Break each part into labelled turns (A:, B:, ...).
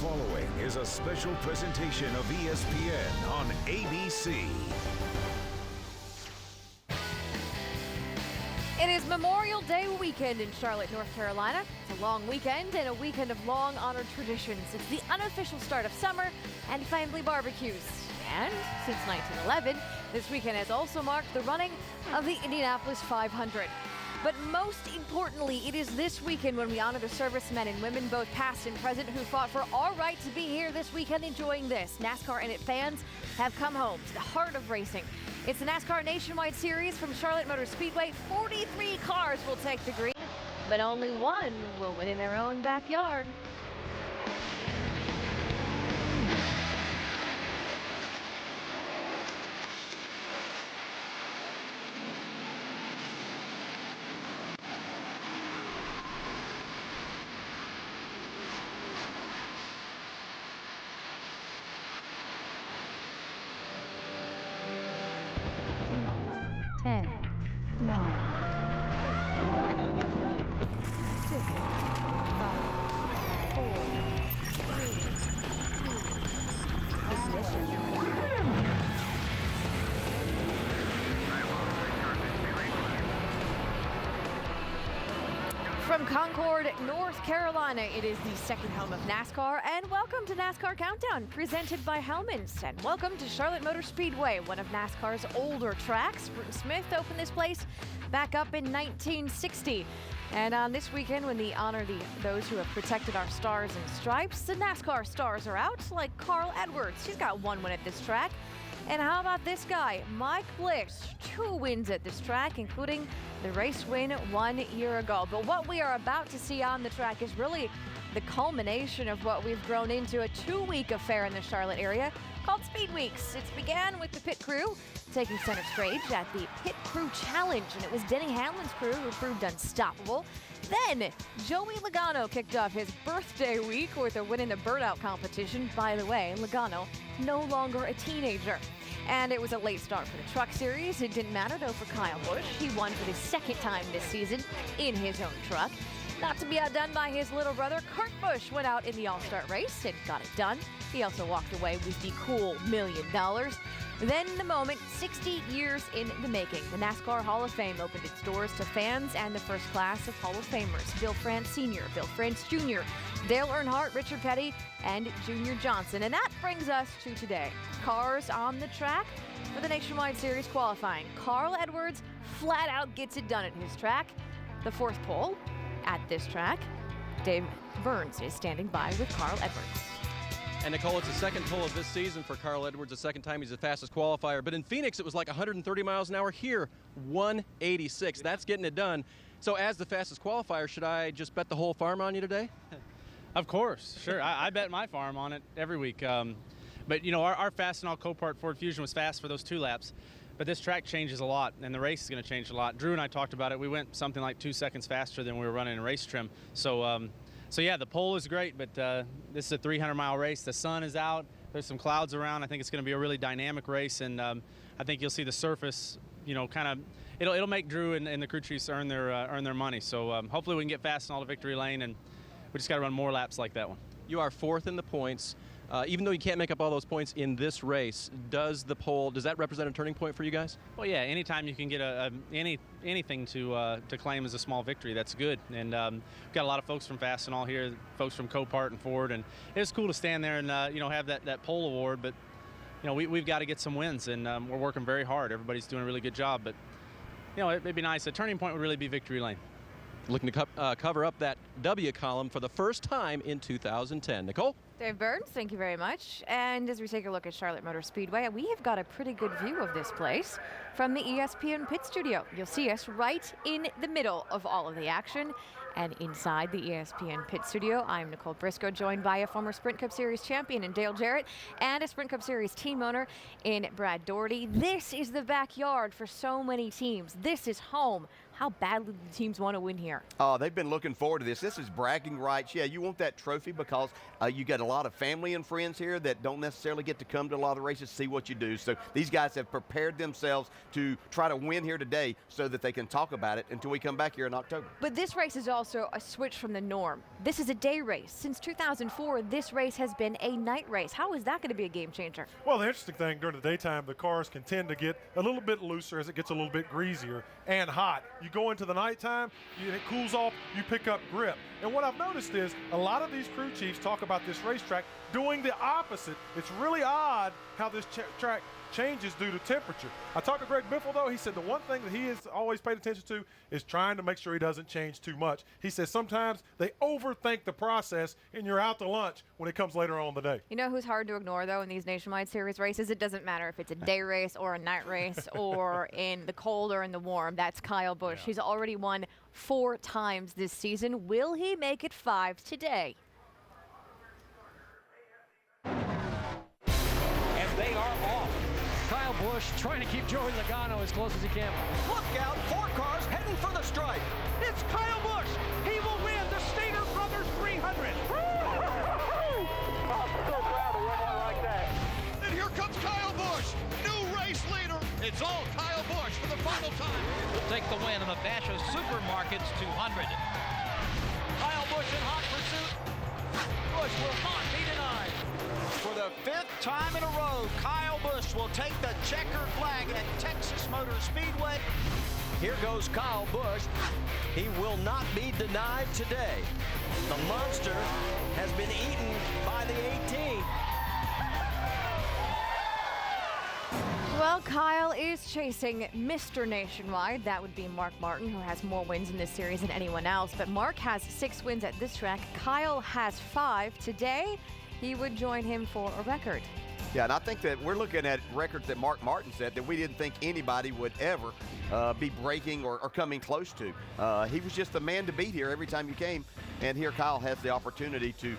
A: following is a special presentation of ESPN on ABC.
B: It is Memorial Day weekend in Charlotte, North Carolina. It's a long weekend and a weekend of long-honored traditions. It's the unofficial start of summer and family barbecues. And since 1911, this weekend has also marked the running of the Indianapolis 500. But most importantly, it is this weekend when we honor the servicemen and women, both past and present, who fought for our right to be here this weekend enjoying this. NASCAR and its fans have come home to the heart of racing. It's the NASCAR Nationwide Series from Charlotte Motor Speedway. 43 cars will take the green, but only one will win in their own backyard. From Concord, North Carolina, it is the second home of NASCAR, and welcome to NASCAR Countdown, presented by Hellmann's, and welcome to Charlotte Motor Speedway, one of NASCAR's older tracks. Bruce Smith opened this place back up in 1960. And on this weekend, when we honor those who have protected our stars and stripes, the NASCAR stars are out, like Carl Edwards. She's got one win at this track. And how about this guy, Mike Bliss, 2 wins at this track, including the race win 1 year ago. But what we are about to see on the track is really the culmination of what we've grown into, a 2-week affair in the Charlotte area called Speed Weeks. It began with the pit crew taking center stage at the Pit Crew Challenge, and it was Denny Hamlin's crew who proved unstoppable. Then Joey Logano kicked off his birthday week with a win in the burnout competition. By the way, Logano no longer a teenager. And it was a late start for the Truck Series. It didn't matter, though, for Kyle Busch. He won for the second time this season in his own truck. Not to be outdone by his little brother, Kurt Busch went out in the All-Star race and got it done. He also walked away with the cool $1 million. Then the moment, 60 years in the making. The NASCAR Hall of Fame opened its doors to fans and the first class of Hall of Famers. Bill France Sr., Bill France Jr., Dale Earnhardt, Richard Petty, and Junior Johnson. And that brings us to today. Cars on the track for the Nationwide Series qualifying. Carl Edwards flat out gets it done at his track. The 4th pole at this track. Dave Burns is standing by with Carl Edwards.
C: And Nicole, it's the second pole of this season for Carl Edwards, the second time he's the fastest qualifier. But in Phoenix, it was like 130 miles an hour. Here, 186. That's getting it done. So as the fastest qualifier, should I just bet the whole farm on you today?
D: Of course, sure. I bet my farm on it every week. But, you know, our Fastenal Copart Ford Fusion was fast for those 2 laps. But this track changes a lot, and the race is going to change a lot. Drew and I talked about it. We went something like 2 seconds faster than we were running in race trim. So yeah, the pole is great, but this is a 300-mile race. The sun is out. There's some clouds around. I think it's going to be a really dynamic race, and I think you'll see the surface, you know, kind of it'll make Drew and the crew chiefs earn their money. So hopefully we can get Fastenal to victory lane, and we just got to run more laps like that one.
C: You are 4th in the points. Even though you can't make up all those points in this race, does that represent a turning point for you guys?
D: Well, yeah. Anytime you can get anything to claim as a small victory, that's good. And we've got a lot of folks from Fastenal here, folks from Copart and Ford, and it's cool to stand there and have that pole award. But we've got to get some wins, and we're working very hard. Everybody's doing a really good job, but it'd be nice. A turning point would really be victory lane.
C: Looking to cover up that W column for the first time in 2010. Nicole?
B: Dave Burns, thank you very much. And as we take a look at Charlotte Motor Speedway, we have got a pretty good view of this place from the ESPN pit studio. You'll see us right in the middle of all of the action. And inside the ESPN pit studio, I'm Nicole Briscoe, joined by a former Sprint Cup Series champion in Dale Jarrett and a Sprint Cup Series team owner in Brad Doherty. This is the backyard for so many teams. This is home how badly the teams want to win here.
E: Oh, they've been looking forward to this. This is bragging rights. Yeah, you want that trophy because you got a lot of family and friends here that don't necessarily get to come to a lot of the races, see what you do. So these guys have prepared themselves to try to win here today so that they can talk about it until we come back here in October.
B: But this race is also a switch from the norm. This is a day race. Since 2004, this race has been a night race. How is that going to be a game changer?
F: Well, the interesting thing, during the daytime, the cars can tend to get a little bit looser as it gets a little bit greasier and hot. You go into the nighttime, it cools off, you pick up grip. And what I've noticed is a lot of these crew chiefs talk about this racetrack doing the opposite. It's really odd how this track changes due to temperature. I talked to Greg Biffle, though. He said the one thing that he has always paid attention to is trying to make sure he doesn't change too much. He says sometimes they overthink the process and you're out to lunch when it comes later on in the day.
B: You know who's hard to ignore, though, in these Nationwide Series races? It doesn't matter if it's a day race or a night race or in the cold or in the warm. That's Kyle Busch. He's already won 4 times this season. Will he make it 5 today?
G: And they are off. Kyle Busch trying to keep Joey Logano as close as he can.
H: Look out, 4 cars heading for the stripe.
G: It's Kyle Busch. He will win the Stater Brothers 300.
H: I'm so proud of winning like that.
I: And here comes Kyle Busch, new race leader. It's all Kyle Busch for the final time.
G: Will take the win in the Basha Supermarkets 200.
H: Kyle Busch in hot pursuit. Busch will not be denied. For the 5th time in a row, Kyle Busch will take the checkered flag at Texas Motor Speedway. Here goes Kyle Busch. He will not be denied today. The monster has been eaten by the 18.
B: Well, Kyle is chasing Mr. Nationwide. That would be Mark Martin, who has more wins in this series than anyone else. But Mark has 6 wins at this track. Kyle has 5. Today, he would join him for a record.
E: Yeah, and I think that we're looking at records that Mark Martin set that we didn't think anybody would ever be breaking or coming close to. He was just the man to beat here every time you came. And here Kyle has the opportunity to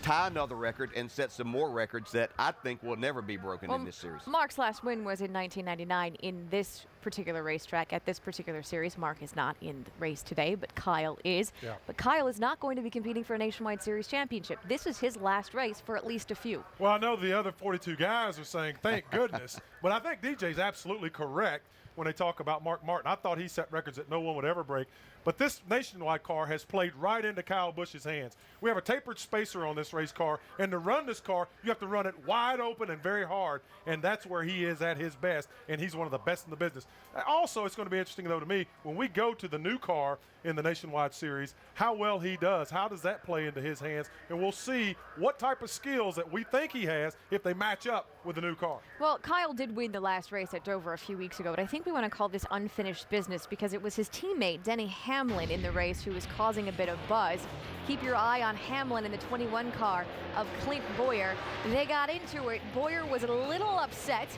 E: tie another record and set some more records that I think will never be broken in this series.
B: Mark's last win was in 1999 in this particular racetrack at this particular series. Mark is not in the race today, but Kyle is.
F: Yeah.
B: But Kyle is not going to be competing for a Nationwide Series championship. This is his last race for at least a few.
F: Well, I know the other 42 guys are saying, thank goodness. But I think DJ's absolutely correct when they talk about Mark Martin. I thought he set records that no one would ever break. But this Nationwide car has played right into Kyle Busch's hands. We have a tapered spacer on this race car, and to run this car, you have to run it wide open and very hard, and that's where he is at his best, and he's one of the best in the business. Also, it's going to be interesting, though, to me, when we go to the new car in the Nationwide Series, how well he does. How does that play into his hands? And we'll see what type of skills that we think he has if they match up with the new car.
B: Well, Kyle did win the last race at Dover a few weeks ago, but I think we want to call this unfinished business because it was his teammate, Denny Hamlin, in the race who was causing a bit of buzz. Keep your eye on Hamlin in the 21 car of Clint Boyer. They got into it. Boyer was a little upset,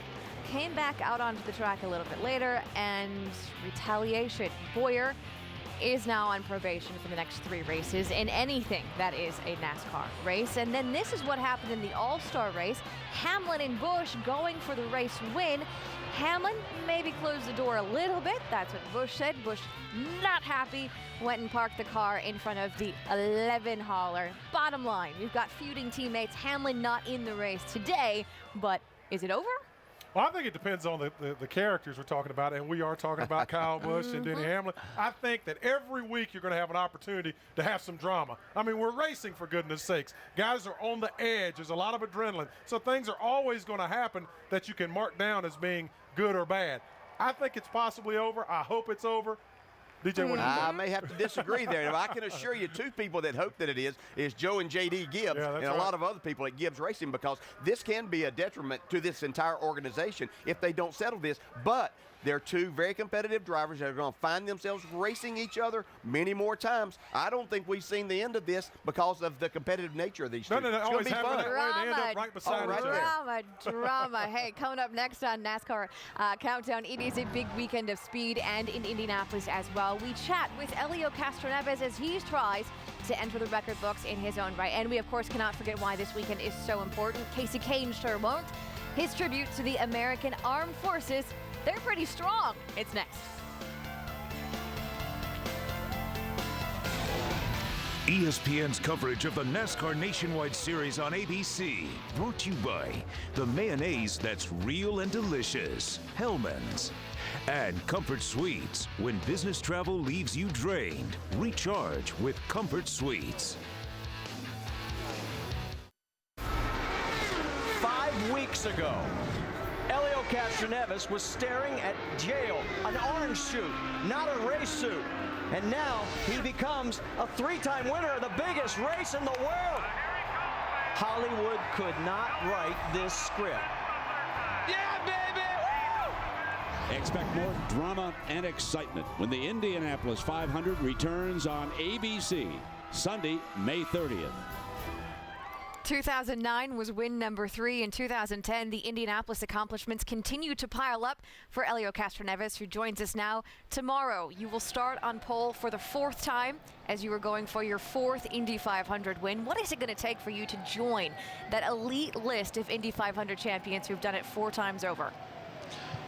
B: came back out onto the track a little bit later, and retaliation. Boyer is now on probation for the next 3 races in anything that is a NASCAR race. And then this is what happened in the All-Star race. Hamlin and Busch going for the race win. Hamlin maybe closed the door a little bit. That's what Busch said. Busch not happy. Went and parked the car in front of the 11 hauler. Bottom line, we've got feuding teammates. Hamlin not in the race today, but is it over?
F: Well, I think it depends on the characters we're talking about, and we are talking about Kyle Busch and Denny Hamlin. I think that every week you're going to have an opportunity to have some drama. I mean, we're racing, for goodness sakes. Guys are on the edge. There's a lot of adrenaline. So things are always going to happen that you can mark down as being good or bad. I think it's possibly over. I hope it's over. DJ, what do you think?
E: I may have to disagree there. I can assure you 2 people that hope that it is Joe and JD Gibbs and a lot of other people at Gibbs Racing, because this can be a detriment to this entire organization if they don't settle this. But they're 2 very competitive drivers that are going to find themselves racing each other many more times. I don't think we've seen the end of this because of the competitive nature of these 2.
F: No,
E: it's going to be fun.
F: They end up right beside each other.
B: Drama. Hey, coming up next on NASCAR Countdown, it is a big weekend of speed, and in Indianapolis as well. We chat with Elio Castroneves as he tries to enter the record books in his own right. And we, of course, cannot forget why this weekend is so important. Casey Kane sure won't. His tribute to the American Armed Forces. They're pretty strong. It's next.
A: ESPN's coverage of the NASCAR Nationwide Series on ABC. Brought to you by the mayonnaise that's real and delicious, Hellmann's. And Comfort Suites. When business travel leaves you drained, recharge with Comfort Suites.
H: 5 weeks ago, Helio Castroneves was staring at jail, an orange suit, not a race suit. And now he becomes a 3-time winner of the biggest race in the world. Hollywood could not write this script.
G: Yeah, baby! Woo!
J: Expect more drama and excitement when the Indianapolis 500 returns on ABC, Sunday, May 30th.
B: 2009 was win number 3. In 2010, the Indianapolis accomplishments continue to pile up for Helio Castroneves, who joins us now. Tomorrow, you will start on pole for the 4th time as you are going for your 4th Indy 500 win. What is it going to take for you to join that elite list of Indy 500 champions who've done it 4 times over?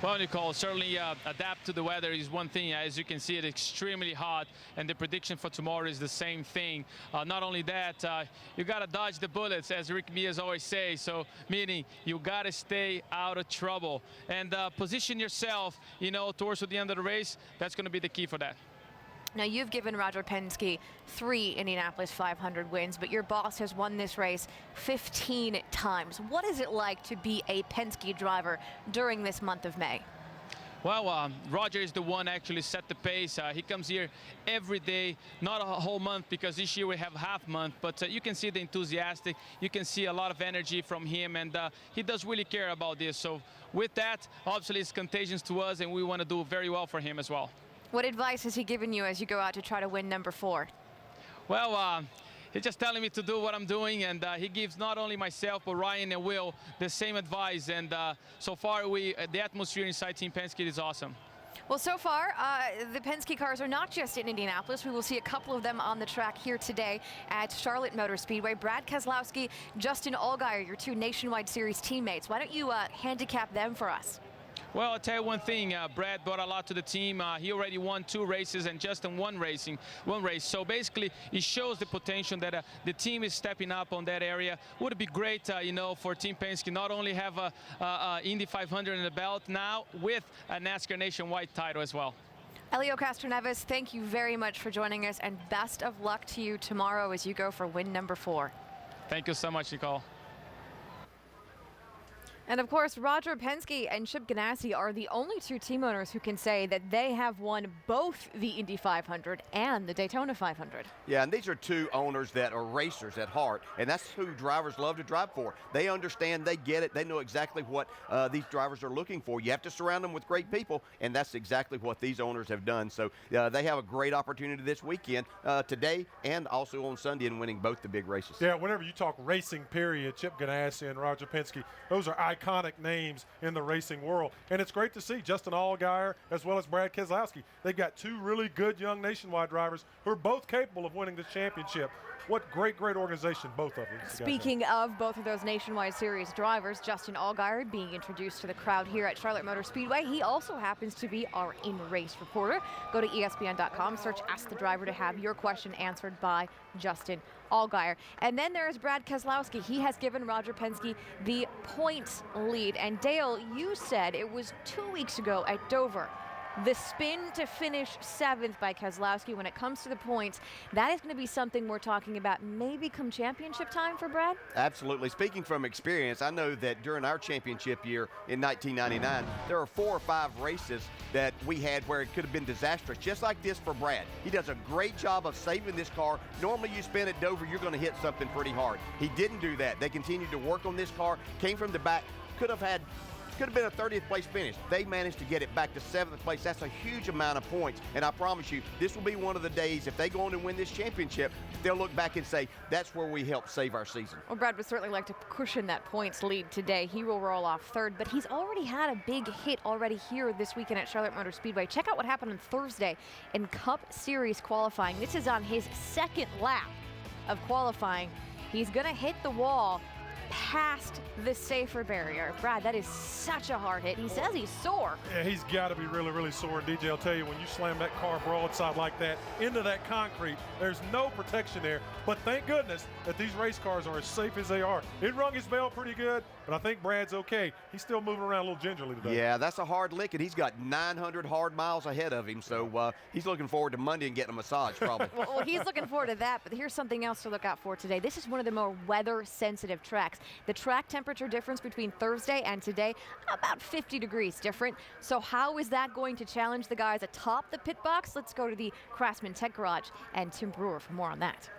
K: Well, Nicole, certainly adapt to the weather is one thing. As you can see, it's extremely hot, and the prediction for tomorrow is the same thing. Not only that, you got to dodge the bullets, as Rick Mears always says. So, meaning you got to stay out of trouble and position yourself, towards the end of the race. That's going to be the key for that.
B: Now, you've given Roger Penske 3 Indianapolis 500 wins, but your boss has won this race 15 times. What is it like to be a Penske driver during this month of May?
K: Well, Roger is the one actually set the pace. He comes here every day, not a whole month, because this year we have half month, but you can see the enthusiastic, you can see a lot of energy from him, and he does really care about this. So with that, obviously it's contagious to us, and we want to do very well for him as well.
B: What advice has he given you as you go out to try to win number 4?
K: Well, he's just telling me to do what I'm doing, and he gives not only myself but Ryan and Will the same advice. And so far, the atmosphere inside Team Penske is awesome.
B: Well, so far, the Penske cars are not just in Indianapolis. We will see a couple of them on the track here today at Charlotte Motor Speedway. Brad Keselowski, Justin Allgaier, your 2 Nationwide Series teammates. Why don't you handicap them for us?
K: Well, I'll tell you one thing, Brad brought a lot to the team. He already won 2 races and Justin one race. So basically, it shows the potential that the team is stepping up on that area. Would it be great, for Team Penske not only have a Indy 500 in the belt now with a NASCAR Nationwide title as well.
B: Helio Castroneves, thank you very much for joining us, and best of luck to you tomorrow as you go for win number 4.
K: Thank you so much, Nicole.
B: And of course, Roger Penske and Chip Ganassi are the only 2 team owners who can say that they have won both the Indy 500 and the Daytona 500.
E: Yeah, and these are 2 owners that are racers at heart, and that's who drivers love to drive for. They understand, they get it, they know exactly what these drivers are looking for. You have to surround them with great people, and that's exactly what these owners have done. So they have a great opportunity this weekend, today and also on Sunday, in winning both the big races.
F: Yeah, whenever you talk racing, period, Chip Ganassi and Roger Penske, those are iconic names in the racing world. And it's great to see Justin Allgaier as well as Brad Keselowski. They've got 2 really good young Nationwide drivers who are both capable of winning this championship. What great organization both of them.
B: Speaking of both of those Nationwide Series drivers, Justin Allgaier being introduced to the crowd here at Charlotte Motor Speedway. He also happens to be our in-race reporter. Go to ESPN.com, search Ask the Driver to have your question answered by Justin Allgaier. And then there's Brad Keselowski. He has given Roger Penske the points lead. And Dale, you said it was 2 weeks ago at Dover. The spin to finish 7th by Keselowski. When it comes to the points, that is going to be something we're talking about maybe come championship time for Brad?
E: Absolutely. Speaking from experience, I know that during our championship year in 1999, there are 4 or 5 races that we had where it could have been disastrous, just like this for Brad. He does a great job of saving this car. Normally you spin at Dover, you're going to hit something pretty hard. He didn't do that. They continued to work on this car, came from the back, could have been a 30th place finish. They managed to get it back to 7th place. That's a huge amount of points. And I promise you, this will be one of the days, if they go on and win this championship, they'll look back and say, that's where we helped save our season.
B: Well, Brad would certainly like to cushion that points lead today. He will roll off 3rd, but he's already had a big hit already here this weekend at Charlotte Motor Speedway. Check out what happened on Thursday in Cup Series qualifying. This is on his 2nd lap of qualifying. He's going to hit the wall past the safer barrier. Brad, that is such a hard hit. He says he's sore.
F: Yeah, he's got to be really, really sore. And DJ, I'll tell you, when you slam that car broadside like that into that concrete, there's no protection there. But thank goodness that these race cars are as safe as they are. It rung his bell pretty good, but I think Brad's okay. He's still moving around a little gingerly today.
E: Yeah, that's a hard lick, and he's got 900 hard miles ahead of him, so he's looking forward to Monday and getting a massage, probably.
B: Well, he's looking forward to that, but here's something else to look out for today. This is one of the more weather-sensitive tracks. The track temperature difference between Thursday and today, about 50 degrees different. So how is that going to challenge the guys atop the pit box? Let's go to the Craftsman Tech Garage and Tim Brewer for more on that.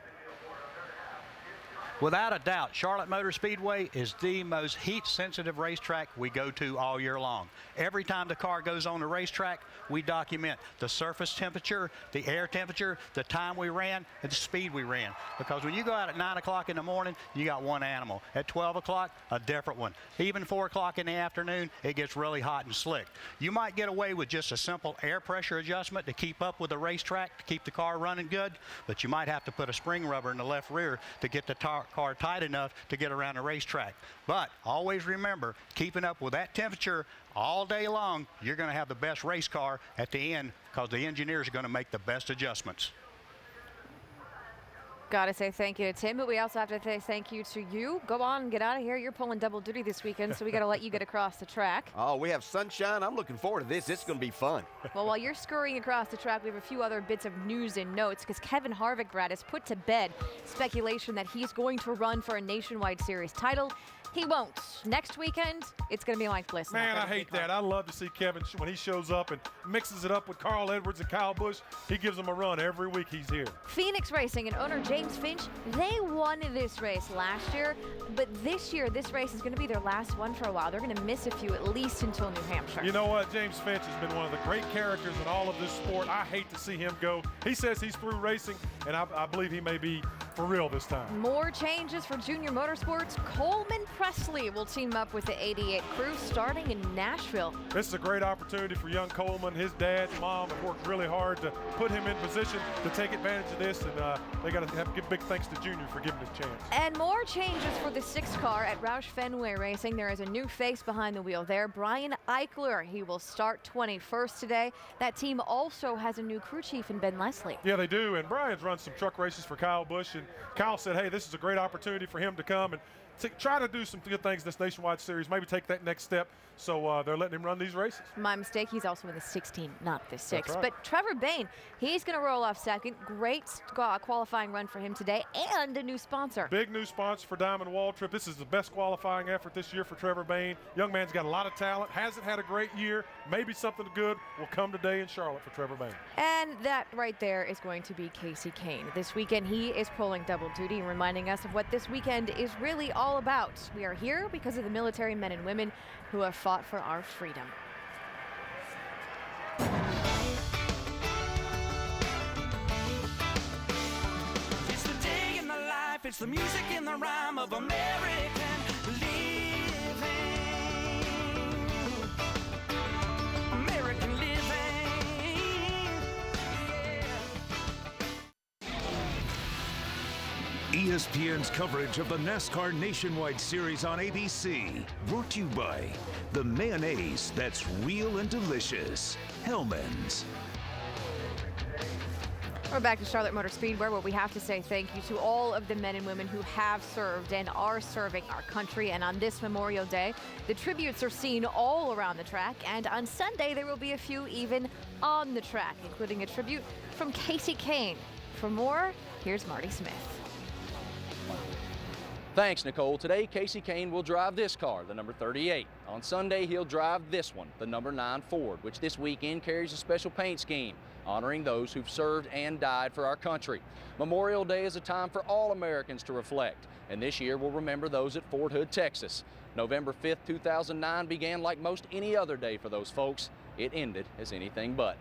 H: Without a doubt, Charlotte Motor Speedway is the most heat-sensitive racetrack we go to all year long. Every time the car goes on the racetrack, we document the surface temperature, the air temperature, the time we ran, and the speed we ran. Because when you go out at 9 o'clock in the morning, you got one animal. At 12 o'clock, a different one. Even 4 o'clock in the afternoon, it gets really hot and slick. You might get away with just a simple air pressure adjustment to keep up with the racetrack, to keep the car running good, but you might have to put a spring rubber in the left rear to get the car tight enough to get around the racetrack. But always remember, keeping up with that temperature all day long, you're going to have the best race car at the end because the engineers are going to make the best adjustments.
B: Got to say thank you to Tim, but we also have to say thank you to you. Go on and get out of here. You're pulling double duty this weekend, so we got to let you get across the track.
E: Oh, we have sunshine. I'm looking forward to this. It's going to be fun.
B: Well, while you're scurrying across the track, we have a few other bits of news and notes because Kevin Harvick, Brad, has put to bed speculation that he's going to run for a Nationwide Series title. He won't. Next weekend, it's going to be Mike Bliss.
F: Man, I hate that. I love to see Kevin when he shows up and mixes it up with Carl Edwards and Kyle Busch. He gives them a run every week he's here.
B: Phoenix Racing and owner James Finch, they won this race last year, but this year, this race is going to be their last one for a while. They're going to miss a few at least until New Hampshire.
F: You know what? James Finch has been one of the great characters in all of this sport. I hate to see him go. He says he's through racing, and I believe he may be for real this time.
B: More changes for Junior Motorsports. Coleman Presley will team up with the 88 crew starting in Nashville.
F: This is a great opportunity for young Coleman. His dad and mom have worked really hard to put him in position to take advantage of this, and they got to give big thanks to Junior for giving this chance.
B: And more changes for the 6th car at Roush Fenway Racing. There is a new face behind the wheel there, Brian Eichler. He will start 21st today. That team also has a new crew chief in Ben Leslie.
F: Yeah, they do, and Brian's run some truck races for Kyle Busch, and Kyle said, hey, this is a great opportunity for him to come and try to do some good things in this Nationwide Series, maybe take that next step. So they're letting him run these races.
B: My mistake, he's also in the 16, not the 6.
F: Right.
B: But Trevor Bayne, he's going to roll off second. Great qualifying run for him today, and a new sponsor.
F: Big new sponsor for Diamond Waltrip. This is the best qualifying effort this year for Trevor Bayne. Young man's got a lot of talent, hasn't had a great year. Maybe something good will come today in Charlotte for Trevor Bayne.
B: And that right there is going to be Casey Kane. This weekend, he is pulling double duty and reminding us of what this weekend is really all about. We are here because of the military men and women who have fought for our freedom.
L: It's the day in the life, it's the music in the rhyme of American living. American living.
A: ESPN's coverage of the NASCAR Nationwide Series on ABC, brought to you by the mayonnaise that's real and delicious, Hellman's.
B: We're back to Charlotte Motor Speedway, where we have to say thank you to all of the men and women who have served and are serving our country. And on this Memorial Day, the tributes are seen all around the track. And on Sunday, there will be a few even on the track, including a tribute from Casey Kane. For more, here's Marty Smith.
C: Thanks, Nicole. Today, Casey Kane will drive this car, the number 38. On Sunday, he'll drive this one, the number 9 Ford, which this weekend carries a special paint scheme, honoring those who've served and died for our country. Memorial Day is a time for all Americans to reflect, and this year we'll remember those at Fort Hood, Texas. November 5th, 2009 began like most any other day for those folks. It ended as anything but.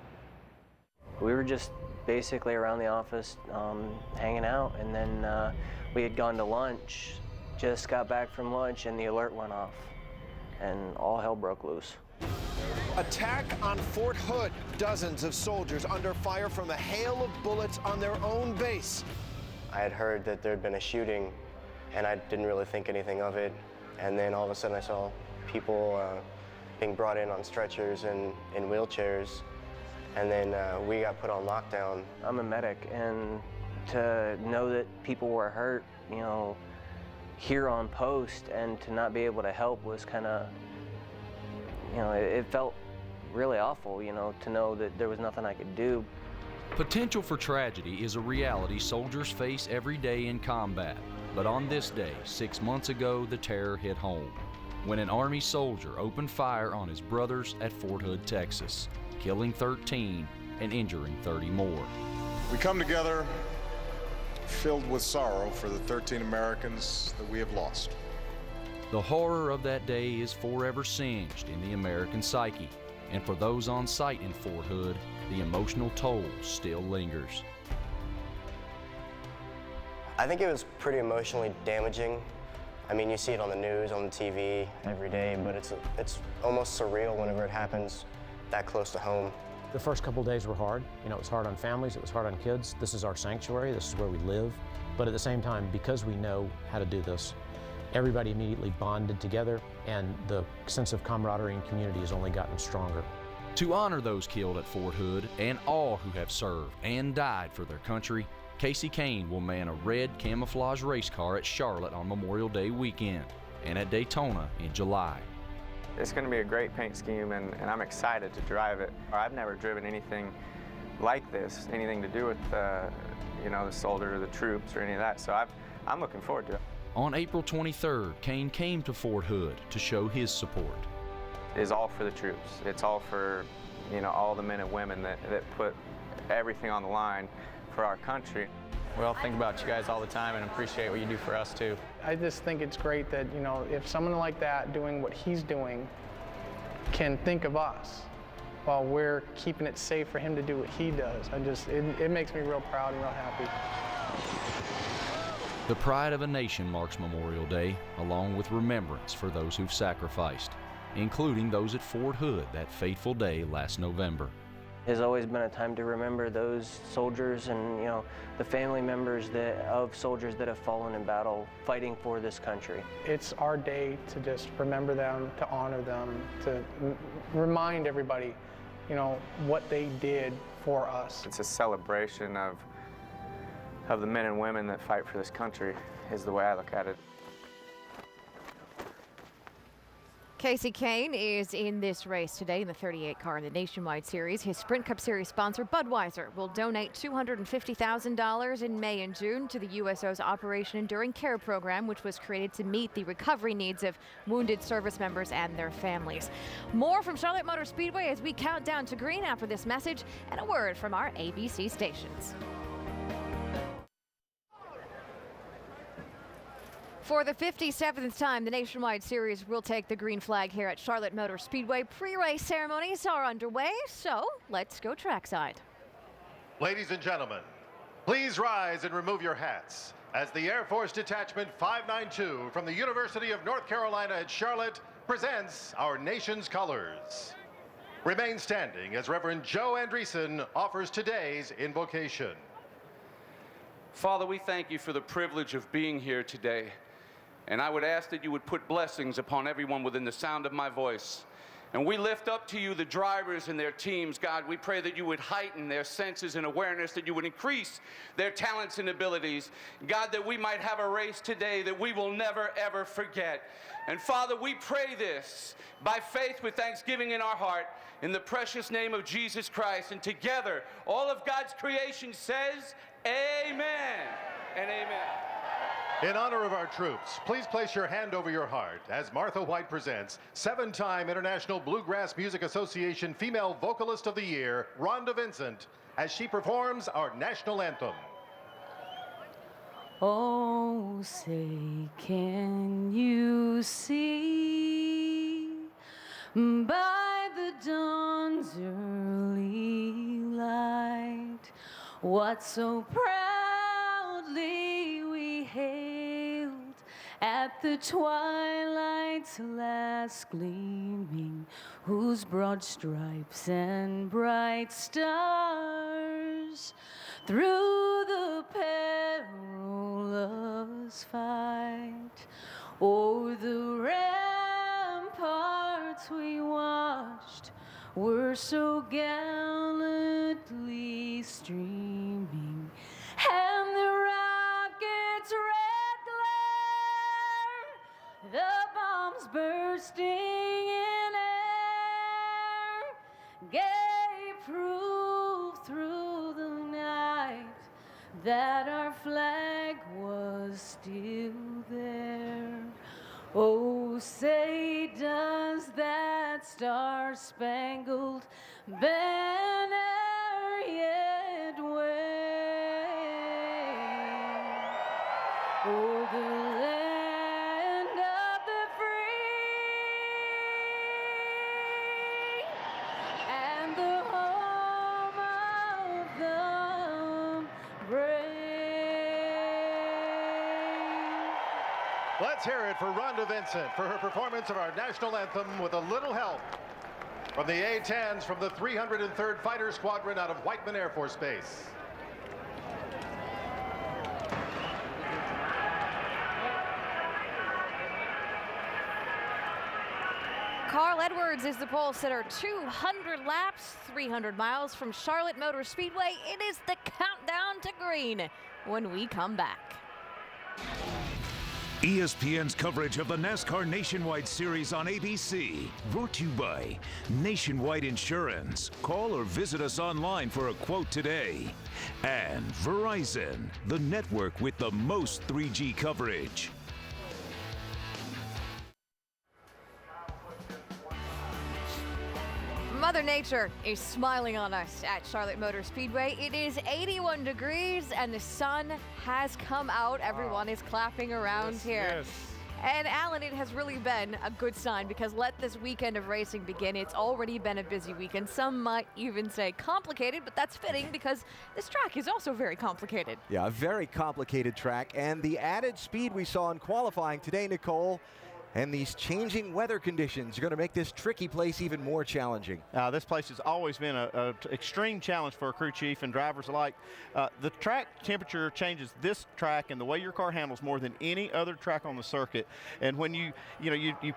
M: We were just basically around the office hanging out, and then we had gone to lunch, just got back from lunch, and the alert went off, and all hell broke loose.
N: Attack on Fort Hood. Dozens of soldiers under fire from a hail of bullets on their own base.
M: I had heard that there had been a shooting and I didn't really think anything of it. And then all of a sudden I saw people being brought in on stretchers and in wheelchairs, and then we got put on lockdown. I'm a medic, and to know that people were hurt, you know, here on post, and to not be able to help was kind of, you know, it felt really awful, you know, to know that there was nothing I could do.
O: Potential for tragedy is a reality soldiers face every day in combat. But on this day, 6 months ago, the terror hit home when an Army soldier opened fire on his brothers at Fort Hood, Texas, killing 13 and injuring 30 more.
P: We come together filled with sorrow for the 13 Americans that we have lost.
O: The horror of that day is forever singed in the American psyche, and for those on site in Fort Hood, the emotional toll still lingers.
M: I think it was pretty emotionally damaging. I mean, you see it on the news, on the TV every day, but it's almost surreal whenever it happens that close to home.
Q: The first couple days were hard. You know, it was hard on families, it was hard on kids. This is our sanctuary, this is where we live. But at the same time, because we know how to do this, everybody immediately bonded together, and the sense of camaraderie and community has only gotten stronger.
O: To honor those killed at Fort Hood and all who have served and died for their country, Casey Kane will man a red camouflage race car at Charlotte on Memorial Day weekend and at Daytona in July.
R: It's going to be a great paint scheme, and I'm excited to drive it. I've never driven anything like this, anything to do with you know, the soldier or the troops or any of that, so I'm looking forward to it.
O: On April 23rd, Kane came to Fort Hood to show his support.
R: It's all for the troops. It's all for, you know, all the men and women that put everything on the line for our country.
S: We all think about you guys all the time and appreciate what you do for us too.
T: I just think it's great that, you know, if someone like that doing what he's doing can think of us while we're keeping it safe for him to do what he does. It makes me real proud and real happy.
O: The pride of a nation marks Memorial Day, along with remembrance for those who've sacrificed, including those at Fort Hood that fateful day last November.
M: It's always been a time to remember those soldiers and, you know, the family members of soldiers that have fallen in battle fighting for this country.
T: It's our day to just remember them, to honor them, to remind everybody, you know, what they did for us.
R: It's a celebration of the men and women that fight for this country, is the way I look at it.
B: Casey Kane is in this race today in the 38 car in the Nationwide Series. His Sprint Cup Series sponsor, Budweiser, will donate $250,000 in May and June to the USO's Operation Enduring Care program, which was created to meet the recovery needs of wounded service members and their families. More from Charlotte Motor Speedway as we count down to green after this message and a word from our ABC stations. For the 57th time, the Nationwide Series will take the green flag here at Charlotte Motor Speedway. Pre-race ceremonies are underway, so let's go trackside.
U: Ladies and gentlemen, please rise and remove your hats as the Air Force Detachment 592 from the University of North Carolina at Charlotte presents our nation's colors. Remain standing as Reverend Joe Andreessen offers today's invocation.
V: Father, we thank you for the privilege of being here today. And I would ask that you would put blessings upon everyone within the sound of my voice. And we lift up to you the drivers and their teams, God. We pray that you would heighten their senses and awareness, that you would increase their talents and abilities. God, that we might have a race today that we will never, ever forget. And Father, we pray this by faith with thanksgiving in our heart, in the precious name of Jesus Christ. And together, all of God's creation says, amen and amen.
U: In honor of our troops, please place your hand over your heart as Martha White presents 7-time International Bluegrass Music Association Female Vocalist of the Year, Rhonda Vincent, as she performs our national anthem.
W: Oh, say, can you see by the dawn's early light what so proudly we hailed at the twilight's last gleaming, whose broad stripes and bright stars through the peril of was fight. Oh, the ramparts we watched were so gallantly streaming, and the rocket's red glare, the bombs bursting in air, gave proof through the night that our flag was still there. Oh, say does that star-spangled banner yet wave? Oh, the land of the free and the home of the brave.
U: Let's hear it for Rhonda Vincent for her performance of our national anthem with a little help from the A-10s from the 303rd Fighter Squadron out of Whiteman Air Force Base.
B: Carl Edwards is the pole sitter. 200 laps, 300 miles from Charlotte Motor Speedway. It is the countdown to green when we come back.
A: ESPN's coverage of the NASCAR Nationwide Series on ABC. Brought to you by Nationwide Insurance. Call or visit us online for a quote today. And Verizon, the network with the most 3G coverage.
B: Mother Nature is smiling on us at Charlotte Motor Speedway. It is 81 degrees and the sun has come out. Everyone is clapping around here.
F: Yes.
B: And Alan, it has really been a good sign because let this weekend of racing begin. It's already been a busy weekend. Some might even say complicated, but that's fitting because this track is also very complicated.
D: Yeah, a very complicated track. And the added speed we saw in qualifying today, Nicole, and these changing weather conditions are going to make this tricky place even more challenging.
G: This place has always been an extreme challenge for a crew chief and drivers alike. The track temperature changes this track and the way your car handles more than any other track on the circuit. And when you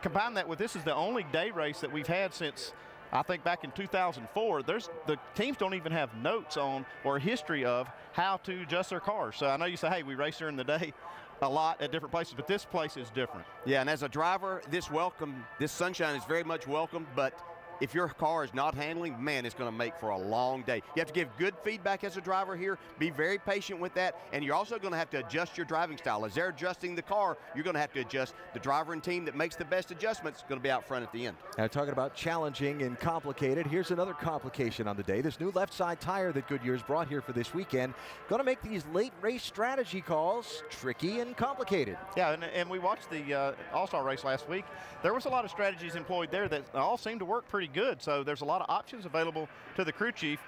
G: combine that with this is the only day race that we've had since I think back in 2004, the teams don't even have notes on or a history of how to adjust their cars. So I know you say, hey, we race during the day a lot at different places, but this place is different.
E: Yeah, and as a driver, this sunshine is very much welcome, but if your car is not handling, man, it's going to make for a long day. You have to give good feedback as a driver here, be very patient with that, and you're also going to have to adjust your driving style. As they're adjusting the car, you're going to have to adjust. The driver and team that makes the best adjustments is going to be out front at the end.
D: Now, talking about challenging and complicated, here's another complication on the day. This new left side tire that Goodyear's brought here for this weekend going to make these late race strategy calls tricky and complicated.
G: Yeah, and we watched the All-Star race last week. There was a lot of strategies employed there that all seemed to work pretty good. So there's a lot of options available to the crew chief.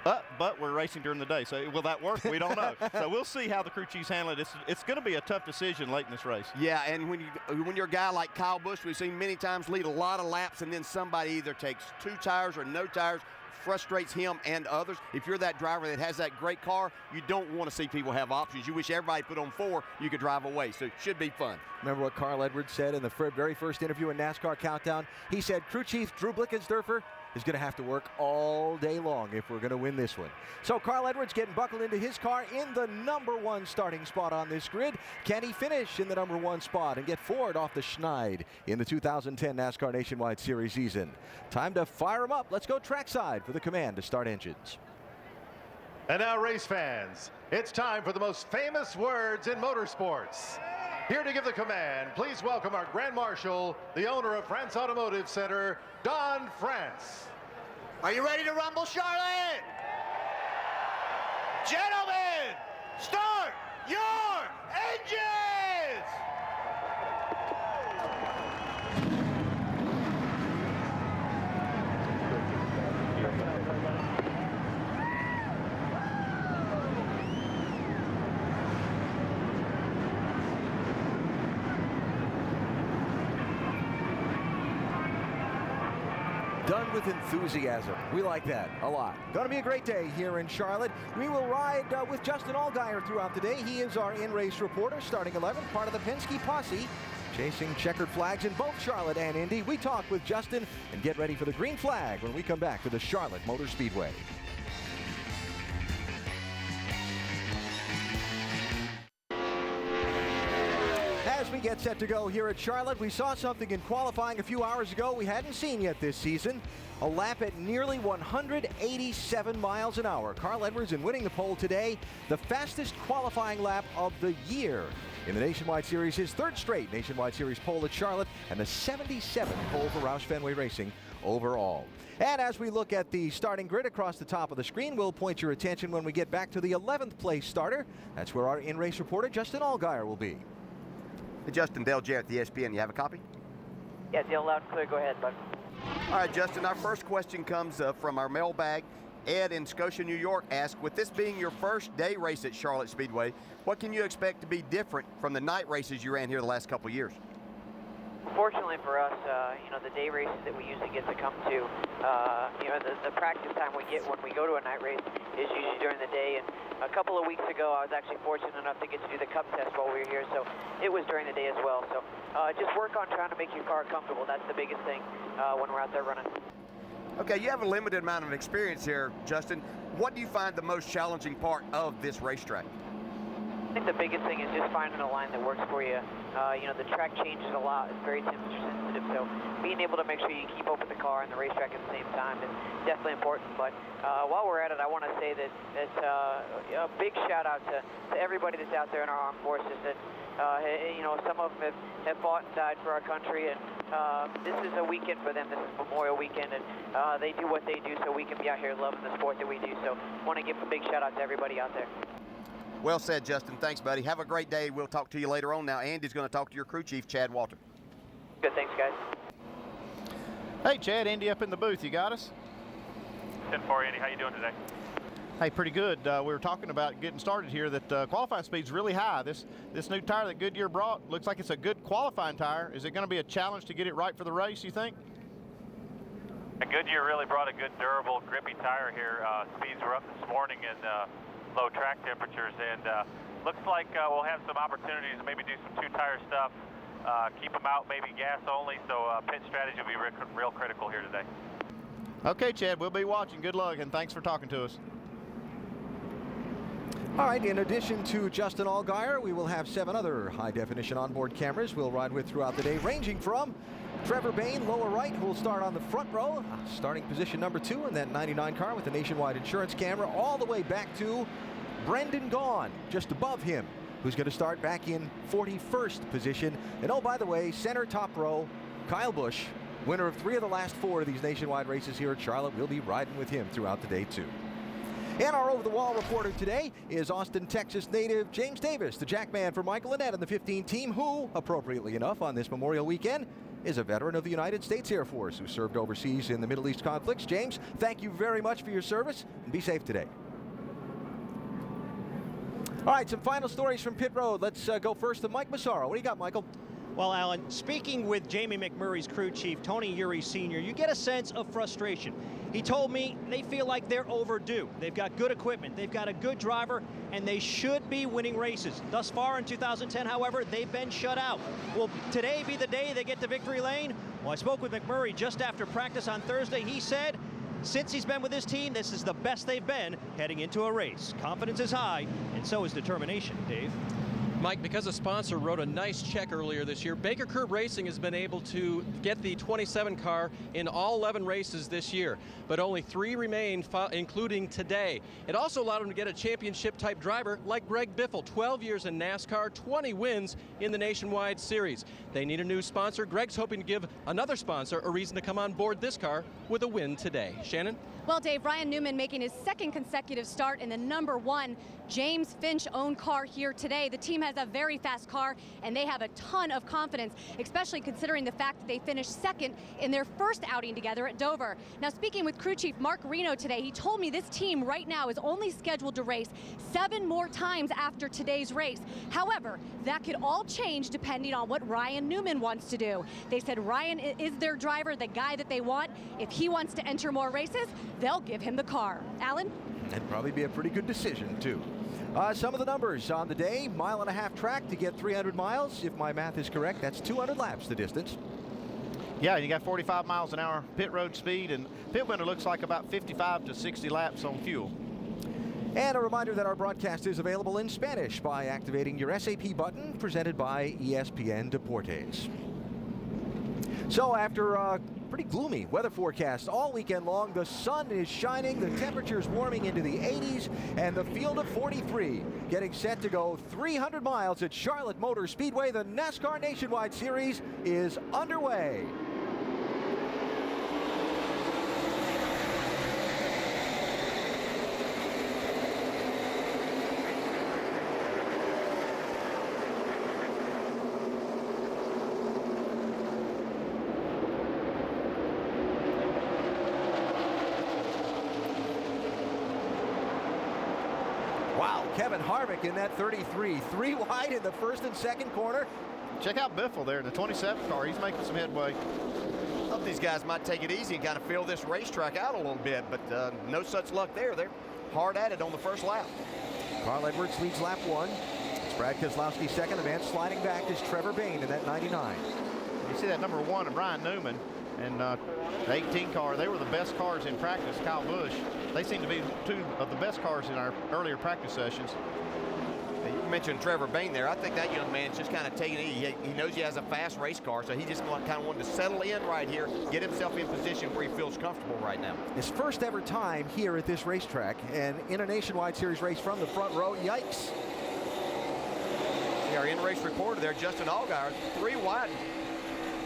G: But we're racing during the day, so will that work? We don't know. So we'll see how the crew chiefs handle it. It's going to be a tough decision late in this race.
E: Yeah, and when you're a guy like Kyle Busch, we've seen many times lead a lot of laps, and then somebody either takes 2 tires or no tires, frustrates him and others. If you're that driver that has that great car, you don't want to see people have options. You wish everybody put on 4, you could drive away. So it should be fun.
D: Remember what Carl Edwards said in the very first interview in NASCAR Countdown? He said, crew chief Drew Blickensderfer is going to have to work all day long if we're going to win this one. So Carl Edwards getting buckled into his car in the #1 starting spot on this grid. Can he finish in the #1 spot and get Ford off the schneid in the 2010 NASCAR Nationwide Series season? Time to fire him up. Let's go trackside for the command to start engines.
U: And now, race fans, it's time for the most famous words in motorsports. Here to give the command, please welcome our Grand Marshal, the owner of France Automotive Center, Don France.
H: Are you ready to rumble, Charlotte? Gentlemen, start your engines!
D: Run with enthusiasm. We like that a lot. Going to be a great day here in Charlotte. We will ride with Justin Allgaier throughout the day. He is our in-race reporter, starting 11, part of the Penske posse, chasing checkered flags in both Charlotte and Indy. We talk with Justin and get ready for the green flag when we come back to the Charlotte Motor Speedway. As we get set to go here at Charlotte, we saw something in qualifying a few hours ago we hadn't seen yet this season. A lap at nearly 187 miles an hour. Carl Edwards in winning the pole today, the fastest qualifying lap of the year. In the Nationwide Series, his third straight Nationwide Series pole at Charlotte and the 77th pole for Roush Fenway Racing overall. And as we look at the starting grid across the top of the screen, we'll point your attention when we get back to the 11th place starter. That's where our in-race reporter Justin Allgaier will be.
E: Hey, Justin, Dale Jarrett, the ESPN. You have a copy?
I: Yeah, Dale, loud and clear. Go ahead, bud.
E: All right, Justin, our first question comes from our mailbag. Ed in Scotia, New York asks, with this being your first day race at Charlotte Speedway, what can you expect to be different from the night races you ran here the last couple of years?
I: Fortunately for us, the day races that we usually get to come to, the practice time we get when we go to a night race is usually during the day. And a couple of weeks ago, I was actually fortunate enough to get to do the cup test while we were here, so it was during the day as well. So just work on trying to make your car comfortable. That's the biggest thing when we're out there running.
E: Okay, you have a limited amount of experience here, Justin. What do you find the most challenging part of this racetrack?
I: I think the biggest thing is just finding a line that works for you. The track changes a lot. It's very temperature sensitive, so being able to make sure you keep open the car and the racetrack at the same time is definitely important. But while we're at it, I want to say that a big shout out to everybody that's out there in our armed forces. That some of them have fought and died for our country, and this is a weekend for them. This is Memorial Weekend, and they do what they do so we can be out here loving the sport that we do. So I want to give a big shout out to everybody out there.
E: Well said, Justin. Thanks, buddy. Have a great day. We'll talk to you later on. Now, Andy's going to talk to your crew chief, Chad Walter.
I: Good. Thanks, guys.
G: Hey, Chad, Andy up in the booth. You got us?
J: 10-4, Andy. How you doing today?
G: Hey, pretty good. We were talking about getting started here that qualifying speed's really high. This new tire that Goodyear brought looks like it's a good qualifying tire. Is it going to be a challenge to get it right for the race, you think?
J: Goodyear really brought a good, durable, grippy tire here. Speeds were up this morning in low track temperatures, and looks like we'll have some opportunities to maybe do some two-tire stuff, keep them out, maybe gas only, so pit strategy will be real critical here today.
G: Okay, Chad, we'll be watching. Good luck, and thanks for talking to us.
D: All right, in addition to Justin Allgaier, we will have 7 other high-definition onboard cameras we'll ride with throughout the day, ranging from Trevor Bain, lower right, who will start on the front row, starting position number 2 in that 99 car with the Nationwide insurance camera, all the way back to Brendan Gaughan, just above him, who's going to start back in 41st position. And oh, by the way, center top row, Kyle Busch, winner of 3 of the last 4 of these Nationwide races here at Charlotte. We'll be riding with him throughout the day, too. And our over-the-wall reporter today is Austin, Texas native James Davis, the jackman for Michael Annett and the 15 team, who, appropriately enough, on this Memorial Weekend, is a veteran of the United States Air Force who served overseas in the Middle East conflicts. James, thank you very much for your service, and be safe today. All right, some final stories from pit road. Let's go first to Mike Massaro. What do you got, Michael?
K: Well, Alan, speaking with Jamie McMurray's crew chief, Tony Uri Sr., you get a sense of frustration. He told me they feel like they're overdue. They've got good equipment, they've got a good driver, and they should be winning races. Thus far in 2010, however, they've been shut out. Will today be the day they get to victory lane? Well, I spoke with McMurray just after practice on Thursday. He said since he's been with his team, this is the best they've been heading into a race. Confidence is high, and so is determination, Dave.
C: Mike, because a sponsor wrote a nice check earlier this year, Baker Curb Racing has been able to get the 27 car in all 11 races this year, but only 3 remain, including today. It also allowed him to get a championship-type driver like Greg Biffle, 12 years in NASCAR, 20 wins in the Nationwide Series. They need a new sponsor. Greg's hoping to give another sponsor a reason to come on board this car with a win today. Shannon?
X: Well, Dave, Ryan Newman making his 2nd consecutive start in the #1 James Finch-owned car here today. The team
L: has a very fast car, and they have a ton of confidence, especially considering the fact that they finished second in their first outing together at Dover. Now, speaking with crew chief Mark Reno today, he told me this team right now is only scheduled to race 7 more times after today's race. However, that could all change depending on what Ryan Newman wants to do. They said Ryan is their driver, the guy that they want. If he wants to enter more races, they'll give him the car. Alan?
D: That'd probably be a pretty good decision, too. Some of the numbers on the day: 1.5 mile track to get 300 miles. If my math is correct, that's 200 laps the distance.
G: Yeah, you got 45 miles an hour pit road speed, and pit winter looks like about 55 to 60 laps on fuel.
D: And a reminder that our broadcast is available in Spanish by activating your SAP button, presented by ESPN Deportes. So after a pretty gloomy weather forecast all weekend long, the sun is shining, the temperature's warming into the 80s, and the field of 43 getting set to go 300 miles at Charlotte Motor Speedway. The NASCAR Nationwide Series is underway. Kevin Harvick in that 33, 3 wide in the first and second corner.
G: Check out Biffle there in the 27th car. He's making some headway.
E: I thought these guys might take it easy and kind of fill this racetrack out a little bit, but no such luck there. They're hard at it on the first lap.
D: Carl Edwards leads lap 1. It's Brad Keselowski second. The man sliding back is Trevor Bayne in that 99.
G: You see that number 1 of Brian Newman and the 18 car. They were the best cars in practice. Kyle Busch. They seem to be 2 of the best cars in our earlier practice sessions.
E: You mentioned Trevor Bayne there. I think that young man's just kind of taking it easy. He knows he has a fast race car, so he just kind of wanted to settle in right here, get himself in position where he feels comfortable right now.
D: His first ever time here at this racetrack, and in a Nationwide Series race from the front row. Yikes.
E: Our in-race reporter there, Justin Allgaier, 3 wide.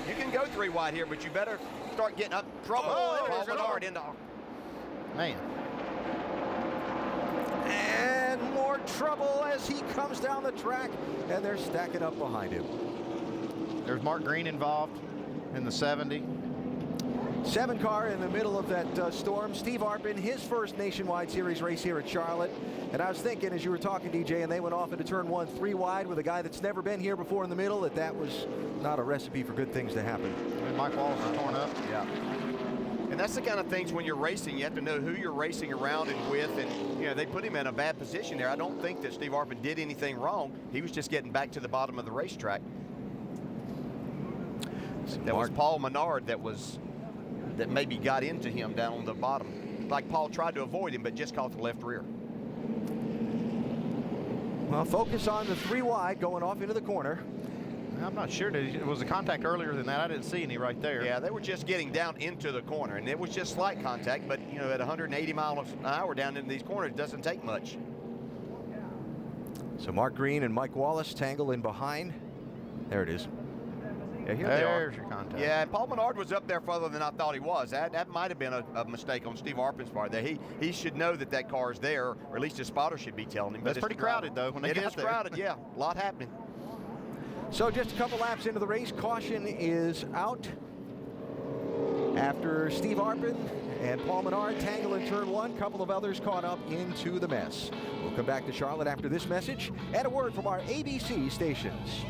E: You can go 3 wide here, but you better start getting up trouble. Paul Menard into.
G: Man.
D: And more trouble as he comes down the track, and they're stacking up behind him.
G: There's Mark Green involved in the 70.
D: 7 car in the middle of that storm. Steve Arpin, his first Nationwide Series race here at Charlotte. And I was thinking as you were talking, DJ, and they went off into turn 1 3 wide with a guy that's never been here before in the middle, that was not a recipe for good things to happen.
G: And Mike Wallace is torn up.
E: Yeah. And that's the kind of things when you're racing, you have to know who you're racing around and with, and they put him in a bad position there. I don't think that Steve Arpin did anything wrong. He was just getting back to the bottom of the racetrack. That was Paul Menard that maybe got into him down on the bottom. Like Paul tried to avoid him, but just caught the left rear.
D: Well, focus on the 3 wide going off into the corner.
G: I'm not sure. It was a contact earlier than that. I didn't see any right there.
E: Yeah, they were just getting down into the corner, and it was just slight contact, but at 180 miles an hour down into these corners, it doesn't take much.
D: So Mark Green and Mike Wallace tangle in behind. There it is.
E: Yeah, here they are. There's your contact. Yeah, Paul Menard was up there further than I thought he was. That might have been a mistake on Steve Arpin's part there. He should know that car is there, or at least his spotter should be telling him.
G: But it's pretty crowded, though, when they get there.
E: It is crowded, yeah. A lot happening.
D: So just a couple laps into the race, caution is out after Steve Arpin and Paul Menard tangle in turn 1. A couple of others caught up into the mess. We'll come back to Charlotte after this message and a word from our ABC stations.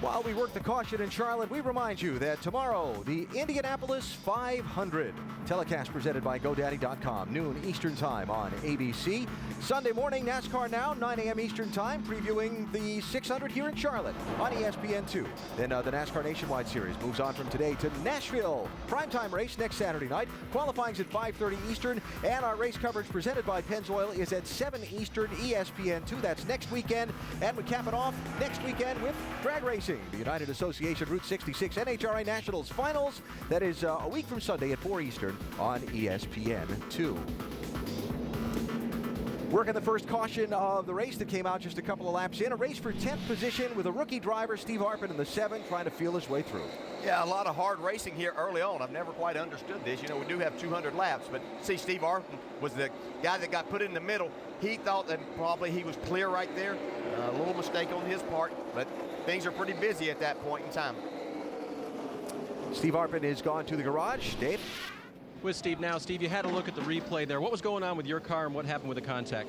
D: While we work the caution in Charlotte, we remind you that tomorrow, the Indianapolis 500, telecast presented by GoDaddy.com, noon Eastern Time on ABC. Sunday morning, NASCAR Now, 9 a.m. Eastern Time, previewing the 600 here in Charlotte on ESPN2. Then the NASCAR Nationwide Series moves on from today to Nashville. Primetime race next Saturday night. Qualifying's at 5:30 Eastern, and our race coverage presented by Pennzoil is at 7 Eastern, ESPN2. That's next weekend, and we cap it off next weekend with drag racing. The United Association Route 66 NHRA Nationals Finals. That is a week from Sunday at 4 Eastern on ESPN2. Working the first caution of the race that came out just a couple of laps in. A race for 10th position with a rookie driver, Steve Harpin, in the 7, trying to feel his way through.
E: Yeah, a lot of hard racing here early on. I've never quite understood this. You know, we do have 200 laps, but see, Steve Harpin was the guy that got put in the middle. He thought that probably he was clear right there. A little mistake on his part, but things are pretty busy at that point in time.
D: Steve Harpin is gone to the garage. Dave?
C: With Steve now. Steve, you had a look at the replay there. What was going on with your car and what happened with the contact?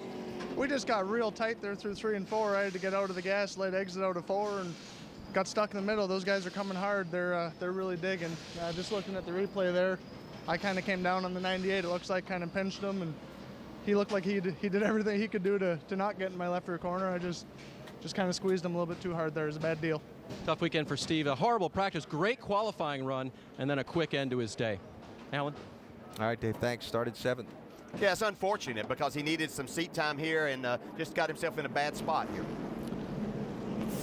N: We just got real tight there through 3 and 4. I had to get out of the gas, late exit out of 4, and got stuck in the middle. Those guys are coming hard. They're really digging. Just looking at the replay there, I kind of came down on the 98. It looks like kind of pinched him, and he looked like he did everything he could do to not get in my left rear corner. I just kind of squeezed him a little bit too hard there. It was a bad deal.
C: Tough weekend for Steve. A horrible practice, great qualifying run, and then a quick end to his day. Alan?
D: All right, Dave, thanks. Started 7th.
E: Yeah, it's unfortunate because he needed some seat time here and just got himself in a bad spot here.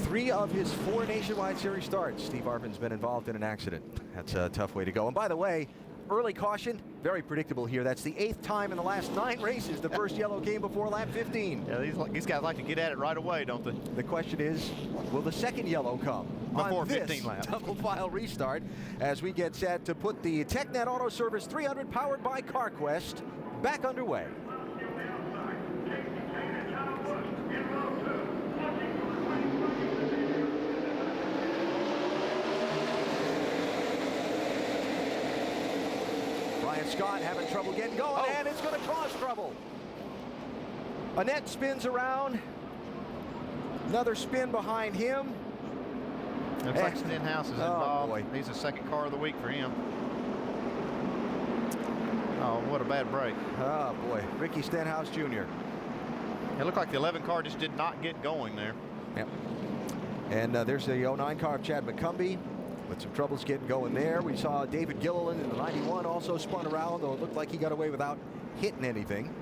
D: 3 of his 4 Nationwide Series starts, Steve Harpin's been involved in an accident. That's a tough way to go. And by the way, early caution, very predictable here. That's the 8th time in the last 9 races the first yellow came before lap 15.
G: Yeah, these guys like to get at it right away, don't they?
D: The question is, will the second yellow come
G: before
D: on
G: 15
D: this
G: laps?
D: Double file restart as we get set to put the TechNet Auto Service 300 powered by CarQuest back underway. Brian Scott having trouble getting going, and it's going to cause trouble. Annette spins around. Another spin behind him.
G: Looks like Stenhouse is involved.
D: Boy.
G: He's the second car of the week for him. Oh, what a bad break.
D: Oh, boy. Ricky Stenhouse Jr.
G: It looked like the 11 car just did not get going there.
D: Yep. And there's the 09 car of Chad McCumbee with some troubles getting going there. We saw David Gilliland in the 91 also spun around, though it looked like he got away without hitting anything.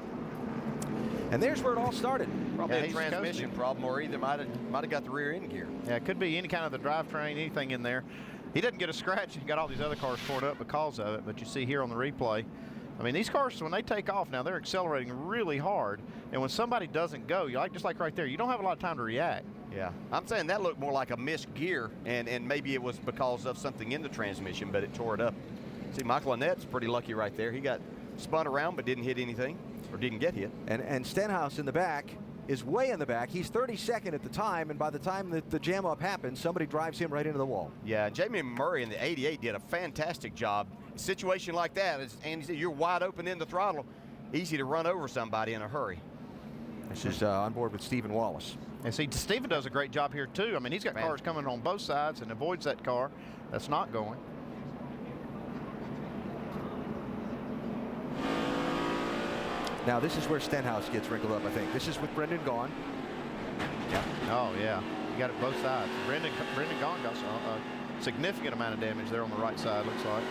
D: And there's where it all started.
E: Probably a transmission problem, or either might have got the rear end gear.
G: Yeah, it could be any kind of the drivetrain, anything in there. He doesn't get a scratch. He got all these other cars torn up because of it. But you see here on the replay, I mean, these cars, when they take off now, they're accelerating really hard. And when somebody doesn't go, just like right there, you don't have a lot of time to react.
E: Yeah, I'm saying that looked more like a missed gear, and maybe it was because of something in the transmission, but it tore it up. See, Michael Annette's pretty lucky right there. He got spun around but didn't hit anything, or didn't get hit.
D: And Stenhouse in the back is way in the back. He's 32nd at the time, and by the time that the jam up happens, somebody drives him right into the wall.
E: Yeah, Jamie Murray in the 88 did a fantastic job. A situation like that, as Andy said, you're wide open in the throttle, easy to run over somebody in a hurry.
D: This is on board with Stephen Wallace.
G: And see, Stephen does a great job here too. I mean, he's got cars coming on both sides and avoids that car that's not going.
D: Now this is where Stenhouse gets wrinkled up, I think. This is with Brendan gone.
G: Yeah. Oh yeah, you got it both sides. Brendan gone got a significant amount of damage there on the right side, looks like.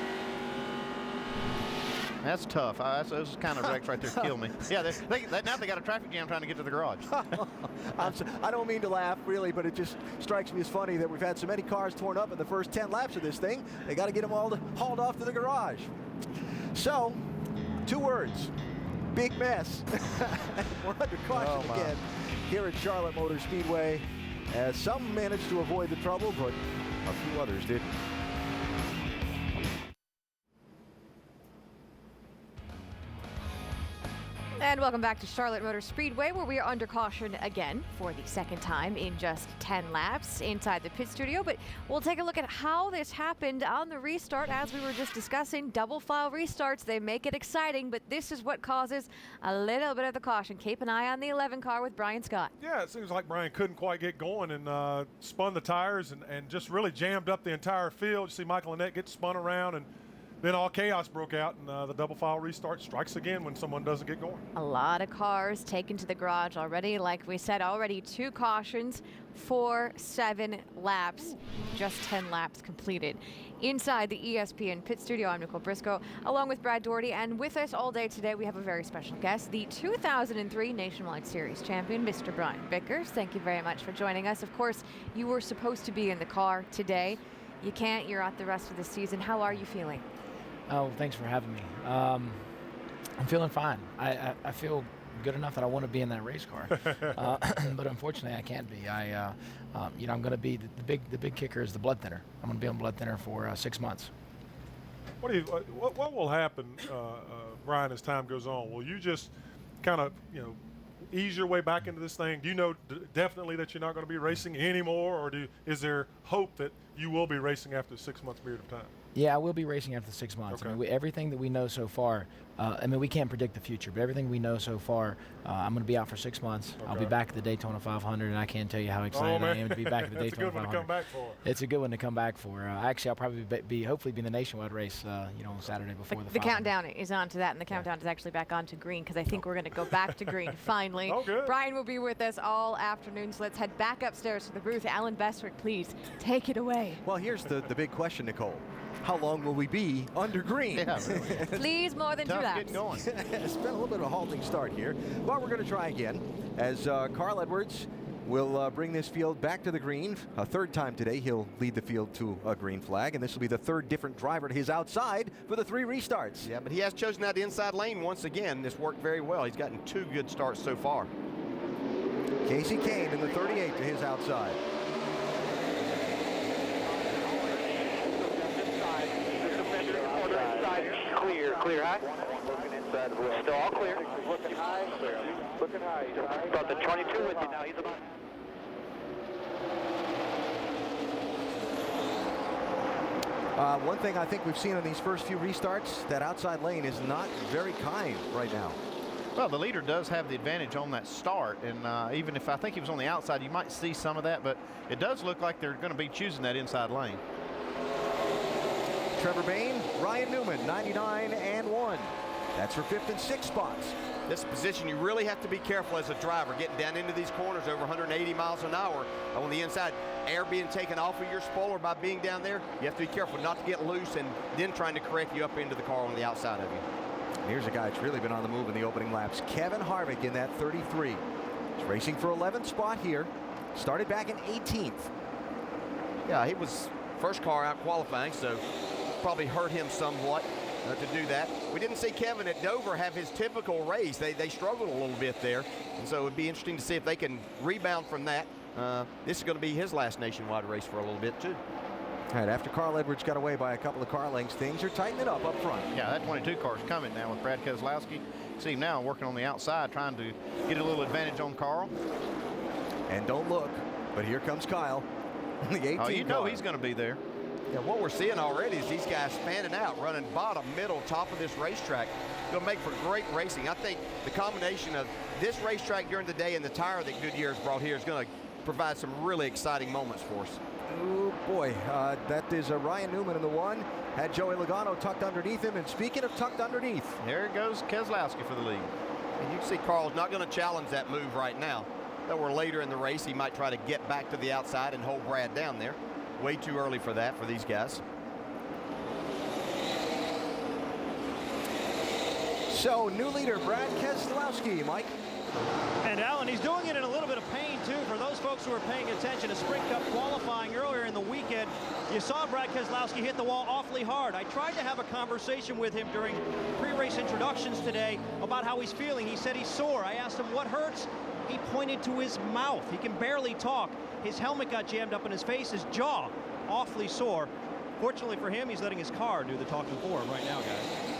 G: That's tough. Those kind of wrecks right there kill me. Yeah, now they got a traffic jam trying to get to the garage.
D: I don't mean to laugh, really, but it just strikes me as funny that we've had so many cars torn up in the first 10 laps of this thing. They got to get them all hauled off to the garage. So, 2 words. Big mess. We're under caution again here at Charlotte Motor Speedway, as some managed to avoid the trouble, but a few others didn't.
B: And welcome back to Charlotte Motor Speedway, where we are under caution again for the second time in just 10 laps inside the pit studio. But we'll take a look at how this happened on the restart. As we were just discussing, double file restarts, they make it exciting, but this is what causes a little bit of the caution. Keep an eye on the 11 car with Brian Scott.
F: Yeah, it seems like Brian couldn't quite get going and spun the tires and just really jammed up the entire field. You see Michael Annette get spun around, and then all chaos broke out, and the double file restart strikes again when someone doesn't get going.
B: A lot of cars taken to the garage already. Like we said, already 2 cautions for 7 laps, just 10 laps completed. Inside the ESPN pit studio, I'm Nicole Briscoe, along with Brad Doherty, and with us all day today, we have a very special guest, the 2003 Nationwide Series champion, Mr. Brian Bickers. Thank you very much for joining us. Of course, you were supposed to be in the car today. You can't. You're out the rest of the season. How are you feeling?
P: Oh, thanks for having me. I'm feeling fine. I feel good enough that I want to be in that race car. But unfortunately, I can't be. You know, I'm going to be the big kicker is the blood thinner. I'm going to be on blood thinner for 6 months.
F: What will happen, Brian, as time goes on? Will you just kind of, you know, ease your way back into this thing? Do you know definitely that you're not going to be racing anymore, or is there hope that you will be racing after a 6 month period of time?
P: Yeah, I will be racing after 6 months.
F: Okay.
P: I mean, everything that we know so far, I mean, we can't predict the future, but everything we know so far, I'm going to be out for 6 months.
F: Okay.
P: I'll be back at the Daytona 500, and I can't tell you how excited I am to be back at the Daytona 500.
F: It's a good one to come back for.
P: It's a good one to come back for. Actually, I'll probably hopefully be in the nationwide race, you know, on Saturday before
B: the countdown is on to that, and the countdown is actually back on to green, because I think we're going to go back to green finally.
F: Oh, good.
B: Brian will be with us all afternoon, so let's head back upstairs to the booth. Alan Bestwick, please take it away.
D: Well, here's the big question, Nicole. How long will we be under green?
G: Yeah, really.
B: Please, more than 2 laps.
G: Getting going.
D: It's been a little bit of a halting start here, but we're going to try again as Carl Edwards will bring this field back to the green. A third time today, he'll lead the field to a green flag, and this will be the third different driver to his outside for the 3 restarts.
E: Yeah, but he has chosen that inside lane once again. This worked very well. He's gotten 2 good starts so far.
D: Casey Kane in the 38 to his outside.
Q: Clear high. Still all clear. Looking high. Looking high. About the 22 with you now. He's about.
D: One thing I think we've seen on these first few restarts, that outside lane is not very kind right now.
G: Well, the leader does have the advantage on that start, and even if I think he was on the outside, you might see some of that, but it does look like they're going to be choosing that inside lane.
D: Trevor Bayne, Ryan Newman, 99 and 1. That's for 5th and 6th spots.
E: This position, you really have to be careful as a driver getting down into these corners over 180 miles an hour on the inside. Air being taken off of your spoiler by being down there. You have to be careful not to get loose and then trying to correct you up into the car on the outside of you.
D: Here's a guy that's really been on the move in the opening laps. Kevin Harvick in that 33. He's racing for 11th spot here. Started back in 18th.
E: Yeah, he was first car out qualifying, so probably hurt him somewhat to do that. We didn't see Kevin at Dover have his typical race. They struggled a little bit there, and so it would be interesting to see if they can rebound from that. This is going to be his last nationwide race for a little bit, too.
D: All right, after Carl Edwards got away by a couple of car lengths, things are tightening up front.
G: Yeah, that 22 car's coming now with Brad Keselowski. See him now working on the outside, trying to get a little advantage on Carl.
D: And don't look, but here comes Kyle. The 18
G: Oh, you know
D: car.
G: he's going to be there.
E: Yeah, what we're seeing already is these guys fanning out, running bottom, middle, top of this racetrack. Going to make for great racing. I think the combination of this racetrack during the day and the tire that Goodyear's brought here is going to provide some really exciting moments for us.
D: Oh boy, that is Ryan Newman in the 1. Had Joey Logano tucked underneath him, and speaking of tucked underneath,
G: there goes Keselowski for the lead.
E: And you can see Carl's not going to challenge that move right now. Though we're later in the race, he might try to get back to the outside and hold Brad down there. Way too early for that for these guys.
D: So, new leader, Brad Keselowski, Mike.
K: And Alan, he's doing it in a little bit of pain, too, for those folks who are paying attention to Sprint Cup qualifying earlier in the weekend. You saw Brad Keselowski hit the wall awfully hard. I tried to have a conversation with him during pre-race introductions today about how he's feeling. He said he's sore. I asked him what hurts. He pointed to his mouth. He can barely talk. His helmet got jammed up in his face, his jaw awfully sore. Fortunately for him, he's letting his car do the talking for him right now, guys.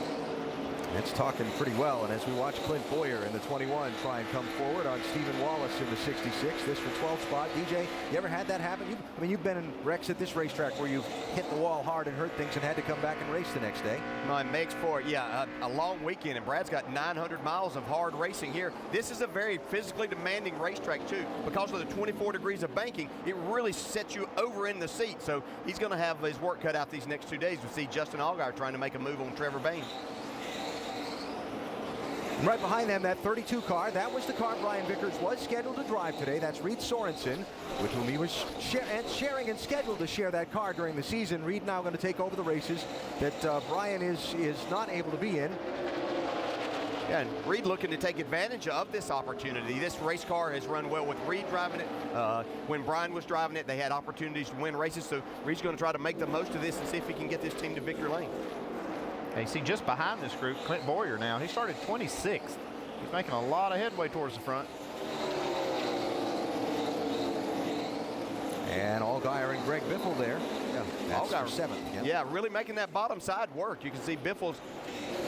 D: It's talking pretty well, and as we watch Clint Boyer in the 21 try and come forward on Stephen Wallace in the 66, this for 12th spot. DJ, you ever had that happen? I mean, you've been in wrecks at this racetrack where you've hit the wall hard and hurt things and had to come back and race the next day.
E: No, it makes for, a long weekend, and Brad's got 900 miles of hard racing here. This is a very physically demanding racetrack, too. Because of the 24 degrees of banking, it really sets you over in the seat. So he's going to have his work cut out these next 2 days. We see Justin Allgaier trying to make a move on Trevor Bayne.
D: Right behind them, that 32 car, that was the car Brian Vickers was scheduled to drive today. That's Reed Sorensen, with whom he was sharing and scheduled to share that car during the season. Reed now going to take over the races that Brian is not able to be in.
E: Yeah, and Reed looking to take advantage of this opportunity. This race car has run well with Reed driving it. When Brian was driving it, they had opportunities to win races, so Reed's going to try to make the most of this and see if he can get this team to victory lane.
G: And you see just behind this group, Clint Boyer now. He started 26th He's making a lot of headway towards the front.
D: And Allgaier and Greg Biffle there. Yeah, that's
E: Allgaier,
D: for 7th.
E: Yeah, really making that bottom side work. You can see Biffle's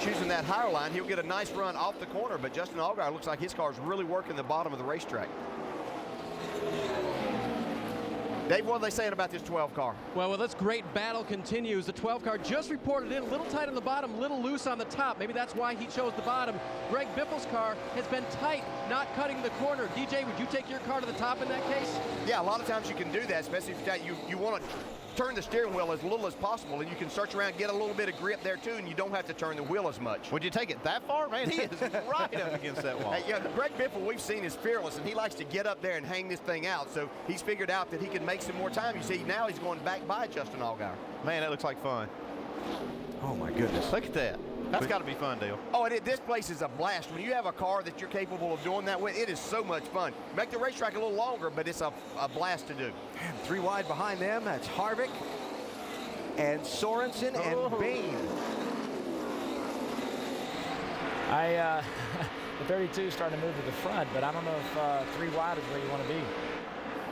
E: choosing that higher line. He'll get a nice run off the corner, but Justin Allgaier looks like his car's really working the bottom of the racetrack. Dave, what are they saying about this 12 car?
C: Well, this great battle continues. The 12 car just reported in, a little tight on the bottom, little loose on the top. Maybe that's why he chose the bottom. Greg Biffle's car has been tight, not cutting the corner. DJ, would you take your car to the top in that case?
E: Yeah, a lot of times you can do that, especially if you want to turn the steering wheel as little as possible, and you can search around, get a little bit of grip there too, and you don't have to turn the wheel as much.
G: Would you take it that far? Man, he is right up against that wall.
E: Hey, yeah, Greg Biffle, we've seen, is fearless, and he likes to get up there and hang this thing out, so he's figured out that he can make some more time. You see, now he's going back by Justin Allgaier.
G: Man, that looks like fun.
D: Oh, my goodness.
G: Look at that. That's got to be fun, Dale.
E: Oh, and this place is a blast. When you have a car that you're capable of doing that with, it is so much fun. Make the racetrack a little longer, but it's a blast to do.
D: And 3 wide behind them, that's Harvick and Sorensen and Bain.
P: The 32 starting to move to the front, but I don't know if 3 wide is where you want to be.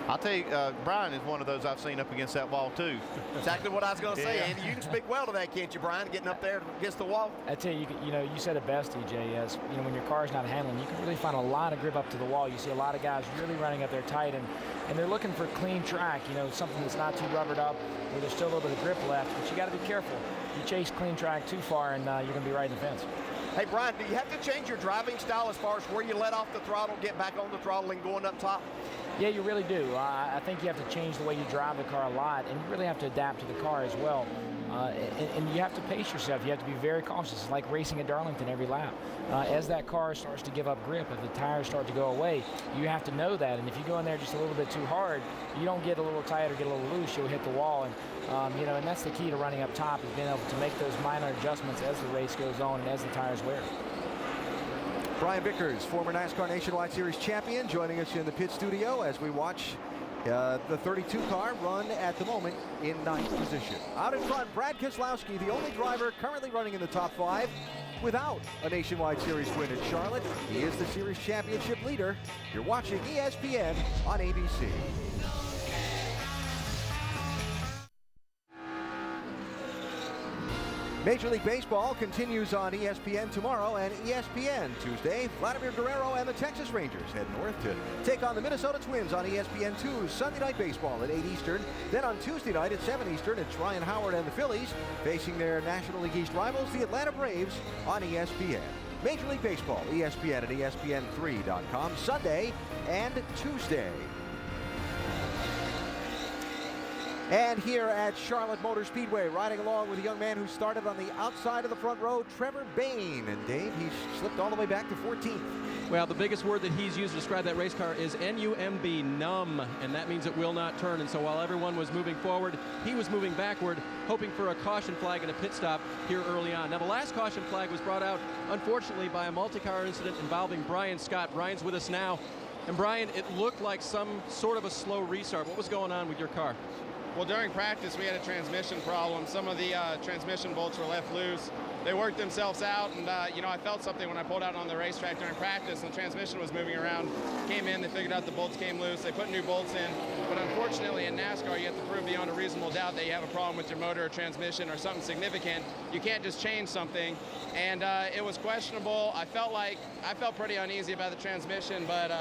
G: I'll tell you, Brian is one of those I've seen up against that wall, too.
E: Exactly what I was going to say, Andy. You can speak well to that, can't you, Brian, getting up there against the wall?
P: I tell you, you said it best, DJ, as when your car's not handling, you can really find a lot of grip up to the wall. You see a lot of guys really running up there tight, and they're looking for clean track, something that's not too rubbered up, where there's still a little bit of grip left, but you got to be careful. You chase clean track too far, and you're going to be right in the fence.
E: Hey, Brian, do you have to change your driving style as far as where you let off the throttle, get back on the throttle, and going up top?
P: Yeah, you really do. I think you have to change the way you drive the car a lot, and you really have to adapt to the car as well. And you have to pace yourself. You have to be very cautious. It's like racing at Darlington every lap. As that car starts to give up grip, if the tires start to go away, you have to know that. And if you go in there just a little bit too hard, you don't get a little tight or get a little loose, you'll hit the wall. And and that's the key to running up top, is being able to make those minor adjustments as the race goes on and as the tires wear.
D: Brian Vickers, former NASCAR Nationwide Series champion, joining us in the pit studio as we watch the 32 car run at the moment in 9th position. Out in front, Brad Keselowski, the only driver currently running in the top 5 without a Nationwide Series win in Charlotte. He is the series championship leader. You're watching ESPN on ABC. Major League Baseball continues on ESPN tomorrow and ESPN Tuesday. Vladimir Guerrero and the Texas Rangers head north to take on the Minnesota Twins on ESPN2 Sunday Night Baseball at 8 Eastern. Then on Tuesday night at 7 Eastern, it's Ryan Howard and the Phillies facing their National League East rivals, the Atlanta Braves, on ESPN. Major League Baseball, ESPN and ESPN3.com, Sunday and Tuesday. And here at Charlotte Motor Speedway, riding along with a young man who started on the outside of the front row, Trevor Bain. And Dave, he's slipped all the way back to 14th.
C: Well, the biggest word that he's used to describe that race car is N-U-M-B, numb, and that means it will not turn. And so while everyone was moving forward, he was moving backward, hoping for a caution flag and a pit stop here early on. Now, the last caution flag was brought out, unfortunately, by a multi-car incident involving Brian Scott. Brian's with us now. And Brian, it looked like some sort of a slow restart. What was going on with your car?
M: Well, during practice, we had a transmission problem. Some of the transmission bolts were left loose. They worked themselves out, and I felt something when I pulled out on the racetrack during practice, and the transmission was moving around. Came in, they figured out the bolts came loose. They put new bolts in, but unfortunately in NASCAR, you have to prove beyond a reasonable doubt that you have a problem with your motor or transmission or something significant. You can't just change something, and it was questionable. I felt pretty uneasy about the transmission, but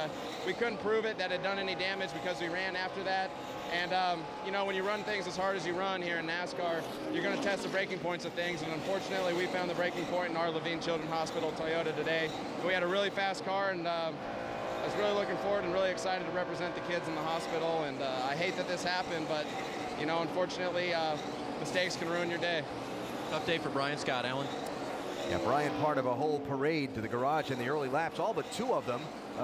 M: we couldn't prove it that it had done any damage because we ran after that. And, when you run things as hard as you run here in NASCAR, you're going to test the breaking points of things. And unfortunately, we found the breaking point in our Levine Children's Hospital Toyota today. We had a really fast car, and I was really looking forward and really excited to represent the kids in the hospital. And I hate that this happened, but, unfortunately, mistakes can ruin your day.
C: Tough day for Brian Scott, Alan.
D: Yeah, Brian, part of a whole parade to the garage in the early laps, all but 2 of them.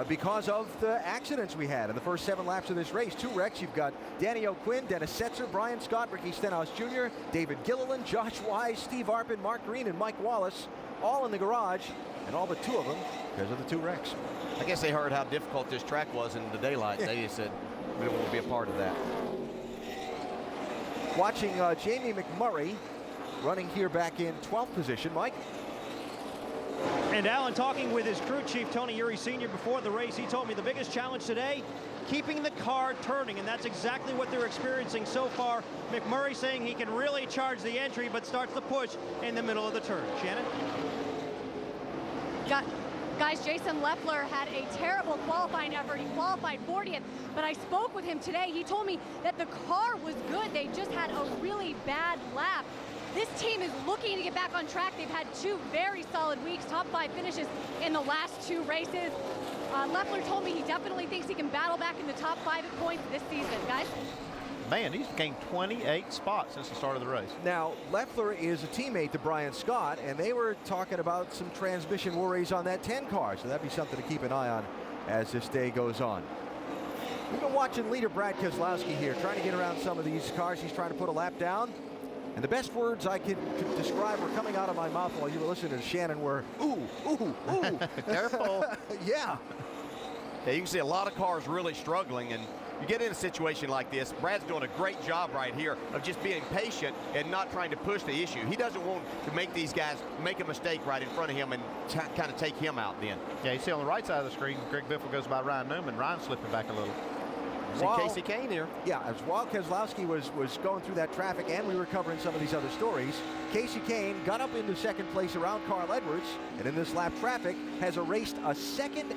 D: Because of the accidents we had in the first 7 laps of this race. 2 wrecks. You've got Danny O'Quinn, Dennis Setzer, Brian Scott, Ricky Stenhouse Jr., David Gilliland, Josh Wise, Steve Arpin, Mark Green, and Mike Wallace, all in the garage, and all but 2 of them because of the 2 wrecks.
E: I guess they heard how difficult this track was in the daylight. They just said, we don't want to be a part of that.
D: Watching Jamie McMurray running here back in 12th position. Mike?
K: And Alan, talking with his crew chief, Tony Uri Sr., before the race, he told me the biggest challenge today, keeping the car turning, and that's exactly what they're experiencing so far. McMurray saying he can really charge the entry, but starts the push in the middle of the turn. Shannon?
L: Guys, Jason Leffler had a terrible qualifying effort. He qualified 40th, but I spoke with him today. He told me that the car was good. They just had a really bad lap. This team is looking to get back on track. They've had 2 very solid weeks, top 5 finishes in the last 2 races. Leffler told me he definitely thinks he can battle back in the top 5 at points this season. Guys?
G: Man, he's gained 28 spots since the start of the race.
D: Now, Leffler is a teammate to Brian Scott, and they were talking about some transmission worries on that 10 car, so that'd be something to keep an eye on as this day goes on. We've been watching leader Brad Keselowski here, trying to get around some of these cars. He's trying to put a lap down. And the best words I could describe were coming out of my mouth while you were listening to Shannon were, ooh, ooh, ooh.
E: Careful.
D: Yeah.
E: Yeah, you can see a lot of cars really struggling, and you get in a situation like this, Brad's doing a great job right here of just being patient and not trying to push the issue. He doesn't want to make these guys make a mistake right in front of him and kind of take him out then.
G: Yeah, you see on the right side of the screen, Greg Biffle goes by Ryan Newman. Ryan slipping back a little.
E: See Casey Kane here.
D: Yeah, as while Keselowski was going through that traffic and we were covering some of these other stories, Casey Kane got up into second place around Carl Edwards, and in this lap traffic has erased a 1.5 second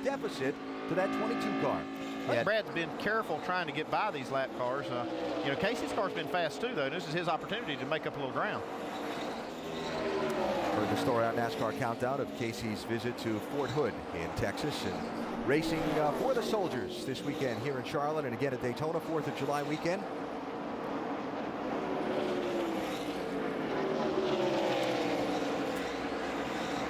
D: deficit to that 22 car.
G: Yeah, Brad's been careful trying to get by these lap cars. You know, Casey's car's been fast too, though. This is his opportunity to make up a little ground.
D: Heard the story on NASCAR Countdown of Casey's visit to Fort Hood in Texas and racing for the Soldiers this weekend here in Charlotte and again at Daytona, 4th of July weekend.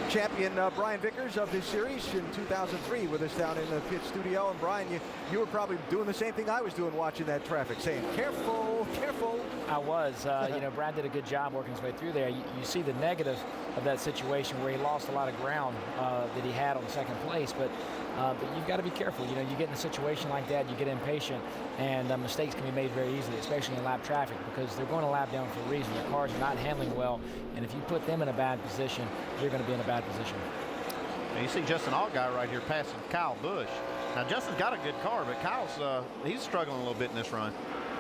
D: Champion Brian Vickers of this series in 2003 with us down in the pit studio. And Brian, you were probably doing the same thing I was doing watching that traffic, saying, careful, careful.
P: I was. You know, Brad did a good job working his way through there. You see the negative of that situation where he lost a lot of ground that he had on second place, but you've got to be careful. You know, you get in a situation like that, you get impatient, and mistakes can be made very easily, especially in lap traffic, because they're going to lap down for a reason. Their cars are not handling well, and if you put them in a bad position, you're going to be in a bad position.
G: Now you see Justin Allgaier right here passing Kyle Busch. Now Justin's got a good car, but Kyle's he's struggling a little bit in this run.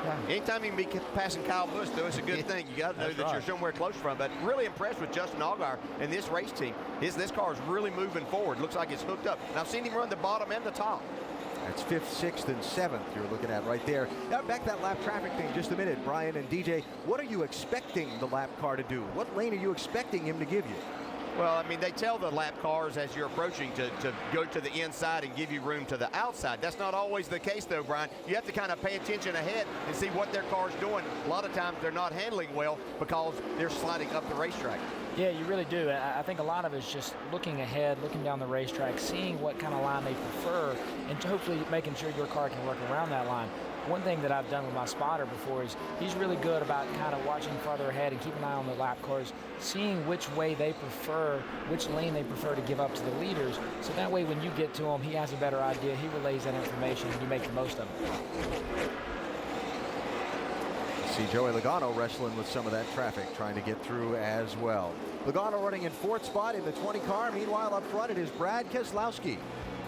E: Yeah. Anytime you can be passing Kyle Busch, though, it's a good thing. You got to know that you're somewhere close from. But really impressed with Justin Allgaier and this race team. This car is really moving forward. Looks like it's hooked up. And I've seen him run the bottom and the top.
D: That's 5th, 6th, and 7th you're looking at right there. Now back to that lap traffic thing just a minute. Brian and DJ, what are you expecting the lap car to do? What lane are you expecting him to give you?
E: Well, I mean, they tell the lap cars as you're approaching to go to the inside and give you room to the outside. That's not always the case, though, Brian. You have to kind of pay attention ahead and see what their car's doing. A lot of times they're not handling well because they're sliding up the racetrack.
P: Yeah, you really do. I think a lot of it's just looking ahead, looking down the racetrack, seeing what kind of line they prefer, and hopefully making sure your car can work around that line. One thing that I've done with my spotter before is he's really good about kind of watching farther ahead and keeping an eye on the lap cars, seeing which way they prefer, which lane they prefer to give up to the leaders. So that way when you get to him, he has a better idea. He relays that information and you make the most of it.
D: See Joey Logano wrestling with some of that traffic, trying to get through as well. Logano running in 4th spot in the 20 car. Meanwhile, up front, it is Brad Keselowski.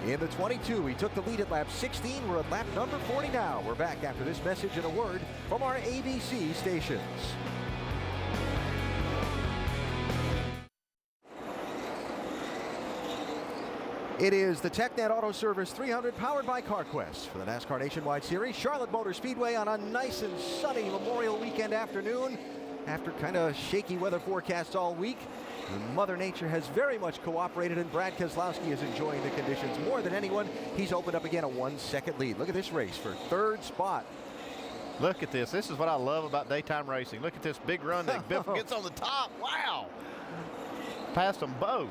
D: In the 22, he took the lead at lap 16. We're at lap number 40 now. We're back after this message and a word from our ABC stations. It is the TechNet Auto Service 300 powered by CarQuest for the NASCAR Nationwide Series. Charlotte Motor Speedway on a nice and sunny Memorial Weekend afternoon. After kind of shaky weather forecasts all week, Mother Nature has very much cooperated, and Brad Keselowski is enjoying the conditions more than anyone. He's opened up again a 1-second lead. Look at this race for 3rd spot.
G: Look at this. This is what I love about daytime racing. Look at this big run that Biffle gets on the top. Wow. Passed them both.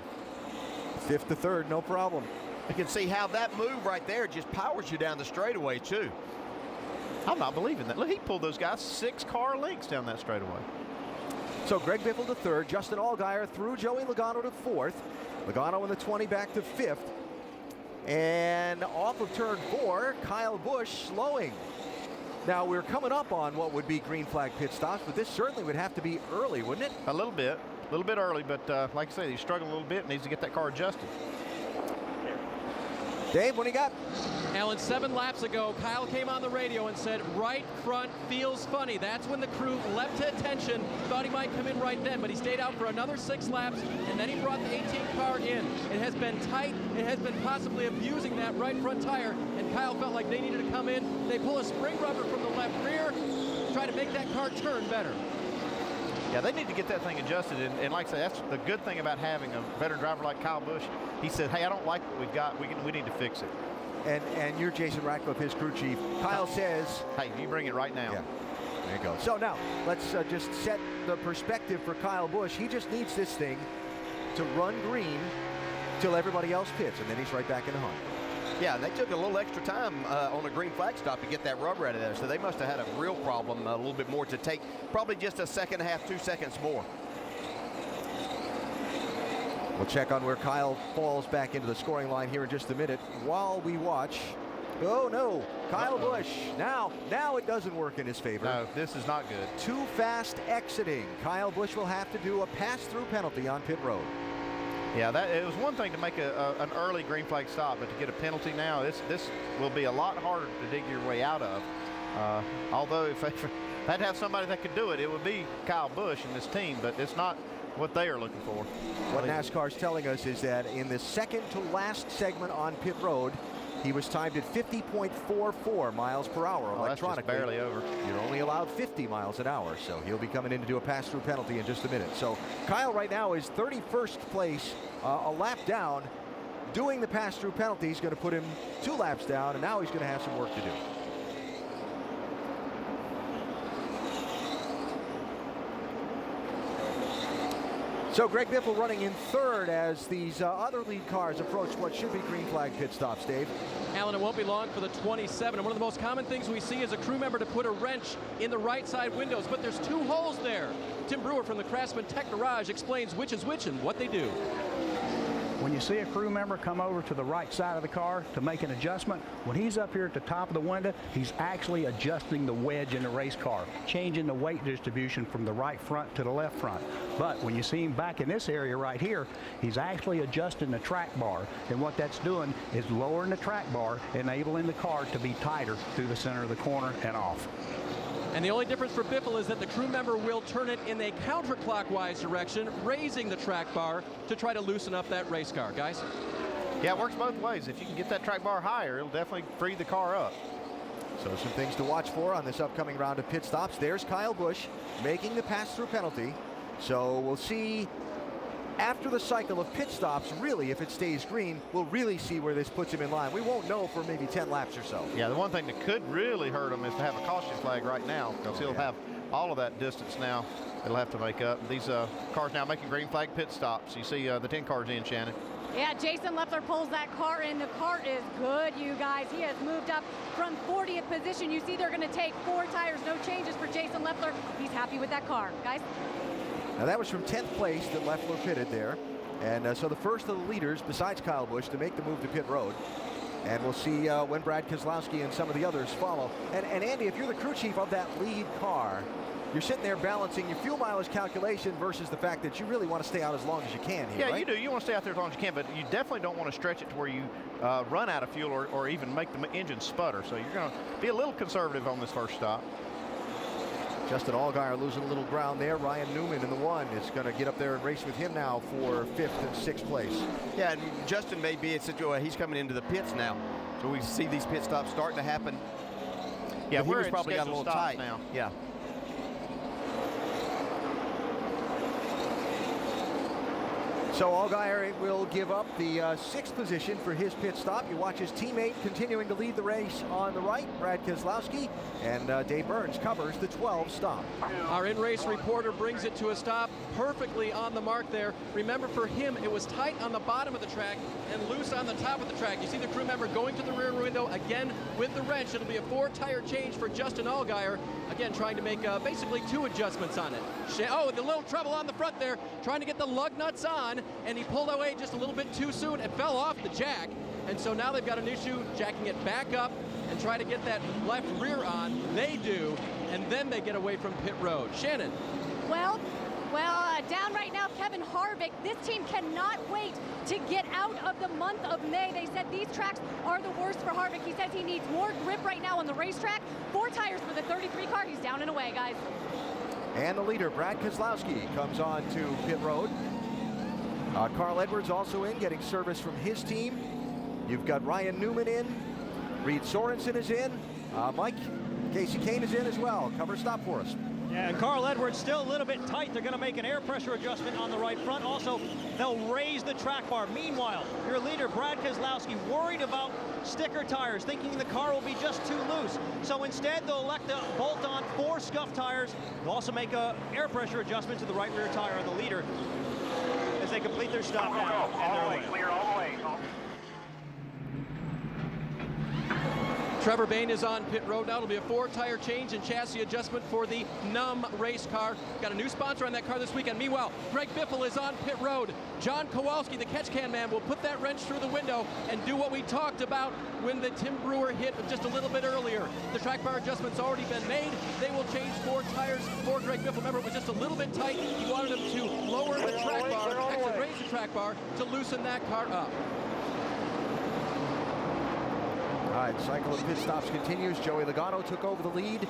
D: 5th to 3rd, no problem.
E: You can see how that move right there just powers you down the straightaway, too.
G: I'm not believing that. Look, he pulled those guys 6 car lengths down that straightaway.
D: So Greg Biffle to 3rd, Justin Allgaier through Joey Logano to 4th. Logano in the 20 back to 5th. And off of turn 4, Kyle Busch slowing. Now we're coming up on what would be green flag pit stops, but this certainly would have to be early, wouldn't it?
G: A little bit. a little bit early, but like I say, he's struggling a little bit and needs to get that car adjusted.
D: Dave, what do you got?
C: Alan, 7 laps ago, Kyle came on the radio and said, right front feels funny. That's when the crew leapt to attention, thought he might come in right then, but he stayed out for another 6 laps, and then he brought the 18th car in. It has been tight. It has been possibly abusing that right front tire, and Kyle felt like they needed to come in. They pull a spring rubber from the left rear, try to make that car turn better.
G: Yeah, they need to get that thing adjusted, and like I say, that's the good thing about having a veteran driver like Kyle Busch. He said, hey, I don't like what we've got. We need to fix it.
D: And you're Jason Ratcliffe, his crew chief. Kyle says,
G: hey, you bring it right now.
D: Yeah, there you go. So now, let's just set the perspective for Kyle Busch. He just needs this thing to run green till everybody else pits, and then he's right back in the hunt.
E: Yeah, they took a little extra time on a green flag stop to get that rubber out of there, so they must have had a real problem, a little bit more to take, probably just a second and a half, 2 seconds more.
D: We'll check on where Kyle falls back into the scoring line here in just a minute while we watch. Oh no, Kyle Busch. Now it doesn't work in his favor.
G: No, this is not good.
D: Too fast exiting. Kyle Busch will have to do a pass-through penalty on pit road.
G: Yeah, it was one thing to make an early green flag stop, but to get a penalty now, this will be a lot harder to dig your way out of. Although if they had to have somebody that could do it, it would be Kyle Busch and this team, but it's not what they are looking for.
D: What NASCAR is telling us is that in the second to last segment on pit road, he was timed at 50.44 miles per hour electronically.
G: That's just barely over.
D: You're only allowed 50 miles an hour, so he'll be coming in to do a pass-through penalty in just a minute. So Kyle right now is 31st place, a lap down. Doing the pass-through penalty is going to put him 2 laps down, and now he's going to have some work to do. So Greg Biffle running in third as these other lead cars approach what should be green flag pit stops, Dave.
C: Alan, it won't be long for the 27. And one of the most common things we see is a crew member to put a wrench in the right side windows, but there's 2 holes there. Tim Brewer from the Craftsman Tech Garage explains which is which and what they do.
O: When you see a crew member come over to the right side of the car to make an adjustment, when he's up here at the top of the window, he's actually adjusting the wedge in the race car, changing the weight distribution from the right front to the left front. But when you see him back in this area right here, he's actually adjusting the track bar. And what that's doing is lowering the track bar, enabling the car to be tighter through the center of the corner and off.
C: And the only difference for Biffle is that the crew member will turn it in a counterclockwise direction, raising the track bar to try to loosen up that race car. Guys?
G: Yeah, it works both ways. If you can get that track bar higher, it'll definitely free the car up.
D: So some things to watch for on this upcoming round of pit stops. There's Kyle Busch making the pass-through penalty. So we'll see after the cycle of pit stops, really, if it stays green, we'll really see where this puts him in line. We won't know for maybe 10 laps or so.
G: Yeah, the one thing that could really hurt him is to have a caution flag right now, because he'll have all of that distance now. It'll have to make up. These cars now making green flag pit stops. You see the 10 cars in, Shannon.
L: Yeah, Jason Leffler pulls that car in. The car is good, you guys. He has moved up from 40th position. You see they're going to take 4 tires, no changes for Jason Leffler. He's happy with that car, guys.
D: Now that was from 10th place that Leffler pitted there. And so the first of the leaders, besides Kyle Busch, to make the move to pit road. And we'll see when Brad Keselowski and some of the others follow. And Andy, if you're the crew chief of that lead car, you're sitting there balancing your fuel mileage calculation versus the fact that you really want to stay out as long as you can here,
G: yeah,
D: right?
G: you do. You want to stay out there as long as you can, but you definitely don't want to stretch it to where you run out of fuel or even make the engine sputter. So you're going to be a little conservative on this first stop.
D: Justin Allgaier losing a little ground there. Ryan Newman in the 1 is going to get up there and race with him now for 5th and 6th place.
E: Yeah, and Justin may be he's coming into the pits now. So we see these pit stops starting to happen.
G: Yeah,
E: but
G: we're
E: probably got a little tight
G: now.
E: Yeah.
D: So Allgaier will give up the 6th position for his pit stop. You watch his teammate continuing to lead the race on the right, Brad Keselowski, and Dave Burns covers the 12th stop.
C: Our in-race reporter brings it to a stop perfectly on the mark there. Remember, for him, it was tight on the bottom of the track and loose on the top of the track. You see the crew member going to the rear window again with the wrench. It'll be a 4-tire change for Justin Allgaier. Again, trying to make basically 2 adjustments on it. Oh, the little trouble on the front there, trying to get the lug nuts on, and he pulled away just a little bit too soon and fell off the jack. And so now they've got an issue jacking it back up and try to get that left rear on. They do, and then they get away from pit road. Shannon.
L: Well, Well, down right now, Kevin Harvick. This team cannot wait to get out of the month of May. They said these tracks are the worst for Harvick. He says he needs more grip right now on the racetrack. 4 tires for the 33 car. He's down and away, guys.
D: And the leader, Brad Keselowski, comes on to pit road. Carl Edwards also in, getting service from his team. You've got Ryan Newman in. Reed Sorensen is in. Mike, Casey Kane is in as well. Cover stop for us.
K: Yeah, and Carl Edwards still a little bit tight. They're going to make an air pressure adjustment on the right front. Also, they'll raise the track bar. Meanwhile, your leader, Brad Keselowski, worried about sticker tires, thinking the car will be just too loose. So instead, they'll elect to bolt on 4 scuff tires. They'll also make an air pressure adjustment to the right rear tire of the leader as they complete their stop now. And they're
J: Clear all the way.
C: Trevor Bayne is on pit road now. It'll be a 4-tire change and chassis adjustment for the NUM race car. Got a new sponsor on that car this weekend. Meanwhile, Greg Biffle is on pit road. John Kowalski, the catch can man, will put that wrench through the window and do what we talked about when the Tim Brewer hit just a little bit earlier. The track bar adjustment's already been made. They will change 4 tires for Greg Biffle. Remember, it was just a little bit tight. He wanted him to lower the track bar, actually raise the track bar to loosen that car up.
D: All right, cycle of pit stops continues. Joey Logano took over the lead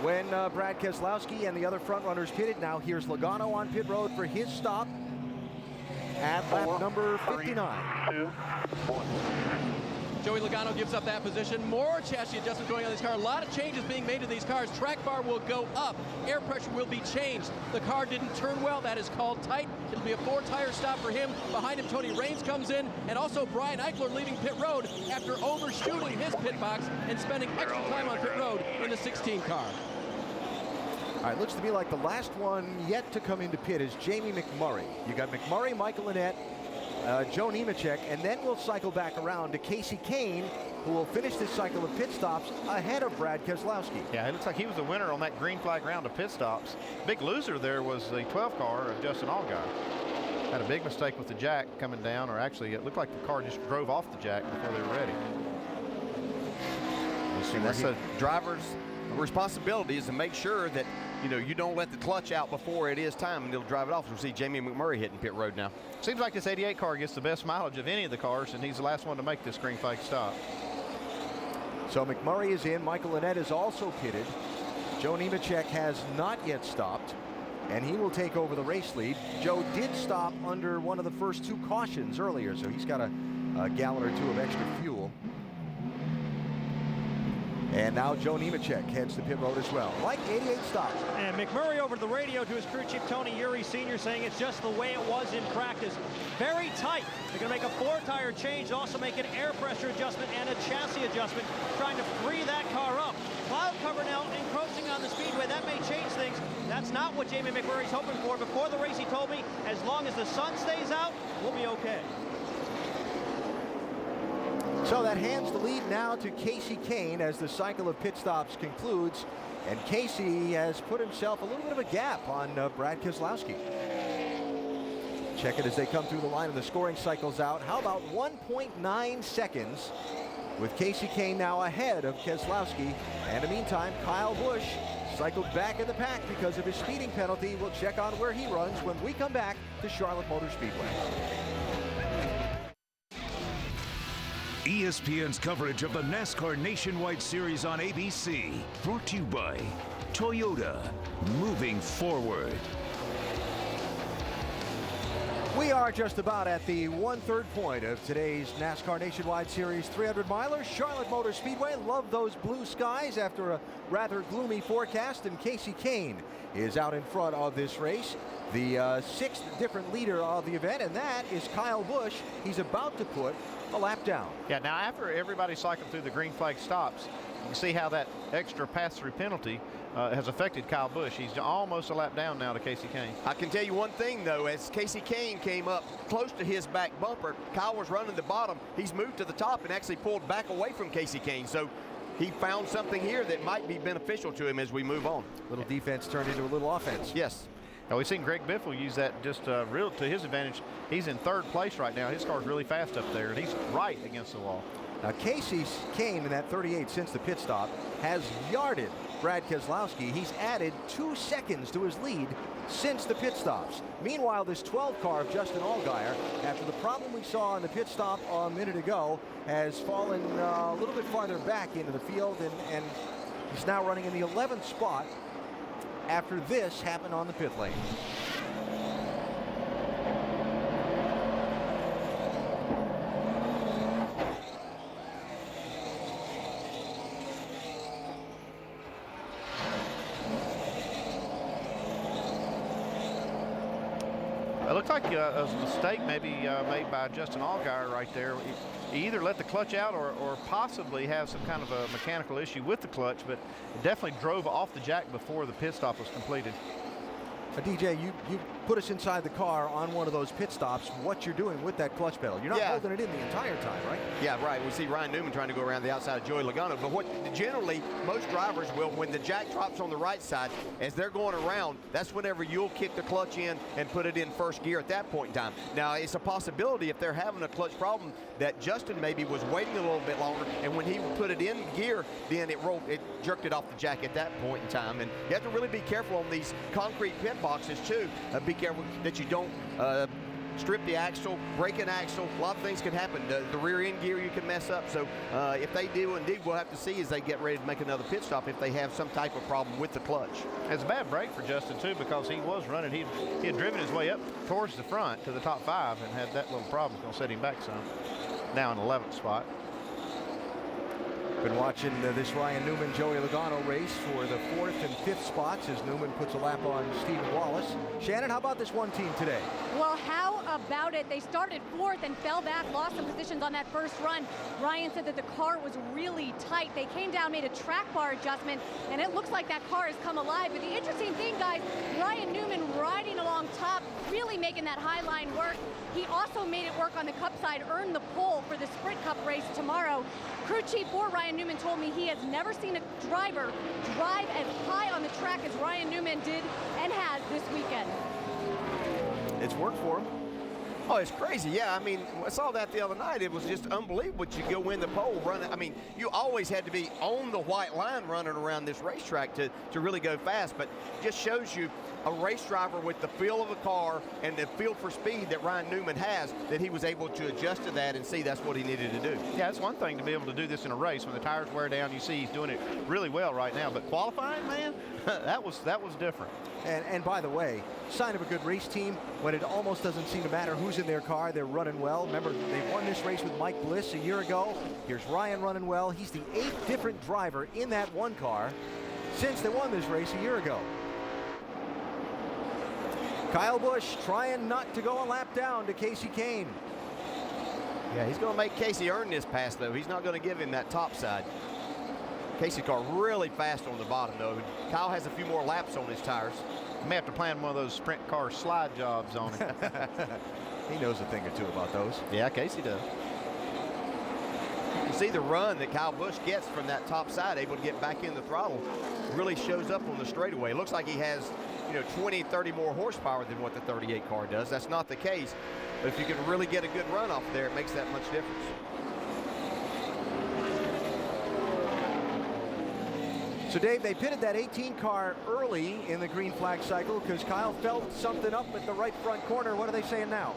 D: when Brad Keselowski and the other front runners pitted. Now here's Logano on pit road for his stop at lap number 59.
J: 2, 1.
C: Joey Logano gives up that position. More chassis adjustments going on this car. A lot of changes being made to these cars. Track bar will go up. Air pressure will be changed. The car didn't turn well. That is called tight. It'll be a 4-tire stop for him. Behind him, Tony Raines comes in. And also Brian Eichler leaving pit road after overshooting his pit box and spending extra time on pit road in the 16 car.
D: All right, looks to me like the last one yet to come into pit is Jamie McMurray. You got McMurray, Michael Annett, Joe Nemechek, and then we'll cycle back around to Casey Kane, who will finish this cycle of pit stops ahead of Brad Keselowski.
G: Yeah, it looks like he was the winner on that green flag round of pit stops. Big loser there was the 12 car of Justin Allgaier. Had a big mistake with the jack coming down, or actually it looked like the car just drove off the jack before they were ready.
E: And that's a driver's responsibility, is to make sure that you don't let the clutch out before it is time, and they'll drive it off. We'll see Jamie McMurray hitting pit road now.
G: Seems like this 88 car gets the best mileage of any of the cars, and he's the last one to make this green flag stop.
D: So McMurray is in. Michael Annett is also pitted. Joe Nemechek has not yet stopped, and he will take over the race lead. Joe did stop under one of the first 2 cautions earlier, so he's got a gallon or 2 of extra fuel. And now Joe Nemechek heads to pit road as well. Like 88 stops.
K: And McMurray over the radio to his crew chief, Tony Uri Sr., saying it's just the way it was in practice. Very tight. They're going to make a 4-tire change, also make an air pressure adjustment and a chassis adjustment, trying to free that car up. Cloud cover now encroaching on the speedway. That may change things. That's not what Jamie McMurray's hoping for. Before the race, he told me, as long as the sun stays out, we'll be okay.
D: So that hands the lead now to Casey Kane as the cycle of pit stops concludes. And Casey has put himself a little bit of a gap on Brad Keselowski. Check it as they come through the line and the scoring cycles out. How about 1.9 seconds with Casey Kane now ahead of Keselowski. And in the meantime, Kyle Busch cycled back in the pack because of his speeding penalty. We'll check on where he runs when we come back to Charlotte Motor Speedway.
A: ESPN's coverage of the NASCAR Nationwide Series on ABC, brought to you by Toyota, moving forward.
D: We are just about at the 1/3 point of today's NASCAR Nationwide Series 300-miler. Charlotte Motor Speedway. Love those blue skies after a rather gloomy forecast, and Casey Kane is out in front of this race. The 6th different leader of the event, and that is Kyle Busch. He's about to put a lap down.
G: Yeah, now after everybody cycled through the green flag stops, you can see how that extra pass-through penalty has affected Kyle Busch. He's almost a lap down now to Casey Kane.
E: I can tell you one thing, though. As Casey Kane came up close to his back bumper, Kyle was running the bottom. He's moved to the top and actually pulled back away from Casey Kane. So he found something here that might be beneficial to him as we move on.
D: Little defense turned into a little offense.
E: Yes.
G: Now we've seen Greg Biffle use that just real to his advantage. He's in 3rd place right now. His car's really fast up there, and he's right against the wall.
D: Now, Casey Kane in that 38 since the pit stop has yarded Brad Keselowski. He's added 2 seconds to his lead since the pit stops. Meanwhile, this 12 car of Justin Allgaier, after the problem we saw in the pit stop a minute ago, has fallen a little bit farther back into the field, and he's now running in the 11th spot after this happened on the pit lane.
G: It looked like a mistake maybe made by Justin Allgaier right there. He either let the clutch out or possibly have some kind of a mechanical issue with the clutch, but it definitely drove off the jack before the pit stop was completed.
D: DJ, you put us inside the car on one of those pit stops. What you're doing with that clutch pedal? You're not holding it in the entire time, right?
E: Yeah, right. We see Ryan Newman trying to go around the outside of Joey Logano. But what generally most drivers will, when the jack drops on the right side, as they're going around, that's whenever you'll kick the clutch in and put it in first gear at that point in time. Now, it's a possibility if they're having a clutch problem that Justin maybe was waiting a little bit longer, and when he put it in gear, then it jerked it off the jack at that point in time. And you have to really be careful on these concrete pit boxes too. Be careful that you don't strip the axle, break an axle. A lot of things can happen. The rear end gear you can mess up. So if they do, indeed, we'll have to see as they get ready to make another pit stop if they have some type of problem with the clutch.
G: It's a bad break for Justin too, because he was running. He had driven his way up towards the front to the top 5 and had that little problem. It's going to set him back some. Now in 11th spot.
D: Been watching this Ryan Newman Joey Logano race for the 4th and 5th spots as Newman puts a lap on Stephen Wallace. Shannon, how about this one team today?
L: Well, how about it? They started 4th and fell back, lost some positions on that first run. Ryan said that the car was really tight. They came down, made a track bar adjustment, and it looks like that car has come alive. But the interesting thing, guys, Ryan Newman riding along top, really making that high line work. He also made it work on the Cup side, earned the pole for the Sprint Cup race tomorrow. Crew chief for Ryan Newman told me he has never seen a driver drive as high on the track as Ryan Newman did and has this weekend.
D: It's worked for him.
E: Oh, it's crazy. Yeah, I mean, I saw that the other night. It was just unbelievable. You go win the pole running. I mean, you always had to be on the white line running around this racetrack to really go fast, but just shows you a race driver with the feel of the car and the feel for speed that Ryan Newman has, that he was able to adjust to that and see that's what he needed to do.
G: Yeah, it's one thing to be able to do this in a race. When the tires wear down, you see he's doing it really well right now, but qualifying, man, that was different.
D: And by the way, sign of a good race team, when it almost doesn't seem to matter who's in their car, they're running well. Remember, they won this race with Mike Bliss a year ago. Here's Ryan running well. He's the 8th different driver in that one car since they won this race a year ago. Kyle Busch trying not to go a lap down to Casey Kane.
E: Yeah, he's going to make Casey earn this pass, though. He's not going to give him that top side. Casey's car really fast on the bottom, though. Kyle has a few more laps on his tires.
G: You may have to plan one of those sprint car slide jobs on him.
D: He knows a thing or two about those.
G: Yeah, Casey does.
E: You see the run that Kyle Busch gets from that top side, able to get back in the throttle, really shows up on the straightaway. It looks like he has, 20, 30 more horsepower than what the 38 car does. That's not the case. But if you can really get a good run off there, it makes that much difference.
D: So, Dave, they pitted that 18 car early in the green flag cycle because Kyle felt something up at the right front corner. What are they saying now?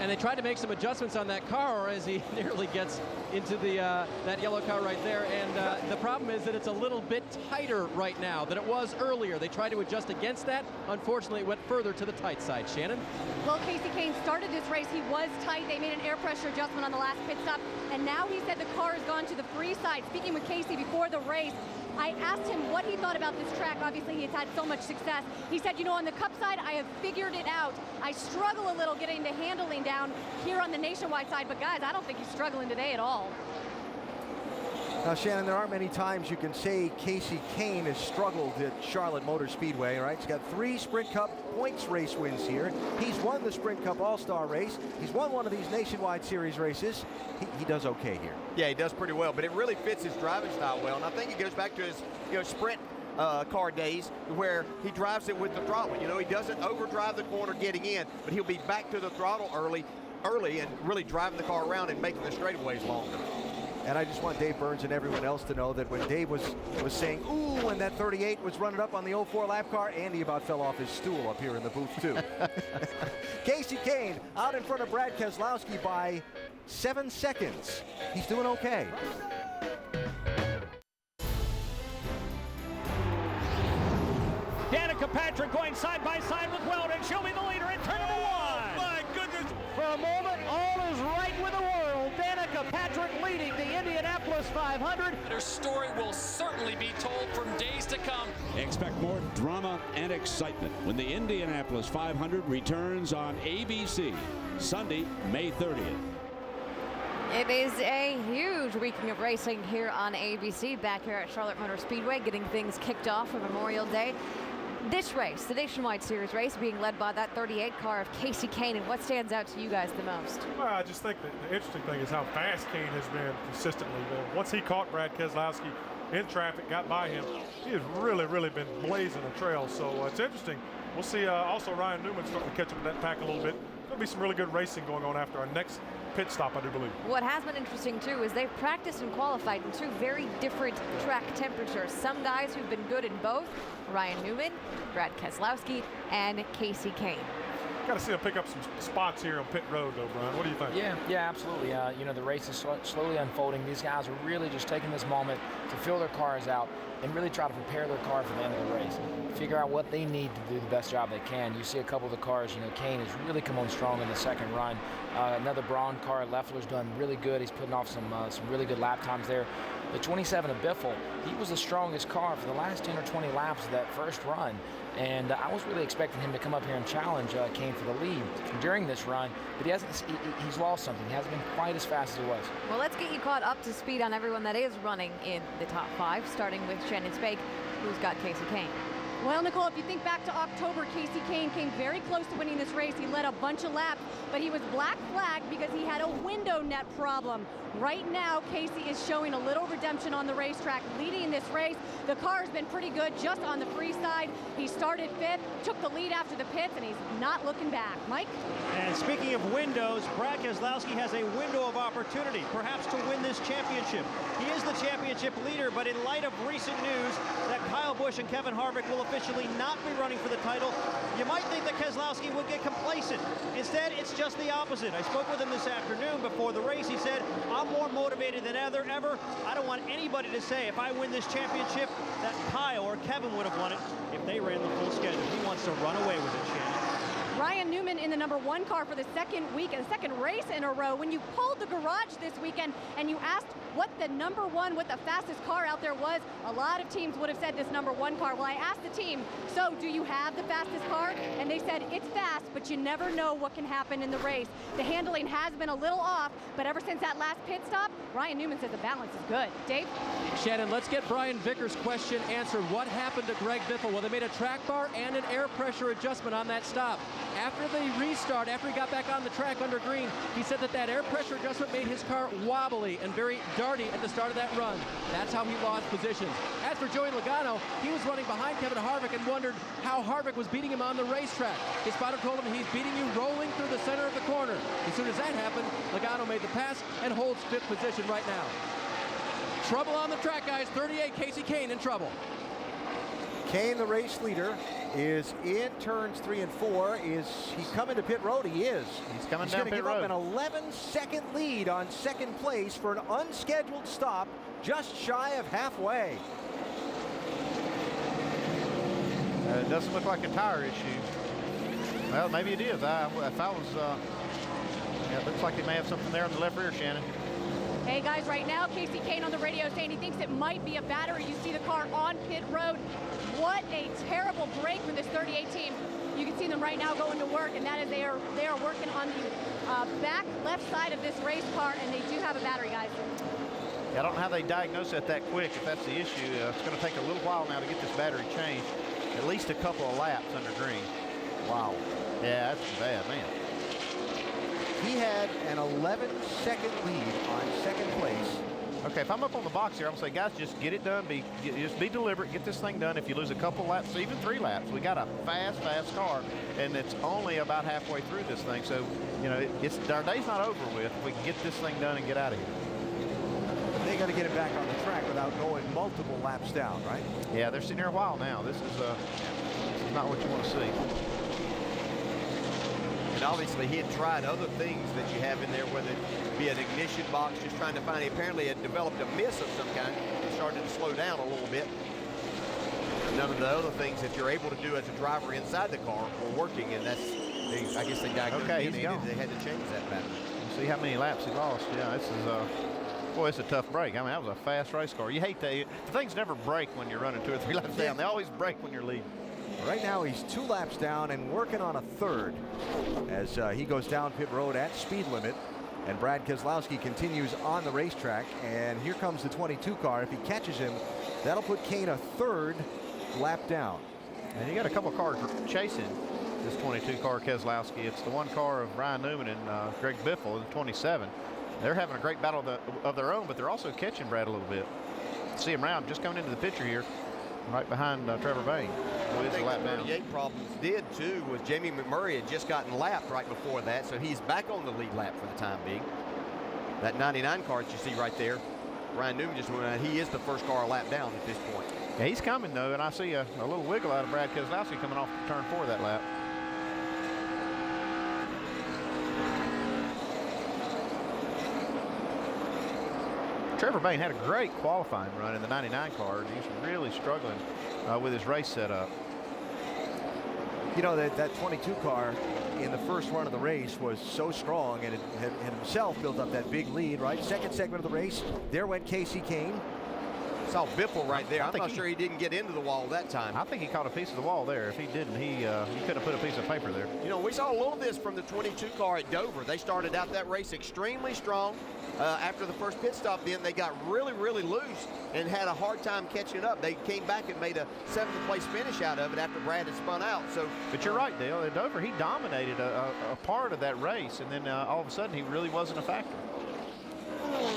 C: And they tried to make some adjustments on that car as he nearly gets into the that yellow car right there. And the problem is that it's a little bit tighter right now than it was earlier. They tried to adjust against that. Unfortunately, it went further to the tight side. Shannon?
L: Well, Casey Kane started this race. He was tight. They made an air pressure adjustment on the last pit stop. And now he said the car has gone to the free side. Speaking with Casey before the race, I asked him what he thought about this track. Obviously, he's had so much success. He said, on the Cup side, I have figured it out. I struggle a little getting the handling down here on the Nationwide side, but guys, I don't think he's struggling today at all.
D: Now, Shannon, there aren't many times you can say Casey Kane has struggled at Charlotte Motor Speedway, right? He's got 3 Sprint Cup points race wins here. He's won the Sprint Cup All-Star race. He's won one of these Nationwide Series races. He does okay here.
E: Yeah, he does pretty well, but it really fits his driving style well. And I think it goes back to his, sprint car days where he drives it with the throttle. He doesn't overdrive the corner getting in, but he'll be back to the throttle early and really driving the car around and making the straightaways longer.
D: And I just want Dave Burns and everyone else to know that when Dave was saying, ooh, and that 38 was running up on the 04 lap car, Andy about fell off his stool up here in the booth, too. Kasey Kahne out in front of Brad Keselowski by 7 seconds. He's doing okay.
R: Danica Patrick going side by side with Weldon. She'll be the leader in turn number 1. My goodness. For a moment, all is right with the world. Danica Patrick leading the Indianapolis 500.
S: Her story will certainly be told for days to come.
T: Expect more drama and excitement when the Indianapolis 500 returns on ABC Sunday, May 30th.
B: It is a huge weekend of racing here on ABC, back here at Charlotte Motor Speedway, getting things kicked off for Memorial Day. This race, the Nationwide Series race, being led by that 38 car of Kasey Kahne. And what stands out to you guys the most?
F: Well, I just think that the interesting thing is how fast Kahne has been consistently. Once he caught Brad Keselowski in traffic, got by him, he has really been blazing a trail. So it's interesting. We'll see also Ryan Newman starting to catch up with that pack a little bit. There'll be some really good racing going on after our next pit stop, I do believe.
B: What has been interesting too is they've practiced and qualified in 2 very different track temperatures. Some guys who've been good in both, Ryan Newman, Brad Keselowski, and Kasey Kahne.
F: Got to see him pick up some spots here on pit road, though, Brian. What do you think?
P: Yeah, absolutely. You know, the race is slowly unfolding. These guys are really just taking this moment to fill their cars out and really try to prepare their car for the end of the race. Figure out what they need to do the best job they can. You see a couple of the cars, you know, Kahne has really come on strong in the second run. Another Braun car, Leffler's done really good. He's putting off some really good lap times there. The 27 of Biffle, he was the strongest car for the last 10 or 20 laps of that first run. And I was really expecting him to come up here and challenge Kahne for the lead during this run, but he's lost something. He hasn't been quite as fast as he was.
B: Well, let's get you caught up to speed on everyone that is running in the top 5, starting with Shannon Spake, who's got Kasey Kahne.
L: Well, Nicole, if you think back to October, Kasey Kahne came very close to winning this race. He led a bunch of laps, but he was black flagged because he had a window net problem. Right now, Kasey is showing a little redemption on the racetrack, leading this race. The car has been pretty good just on the free side. He started 5th, took the lead after the pits, and he's not looking back. Mike?
K: And speaking of windows, Brad Keselowski has a window of opportunity, perhaps to win this championship. He is the championship leader, but in light of recent news that Kyle Busch and Kevin Harvick will officially not be running for the title, you might think that Keselowski would get complacent. Instead, it's just the opposite. I spoke with him this afternoon before the race. He said, I'm more motivated than ever. I don't want anybody to say if I win this championship that Kyle or Kevin would have won it if they ran the full schedule. He wants to run away with it, Shannon.
L: Ryan Newman in the number 1 car for the second week and second race in a row. When you pulled the garage this weekend and you asked what the number 1, what the fastest car out there was, a lot of teams would have said this number 1 car. Well, I asked the team, so do you have the fastest car? And they said it's fast, but you never know what can happen in the race. The handling has been a little off, but ever since that last pit stop, Ryan Newman says the balance is good. Dave?
C: Shannon, let's get Brian Vickers' question answered. What happened to Greg Biffle? Well, they made a track bar and an air pressure adjustment on that stop. After the restart, after he got back on the track under green, he said that air pressure adjustment made his car wobbly and very darty at the start of that run. That's how he lost positions. As for Joey Logano, he was running behind Kevin Harvick and wondered how Harvick was beating him on the racetrack. His spotter told him he's beating you rolling through the center of the corner. As soon as that happened, Logano made the pass and holds 5th position right now. Trouble on the track, guys. 38, Kasey Kahne in trouble.
D: Kahne, the race leader, is in turns 3 and 4. Is he coming to pit road? He is.
G: He's coming
D: He's
G: down
D: going to
G: pit
D: give up
G: road.
D: an 11-second lead on second place for an unscheduled stop just shy of halfway.
G: It doesn't look like a tire issue. Well, maybe it is. If I was, yeah, it looks like they may have something there on the left rear, Shannon.
L: Hey guys, right now Kasey Kahne on the radio saying he thinks it might be a battery. You see the car on pit road. What a terrible break for this 38 team. You can see them right now going to work, and that is they are working on the back left side of this race car, and they do have a battery, guys.
G: Yeah, I don't know how they diagnose that quick, if that's the issue. It's going to take a little while now to get this battery changed. At least a couple of laps under green. Wow. Yeah, that's bad, man.
D: He had an 11-second lead on second place.
G: Okay, if I'm up on the box here, I'm going to say, guys, just get it done. Just be deliberate. Get this thing done. If you lose a couple laps, even 3 laps, we got a fast car, and it's only about halfway through this thing. So, you know, our day's not over with. We can get this thing done and get out of here.
D: got to get him back on the track without going multiple laps down, right?
G: Yeah, they're sitting here a while now. This is not what you want to see.
E: And obviously he had tried other things that you have in there, whether it be an ignition box, just trying to find, apparently it developed a miss of some kind. It started to slow down a little bit. None of the other things that you're able to do as a driver inside the car were working, and that's, I guess they diagnosed
G: okay,
E: they had to change that pattern.
G: See how many laps he lost. Yeah, this is, boy, it's a tough break. I mean, that was a fast race car. You hate that. The things never break when you're running 2 or 3 laps down. They always break when you're leading.
D: Right now he's 2 laps down and working on a third as he goes down pit road at speed limit. And Brad Keselowski continues on the racetrack. And here comes the 22 car. If he catches him, that'll put Kane a 3rd lap down.
G: And you got a couple cars chasing this 22 car Keselowski. It's the one car of Ryan Newman and Greg Biffle in 27. They're having a great battle of their own, but they're also catching Brad a little bit. See him around, just coming into the picture here, right behind Trevor Bayne.
E: I think the 38 problems did too was Jamie McMurray had just gotten lapped right before that, so he's back on the lead lap for the time being. That 99 car that you see right there, Ryan Newman just went out. He is the first car a lap down at this point.
G: Yeah, he's coming though, and I see a little wiggle out of Brad Keselowski coming off turn 4 that lap. Trevor Bayne had a great qualifying run in the 99 car. He's really struggling with his race setup.
D: You know, that 22 car in the first run of the race was so strong, and it had himself built up that big lead, right? Second segment of the race, there went Casey Kane.
E: Saw Biffle right there. I'm not sure he didn't get into the wall that time.
G: I think he caught a piece of the wall there. If he didn't, he could have put a piece of paper there.
E: You know, we saw a little of this from the 22 car at Dover. They started out that race extremely strong. After the first pit stop, then they got really, really loose and had a hard time catching up. They came back and made a 7th place finish out of it after Brad had spun out. So,
G: but you're right, Dale. At Dover, he dominated a part of that race, and then all of a sudden, he really wasn't a factor.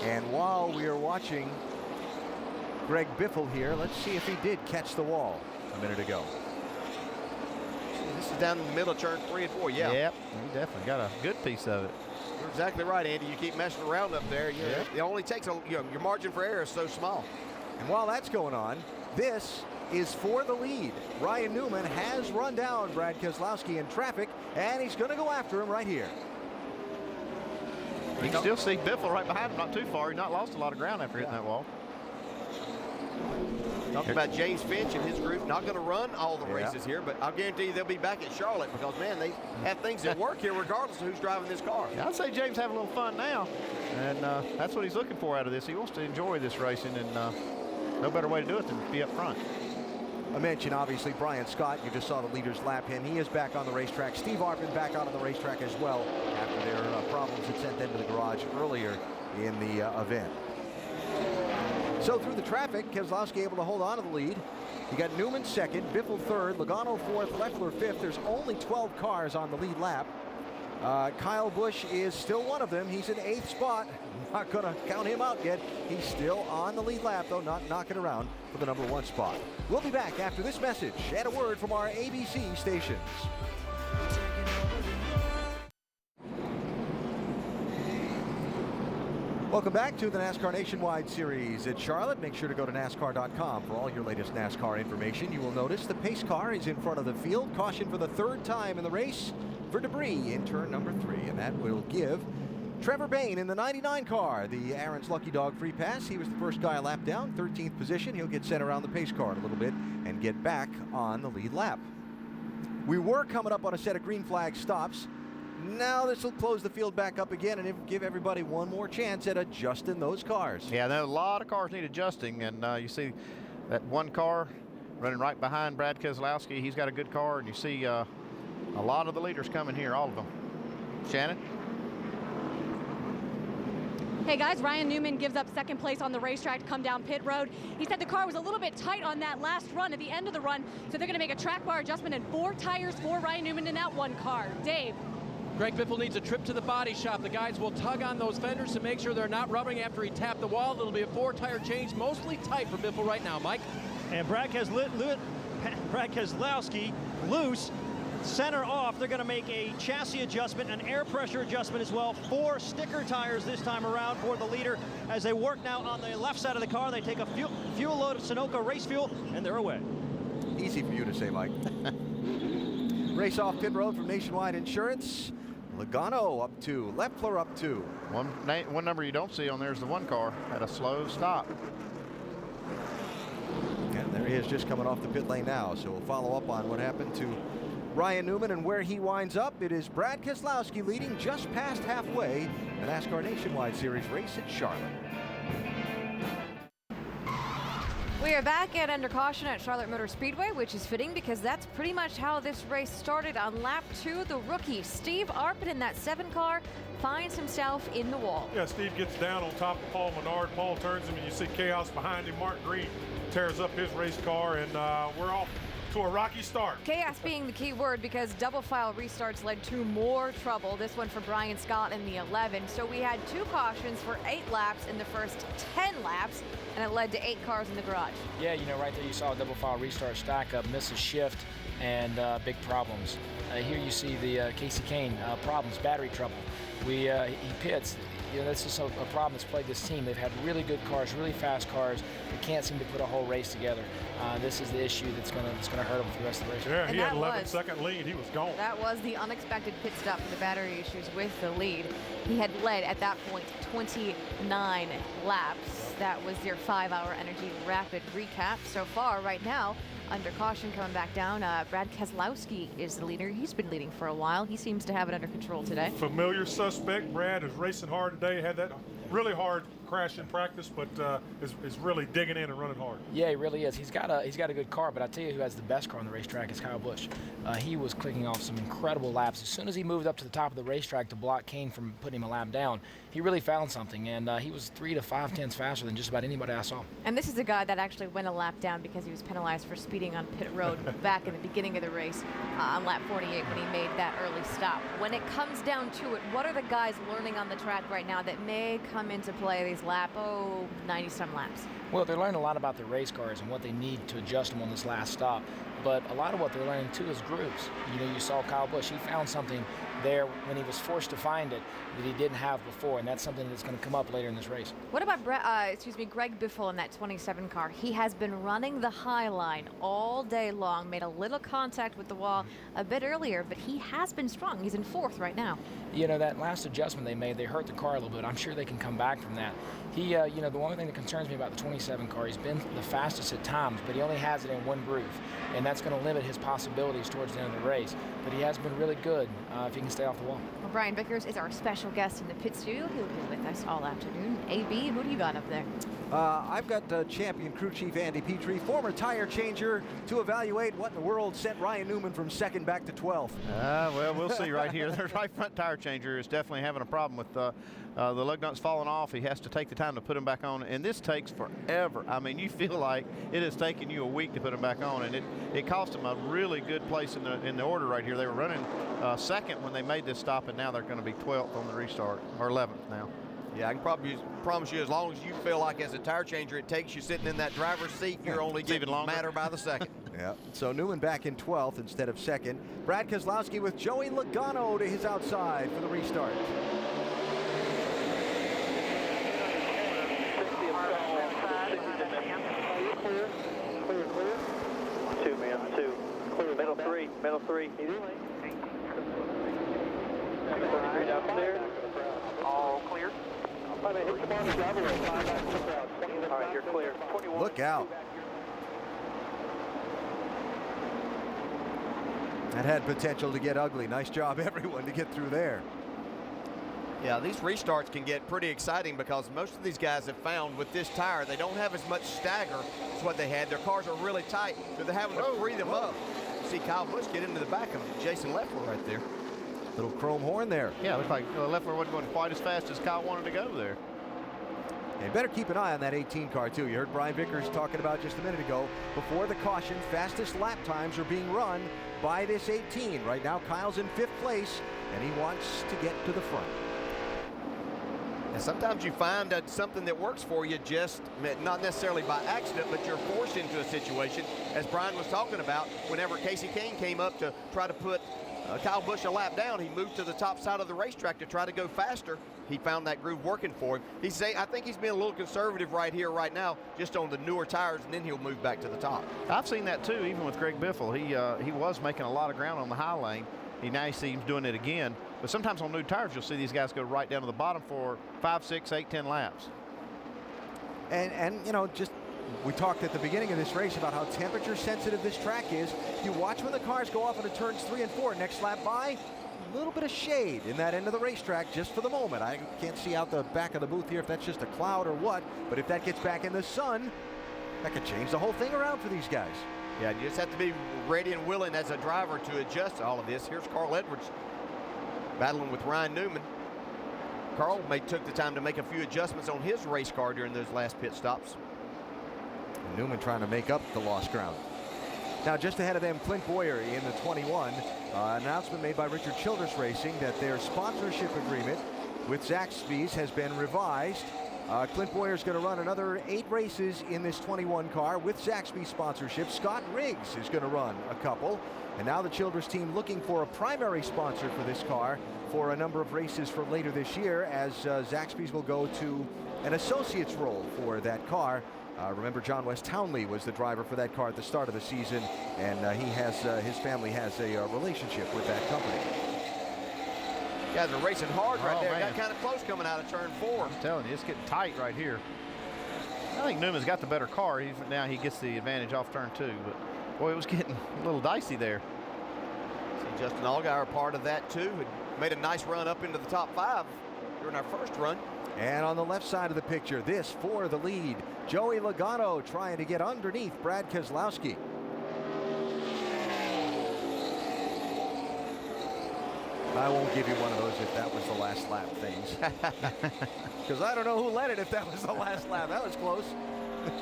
D: And while we are watching Greg Biffle here, let's see if he did catch the wall a minute ago.
E: This is down in the middle of turn 3 and 4. Yeah.
G: Yep, he definitely got a good piece of it.
E: You're exactly right, Andy. You keep messing around up there. It only takes your margin for error is so small.
D: And while that's going on, this is for the lead. Ryan Newman has run down Brad Keselowski in traffic, and he's going to go after him right here.
G: You can still see Biffle right behind him, not too far. He's not lost a lot of ground after hitting that wall.
E: Talking about James Finch and his group, not going to run all the races here, but I'll guarantee you they'll be back at Charlotte because, man, they have things that work here regardless of who's driving this car.
G: Yeah, I'd say James having a little fun now, and that's what he's looking for out of this. He wants to enjoy this racing, and no better way to do it than be up front.
D: I mentioned, obviously, Brian Scott. You just saw the leaders lap him. He is back on the racetrack. Steve Arpin back out on the racetrack as well after their problems that sent them to the garage earlier in the event. So through the traffic, Keselowski able to hold on to the lead. You got Newman 2nd, Biffle 3rd, Logano 4th, Leffler 5th. There's only 12 cars on the lead lap. Kyle Busch is still one of them. He's in 8th spot. Not going to count him out yet. He's still on the lead lap, though, not knocking around for the number 1 spot. We'll be back after this message and a word from our ABC stations. Welcome back to the NASCAR Nationwide Series at Charlotte. Make sure to go to NASCAR.com for all your latest NASCAR information. You will notice the pace car is in front of the field. Caution for the 3rd time in the race for debris in turn number 3. And that will give Trevor Bayne in the 99 car the Aaron's Lucky Dog free pass. He was the first guy a lap down, 13th position. He'll get sent around the pace car in a little bit and get back on the lead lap. We were coming up on a set of green flag stops. Now this will close the field back up again and give everybody one more chance at adjusting those cars.
G: Yeah, there are a lot of cars need adjusting, and you see that one car running right behind Brad Keselowski. He's got a good car, and you see a lot of the leaders coming here, all of them. Shannon?
L: Hey guys, Ryan Newman gives up 2nd place on the racetrack to come down pit road. He said the car was a little bit tight on that last run at the end of the run, so they're going to make a track bar adjustment and 4 tires for Ryan Newman in that one car. Dave?
C: Greg Biffle needs a trip to the body shop. The guys will tug on those fenders to make sure they're not rubbing after he tapped the wall. It'll be a 4-tire change, mostly tight for Biffle right now. Mike?
K: And Brad Keselowski loose. center off. They're going to make a chassis adjustment, an air pressure adjustment as well. 4 sticker tires this time around for the leader as they work now on the left side of the car. They take a fuel load of Sunoco race fuel, and they're away.
D: Easy for you to say, Mike. Race off pit road from Nationwide Insurance. Logano up 2, Leffler up 2.
G: One number you don't see on there is the 1 car at a slow stop.
D: And there he is, just coming off the pit lane now. So we'll follow up on what happened to Ryan Newman and where he winds up. It is Brad Keselowski leading just past halfway. The NASCAR Nationwide Series race at Charlotte.
B: We are back at under caution at Charlotte Motor Speedway, which is fitting because that's pretty much how this race started. On lap 2, the rookie Steve Arpin in that 7 car finds himself in the wall.
F: Yeah, Steve gets down on top of Paul Menard. Paul turns him, and you see chaos behind him. Mark Green tears up his race car, and we're off to a rocky start.
B: Chaos being the key word because double file restarts led to more trouble. This one for Brian Scott in the 11. So we had 2 cautions for 8 laps in the first 10 laps, and it led to 8 cars in the garage.
P: Yeah, you know, right there you saw a double file restart stack up, miss a shift, and big problems. Here you see the Casey Kane problems, battery trouble. He pits. You know, this is a problem that's plagued this team. They've had really good cars, really fast cars. They can't seem to put a whole race together. This is the issue that's going to hurt them for the rest of the race.
F: Yeah, he had 11-second lead. He was gone.
B: That was the unexpected pit stop for the battery issues with the lead. He had led at that point 29 laps. That was your 5-hour energy rapid recap. So far, right now, under caution coming back down, Brad Keselowski is the leader. He's been leading for a while. He seems to have it under control today.
F: Familiar suspect. Brad is racing hard today. Had that really hard crash in practice, but is really digging in and running hard.
P: Yeah, he really is. He's got a good car, but I tell you who has the best car on the racetrack is Kyle Busch. He was clicking off some incredible laps. As soon as he moved up to the top of the racetrack to block Kane from putting him a lap down, he really found something, and he was 3 to 5 tenths faster than just about anybody I saw.
B: And this is a guy that actually went a lap down because he was penalized for speeding on pit road back in the beginning of the race on lap 48 when he made that early stop. When it comes down to it, what are the guys learning on the track right now that may come into play these 90-some laps?
P: Well, they're learning a lot about their race cars and what they need to adjust them on this last stop. But a lot of what they're learning, too, is grooves. You know, you saw Kyle Busch. He found something there when he was forced to find it that he didn't have before, and that's something that's going to come up later in this race.
B: What about Greg Biffle in that 27 car? He has been running the high line all day long, made a little contact with the wall a bit earlier, but he has been strong. He's in 4th right now.
P: You know, that last adjustment they made, they hurt the car a little bit. I'm sure they can come back from that. He, you know, the one thing that concerns me about the 27 car, he's been the fastest at times, but he only has it in one groove, and that's going to limit his possibilities towards the end of the race. But he has been really good if he can stay off the wall.
B: Well, Brian Vickers is our special guest in the pit studio. He'll be with us all afternoon. AB, who do you got up there?
D: I've got champion crew chief Andy Petrie, former tire changer, to evaluate what in the world sent Ryan Newman from 2nd back to 12th.
G: Well, we'll see right here. The right front tire changer is definitely having a problem with the lug nuts falling off. He has to take the time to put them back on, and this takes forever. I mean, you feel like it has taken you a week to put them back on, and it cost them a really good place in the order right here. They were running 2nd when they made this stop, and now they're going to be 12th on the restart, or 11th now.
E: Yeah, I can probably promise you, as long as you feel like as a tire changer it takes you sitting in that driver's seat, you're only getting madder by the second.
D: Yeah, so Newman back in 12th instead of 2nd. Brad Keselowski with Joey Logano to his outside for the restart.
Q: Middle 3. Downstairs. All clear. All right, you're clear.
D: Look out. That had potential to get ugly. Nice job, everyone, to get through there.
E: Yeah, these restarts can get pretty exciting because most of these guys have found with this tire, they don't have as much stagger as what they had. Their cars are really tight, so they're having to free them up. See Kyle Busch get into the back of Jason Leffler right there.
D: Little chrome horn there.
G: Yeah, looks like Leffler wasn't going quite as fast as Kyle wanted to go there.
D: And better keep an eye on that 18 car, too. You heard Brian Vickers talking about just a minute ago. Before the caution, fastest lap times are being run by this 18. Right now, Kyle's in 5th place, and he wants to get to the front.
E: And sometimes you find that something that works for you just, not necessarily by accident, but you're forced into a situation, as Brian was talking about, whenever Casey Kane came up to try to put Kyle Busch a lap down, he moved to the top side of the racetrack to try to go faster. He found that groove working for him. I think he's being a little conservative right here, right now, just on the newer tires, and then he'll move back to the top.
G: I've seen that too, even with Greg Biffle. He was making a lot of ground on the high lane. Now he seems doing it again. But sometimes on new tires, you'll see these guys go right down to the bottom for 5, 6, 8, 10 laps.
D: And you know, just we talked at the beginning of this race about how temperature sensitive this track is. You watch when the cars go off into turns 3 and 4. Next lap by, a little bit of shade in that end of the racetrack just for the moment. I can't see out the back of the booth here if that's just a cloud or what. But if that gets back in the sun, that could change the whole thing around for these guys.
E: Yeah, you just have to be ready and willing as a driver to adjust to all of this. Here's Carl Edwards battling with Ryan Newman. Carl took the time to make a few adjustments on his race car during those last pit stops.
D: And Newman trying to make up the lost ground. Now just ahead of them, Clint Boyer in the 21. Announcement made by Richard Childress Racing that their sponsorship agreement with Zaxby's has been revised. Clint Boyer's going to run another 8 races in this 21 car with Zaxby's sponsorship. Scott Riggs is going to run a couple. And now the Childress team looking for a primary sponsor for this car for a number of races for later this year, as Zaxby's will go to an associate's role for that car. Remember, John West Townley was the driver for that car at the start of the season, and his family has a relationship with that company.
E: Guys are racing hard right there. Got kind of close coming out of turn 4.
G: I'm telling you, it's getting tight right here. I think Newman's got the better car. Now he gets the advantage off turn 2, but boy, it was getting a little dicey there.
E: See, Justin Allgaier part of that too. Had made a nice run up into the top 5 during our first run.
D: And on the left side of the picture, this for the lead. Joey Logano trying to get underneath Brad Keselowski. I won't give you one of those if that was the last lap things. Because I don't know who led it if that was the last lap. That was close.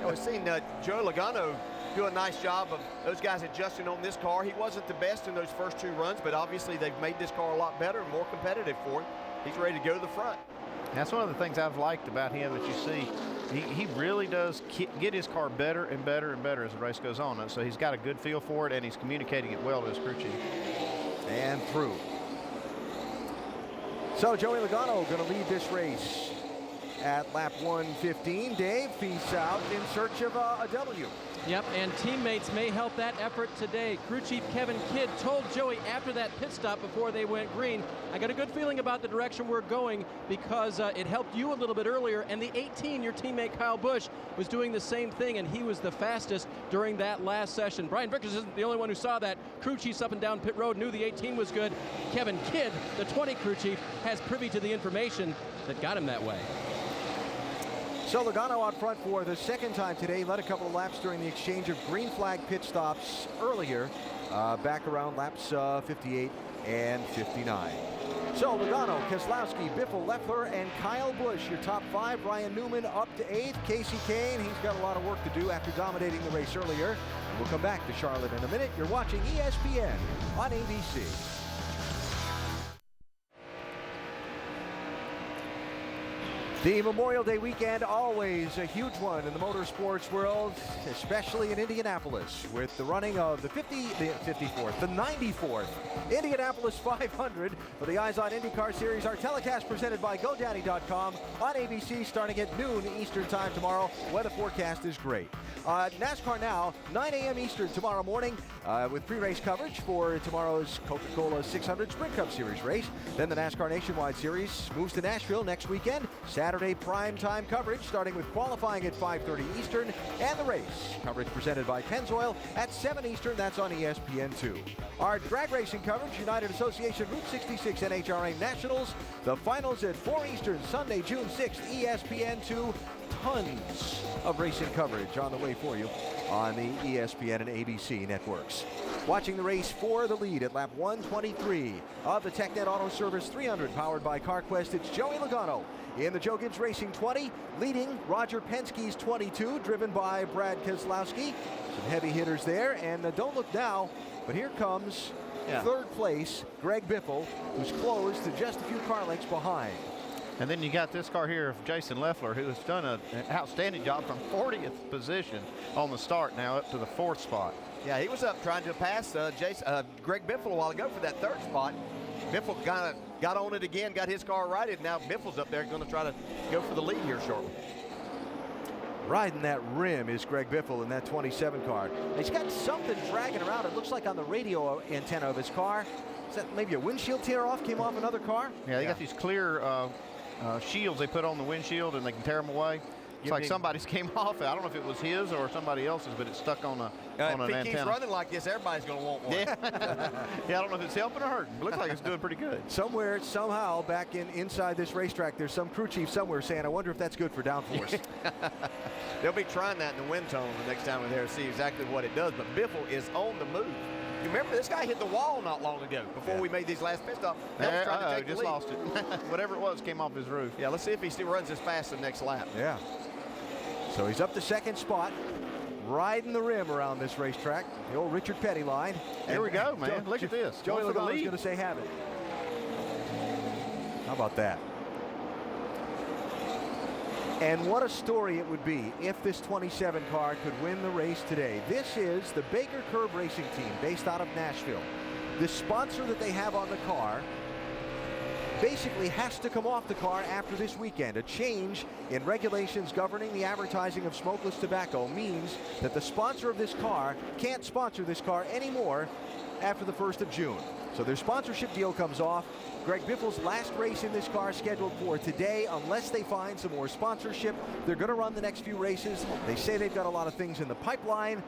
E: We've seen Joey Logano do a nice job of those guys adjusting on this car. He wasn't the best in those first 2 runs, but obviously they've made this car a lot better and more competitive for him. He's ready to go to the front.
G: That's one of the things I've liked about him that you see. He really does get his car better and better and better as the race goes on. So he's got a good feel for it, and he's communicating it well to his crew chief.
D: And through. So Joey Logano going to lead this race at lap 115. Dave, he's out in search of a W.
C: Yep, and teammates may help that effort today. Crew Chief Kevin Kidd told Joey after that pit stop before they went green, I got a good feeling about the direction we're going because it helped you a little bit earlier, and the 18, your teammate Kyle Busch, was doing the same thing, and he was the fastest during that last session. Brian Vickers isn't the only one who saw that. Crew chiefs up and down pit road knew the 18 was good. Kevin Kidd, the 20 crew chief, has privy to the information that got him that way.
D: So Logano out front for the second time today. Led a couple of laps during the exchange of green flag pit stops earlier, back around laps 58 and 59. So Logano, Keselowski, Biffle, Leffler, and Kyle Busch, your top 5. Ryan Newman up to 8th. Casey Kane, he's got a lot of work to do after dominating the race earlier. And we'll come back to Charlotte in a minute. You're watching ESPN on ABC. The Memorial Day weekend, always a huge one in the motorsports world, especially in Indianapolis, with the running of the 94th Indianapolis 500 for the Eyes on IndyCar Series. Our telecast presented by GoDaddy.com on ABC starting at noon Eastern Time tomorrow. Weather forecast is great. NASCAR Now, 9 a.m. Eastern tomorrow morning with pre-race coverage for tomorrow's Coca-Cola 600 Sprint Cup Series race. Then the NASCAR Nationwide Series moves to Nashville next weekend. Saturday prime time coverage starting with qualifying at 5:30 Eastern and the race. Coverage presented by Pennzoil at 7 Eastern. That's on ESPN2. Our drag racing coverage, United Association Route 66 NHRA Nationals. The finals at 4 Eastern, Sunday, June 6th, ESPN2. Tons of racing coverage on the way for you on the ESPN and ABC networks. Watching the race for the lead at lap 123 of the TechNet Auto Service 300 powered by CarQuest. It's Joey Logano in the Joe Gibbs Racing 20, leading Roger Penske's 22, driven by Brad Keselowski. Some heavy hitters there, and don't look now, but here comes third place, Greg Biffle, who's closed to just a few car lengths behind.
G: And then you got this car here of Jason Leffler, who has done an outstanding job from 40th position on the start, now up to the 4th spot.
E: Yeah, he was up trying to pass Greg Biffle a while ago for that 3rd spot. Biffle kind of got on it again, got his car righted. Now Biffle's up there going to try to go for the lead here shortly.
D: Riding that rim is Greg Biffle in that 27 car. He's got something dragging around. It looks like on the radio antenna of his car. Is that maybe a windshield tear off? Came off another car?
G: Yeah, they got these clear shields they put on the windshield, and they can tear them away. It's like somebody's came off. I don't know if it was his or somebody else's, but it's stuck on an antenna.
E: If he keeps running like this, everybody's going to want one.
G: Yeah. Yeah, I don't know if it's helping or hurting. It looks like it's doing pretty good.
D: Somewhere, somehow, back inside this racetrack, there's some crew chief somewhere saying, I wonder if that's good for downforce.
E: They'll be trying that in the wind tunnel the next time we're there to see exactly what it does. But Biffle is on the move. You remember this guy hit the wall not long ago before we made these last pit stops.
G: Just lost it. Whatever it was came off his roof.
E: Yeah, let's see if he still runs as fast the next lap.
D: Yeah. So he's up to 2nd spot, riding the rim around this racetrack. The old Richard Petty line.
G: Here we go, man. Look at this.
D: Joey Logano's going to say have it. How about that? And what a story it would be if this 27 car could win the race today. This is the Baker Curb Racing Team based out of Nashville. The sponsor that they have on the car basically has to come off the car after this weekend. A change in regulations governing the advertising of smokeless tobacco means that the sponsor of this car can't sponsor this car anymore after the 1st of June. So their sponsorship deal comes off. Greg Biffle's last race in this car scheduled for today. Unless they find some more sponsorship, they're going to run the next few races. They say they've got a lot of things in the pipeline,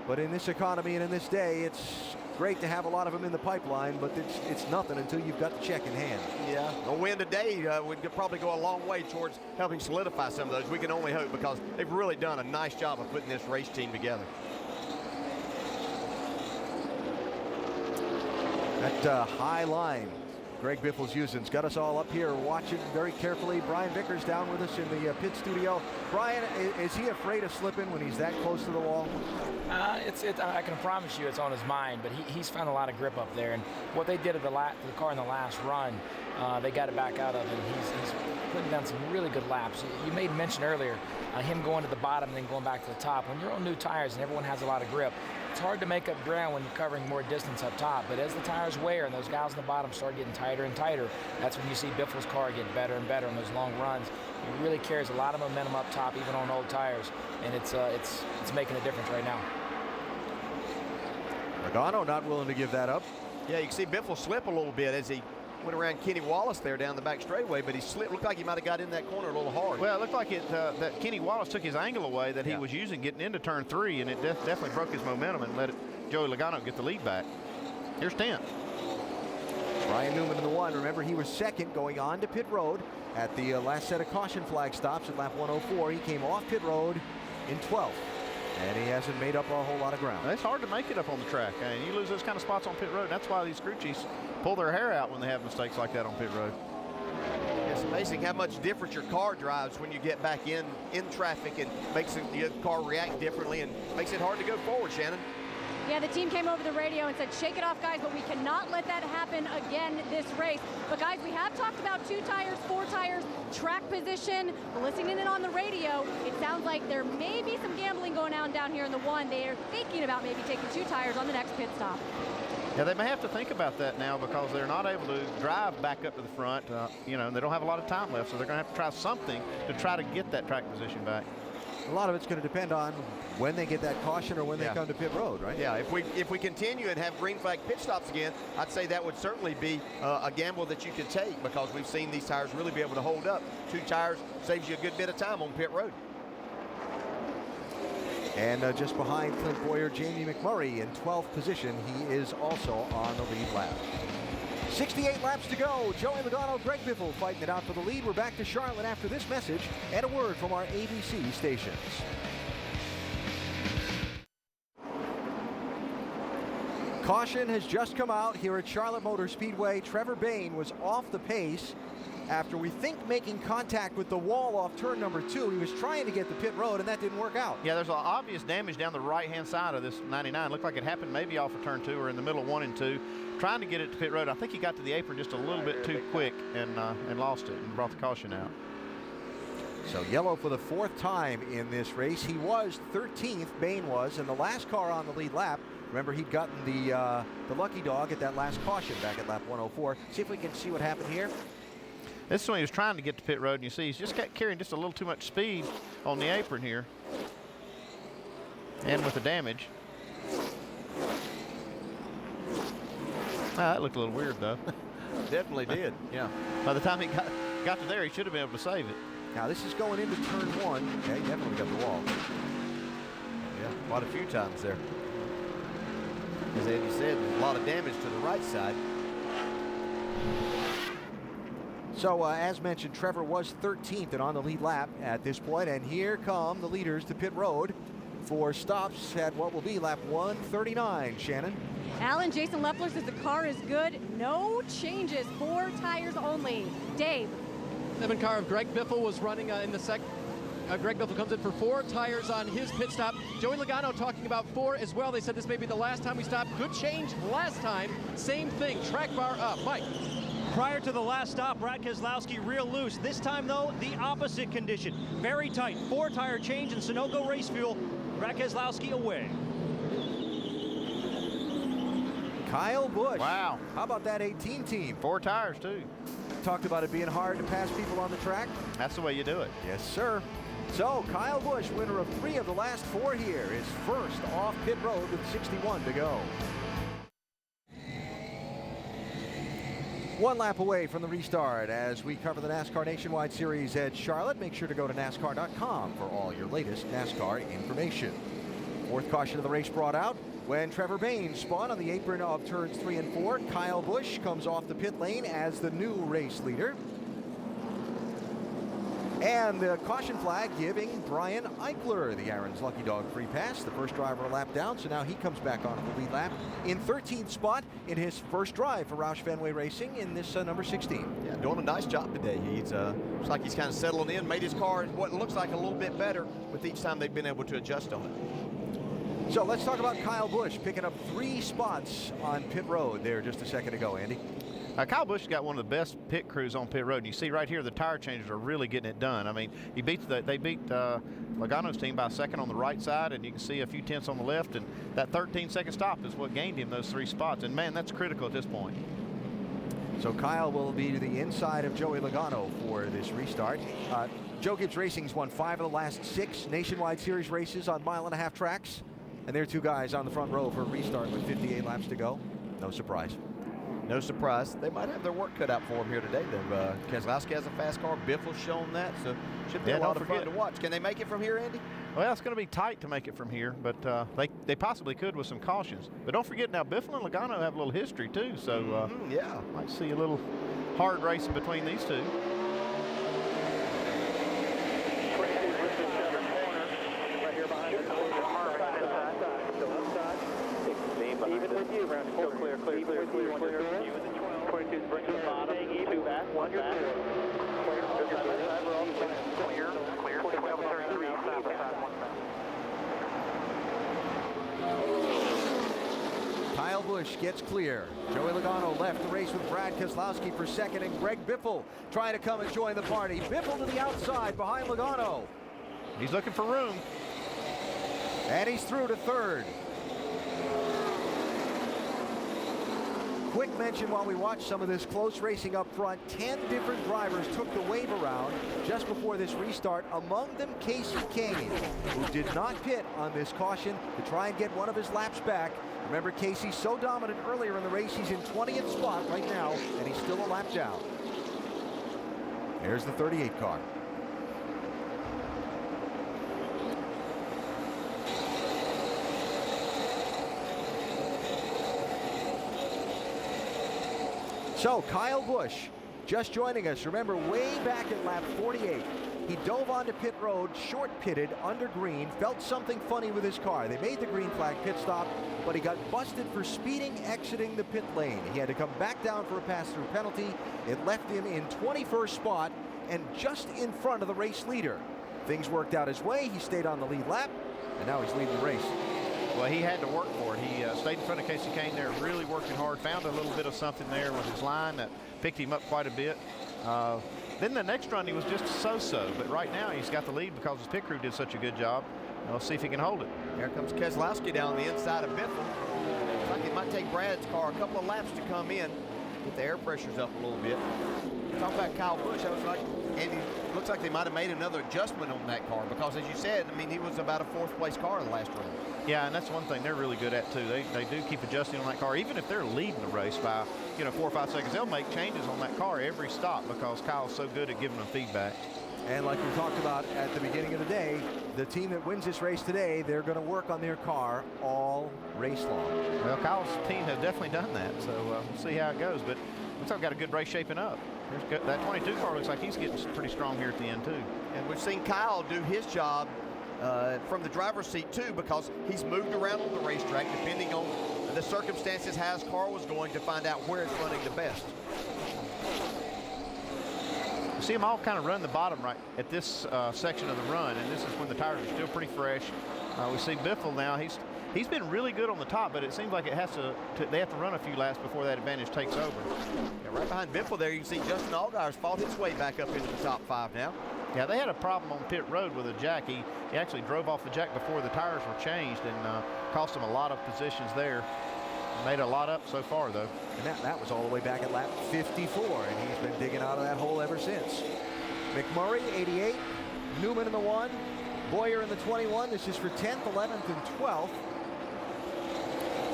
D: but in this economy and in this day, it's great to have a lot of them in the pipeline, but it's nothing until you've got the check in hand.
E: Yeah, a win today would probably go a long way towards helping solidify some of those. We can only hope, because they've really done a nice job of putting this race team together.
D: That high line Greg Biffle's using's got us all up here watching very carefully. Brian Vickers down with us in the pit studio. Brian, is he afraid of slipping when he's that close to the wall?
P: I can promise you it's on his mind, but he's found a lot of grip up there. And what they did to the car in the last run, they got it back out of, and he's putting down some really good laps. You made mention earlier, him going to the bottom and then going back to the top. When you're on new tires and everyone has a lot of grip, it's hard to make up ground when you're covering more distance up top. But as the tires wear and those guys on the bottom start getting tighter and tighter, that's when you see Biffle's car get better and better on those long runs. He really carries a lot of momentum up top, even on old tires, and it's making a difference right now.
D: Logano not willing to give that up.
E: Yeah, you can see Biffle slip a little bit as he went around Kenny Wallace there down the back straightaway, but he slipped. Looked like he might have got in that corner a little hard.
G: Well, it looked like that Kenny Wallace took his angle away that he was using getting into turn 3, and it definitely broke his momentum and let Joey Logano get the lead back. Here's 10.
D: Ryan Newman in the 1. Remember, he was second going on to pit road at the last set of caution flag stops at lap 104. He came off pit road in 12th. And he hasn't made up a whole lot of ground.
G: It's hard to make it up on the track. And you lose those kind of spots on pit road. That's why these crew chiefs pull their hair out when they have mistakes like that on pit road.
E: It's amazing how much different your car drives when you get back in traffic, and makes the car react differently and makes it hard to go forward, Shannon.
L: Yeah, the team came over the radio and said, shake it off, guys, but we cannot let that happen again this race. But, guys, we have talked about 2 tires, 4 tires, track position. Listening in on the radio, it sounds like there may be some gambling going on down here in the 1. They are thinking about maybe taking 2 tires on the next pit stop.
G: Yeah, they may have to think about that now because they're not able to drive back up to the front. They don't have a lot of time left, so they're going to have to try something to try to get that track position back.
D: A lot of it's going to depend on when they get that caution or when they come to pit road, right?
E: Yeah, if we continue and have green flag pit stops again, I'd say that would certainly be a gamble that you could take, because we've seen these tires really be able to hold up. 2 tires saves you a good bit of time on pit road.
D: And just behind Clint Boyer, Jamie McMurray in 12th position. He is also on the lead lap. 68 laps to go. Joey Logano, Greg Biffle fighting it out for the lead. We're back to Charlotte after this message and a word from our ABC stations. Caution has just come out here at Charlotte Motor Speedway. Trevor Bayne was off the pace after we think making contact with the wall off turn number 2. He was trying to get the pit road, and that didn't work out.
G: Yeah, there's obvious damage down the right-hand side of this 99. Looked like it happened maybe off of turn 2 or in the middle of 1 and 2. Trying to get it to pit road. I think he got to the apron just a little bit too quick and lost it and brought the caution out.
D: So yellow for the 4th time in this race. He was 13th, Bain was, and the last car on the lead lap. Remember, he'd gotten the lucky dog at that last caution back at lap 104. See if we can see what happened here.
G: This is when he was trying to get to pit road, and you see he's just carrying just a little too much speed on the apron here. And with the damage. That looked a little weird, though.
E: Definitely did, yeah.
G: By the time he got to there, he should have been able to save it.
D: Now, this is going into turn 1. Okay, definitely got the wall.
E: Yeah, quite a few times there. As Andy said, a lot of damage to the right side.
D: So, as mentioned, Trevor was 13th and on the lead lap at this point, and here come the leaders to pit road for stops at what will be lap 139, Shannon.
L: Alan, Jason Leffler says the car is good. No changes, 4 tires only. Dave.
C: 7 car of Greg Biffle was running in the second. Greg Biffle comes in for 4 tires on his pit stop. Joey Logano talking about 4 as well. They said this may be the last time we stop. Good change last time. Same thing, track bar up. Mike.
K: Prior to the last stop, Brad Keselowski real loose. This time, though, the opposite condition. Very tight. 4 tire change in Sunoco race fuel. Brad Keselowski away.
D: Kyle Busch.
G: Wow.
D: How about that 18 team?
G: 4 tires, too.
D: Talked about it being hard to pass people on the track.
G: That's the way you do it.
D: Yes, sir. So, Kyle Busch, winner of 3 of the last 4 here, is first off pit road with 61 to go. 1 lap away from the restart as we cover the NASCAR Nationwide Series at Charlotte. Make sure to go to NASCAR.com for all your latest NASCAR information. 4th caution of the race brought out when Trevor Bain spun on the apron of turns 3 and 4. Kyle Busch comes off the pit lane as the new race leader. And the caution flag giving Brian Eichler, the Aaron's Lucky Dog, free pass. The first driver a lap down, so now he comes back on the lead lap in 13th spot in his first drive for Roush Fenway Racing in this number 16.
E: Yeah, doing a nice job today. He's looks like he's kind of settling in, made his car what looks like a little bit better with each time they've been able to adjust on it.
D: So let's talk about Kyle Busch picking up 3 spots on pit road there just a second ago, Andy.
G: Kyle Busch got one of the best pit crews on pit road. And you see right here, the tire changers are really getting it done. I mean, they beat Logano's team by a second on the right side, and you can see a few tenths on the left. And that 13-second stop is what gained him those 3 spots. And man, that's critical at this point.
D: So Kyle will be to the inside of Joey Logano for this restart. Joe Gibbs Racing's won 5 of the last 6 Nationwide Series races on 1.5-mile tracks. And there are 2 guys on the front row for a restart with 58 laps to go. No surprise.
E: No surprise. They might have their work cut out for him here today. Keselowski has a fast car. Biffle's shown that, so should be a lot of fun to watch. Can they make it from here, Andy?
G: Well, it's going to be tight to make it from here, but they possibly could with some cautions. But don't forget, now Biffle and Logano have a little history too, so
E: yeah,
G: might see a little hard racing between these 2.
Q: Even with you, round still clear. 22's bringing the bottom, 2 back, 1 back.
D: Kyle Busch gets clear. Joey Logano left the race with Brad Keselowski for second, and Greg Biffle trying to come and join the party. Biffle to the outside behind Logano.
G: He's looking for room.
D: And he's through to 3rd. Quick mention while we watch some of this close racing up front. 10 different drivers took the wave around just before this restart. Among them, Casey Kane, who did not pit on this caution to try and get one of his laps back. Remember, Casey so dominant earlier in the race. He's in 20th spot right now, and he's still a lap down. There's the 38 car. So Kyle Busch just joining us. Remember, way back at lap 48, He dove onto pit road, short pitted, under green, felt something funny with his car. They made the green flag pit stop, but he got busted for speeding exiting the pit lane. He had to come back down for a pass-through penalty. It left him in 21st spot and just in front of the race leader. Things worked out his way. He stayed on the lead lap, and now he's leading the race.
G: Well, he had to work for it. He stayed in front of Casey Kane there, really working hard, found a little bit of something there with his line that picked him up quite a bit. Then the next run, he was just so-so, but right now he's got the lead because his pit crew did such a good job. We'll see if he can hold it.
E: Here comes Keselowski down the inside of Biffle. Looks like it might take Brad's car a couple of laps to come in, get the air pressures up a little bit. Talk about Kyle Busch, I was like, and it looks like they might have made another adjustment on that car because, as you said, I mean, he was about a fourth-place car in the last run.
G: Yeah, and that's one thing they're really good at, too. They do keep adjusting on that car. Even if they're leading the race by, 4 or 5 seconds, they'll make changes on that car every stop because Kyle's so good at giving them feedback.
D: And like we talked about at the beginning of the day, the team that wins this race today, they're going to work on their car all race long.
G: Well, Kyle's team has definitely done that, so we'll see how it goes. But looks like we've got a good race shaping up. That 22 car looks like he's getting pretty strong here at the end, too.
E: And we've seen Kyle do his job from the driver's seat, too, because he's moved around on the racetrack depending on the circumstances how his car was going to find out where it's running the best.
G: You see them all kind of run the bottom right at this section of the run, and this is when the tires are still pretty fresh. We see Biffle now. He's been really good on the top, but it seems like they have to run a few laps before that advantage takes over.
E: Yeah, right behind Biffle there, you can see Justin Allgaier's fought his way back up into the top 5 now.
G: Yeah, they had a problem on pit road with a jack. He actually drove off the jack before the tires were changed and cost him a lot of positions there. Made a lot up so far, though.
D: And that was all the way back at lap 54, and he's been digging out of that hole ever since. McMurray, 88. Newman in the 1. Boyer in the 21. This is for 10th, 11th, and 12th.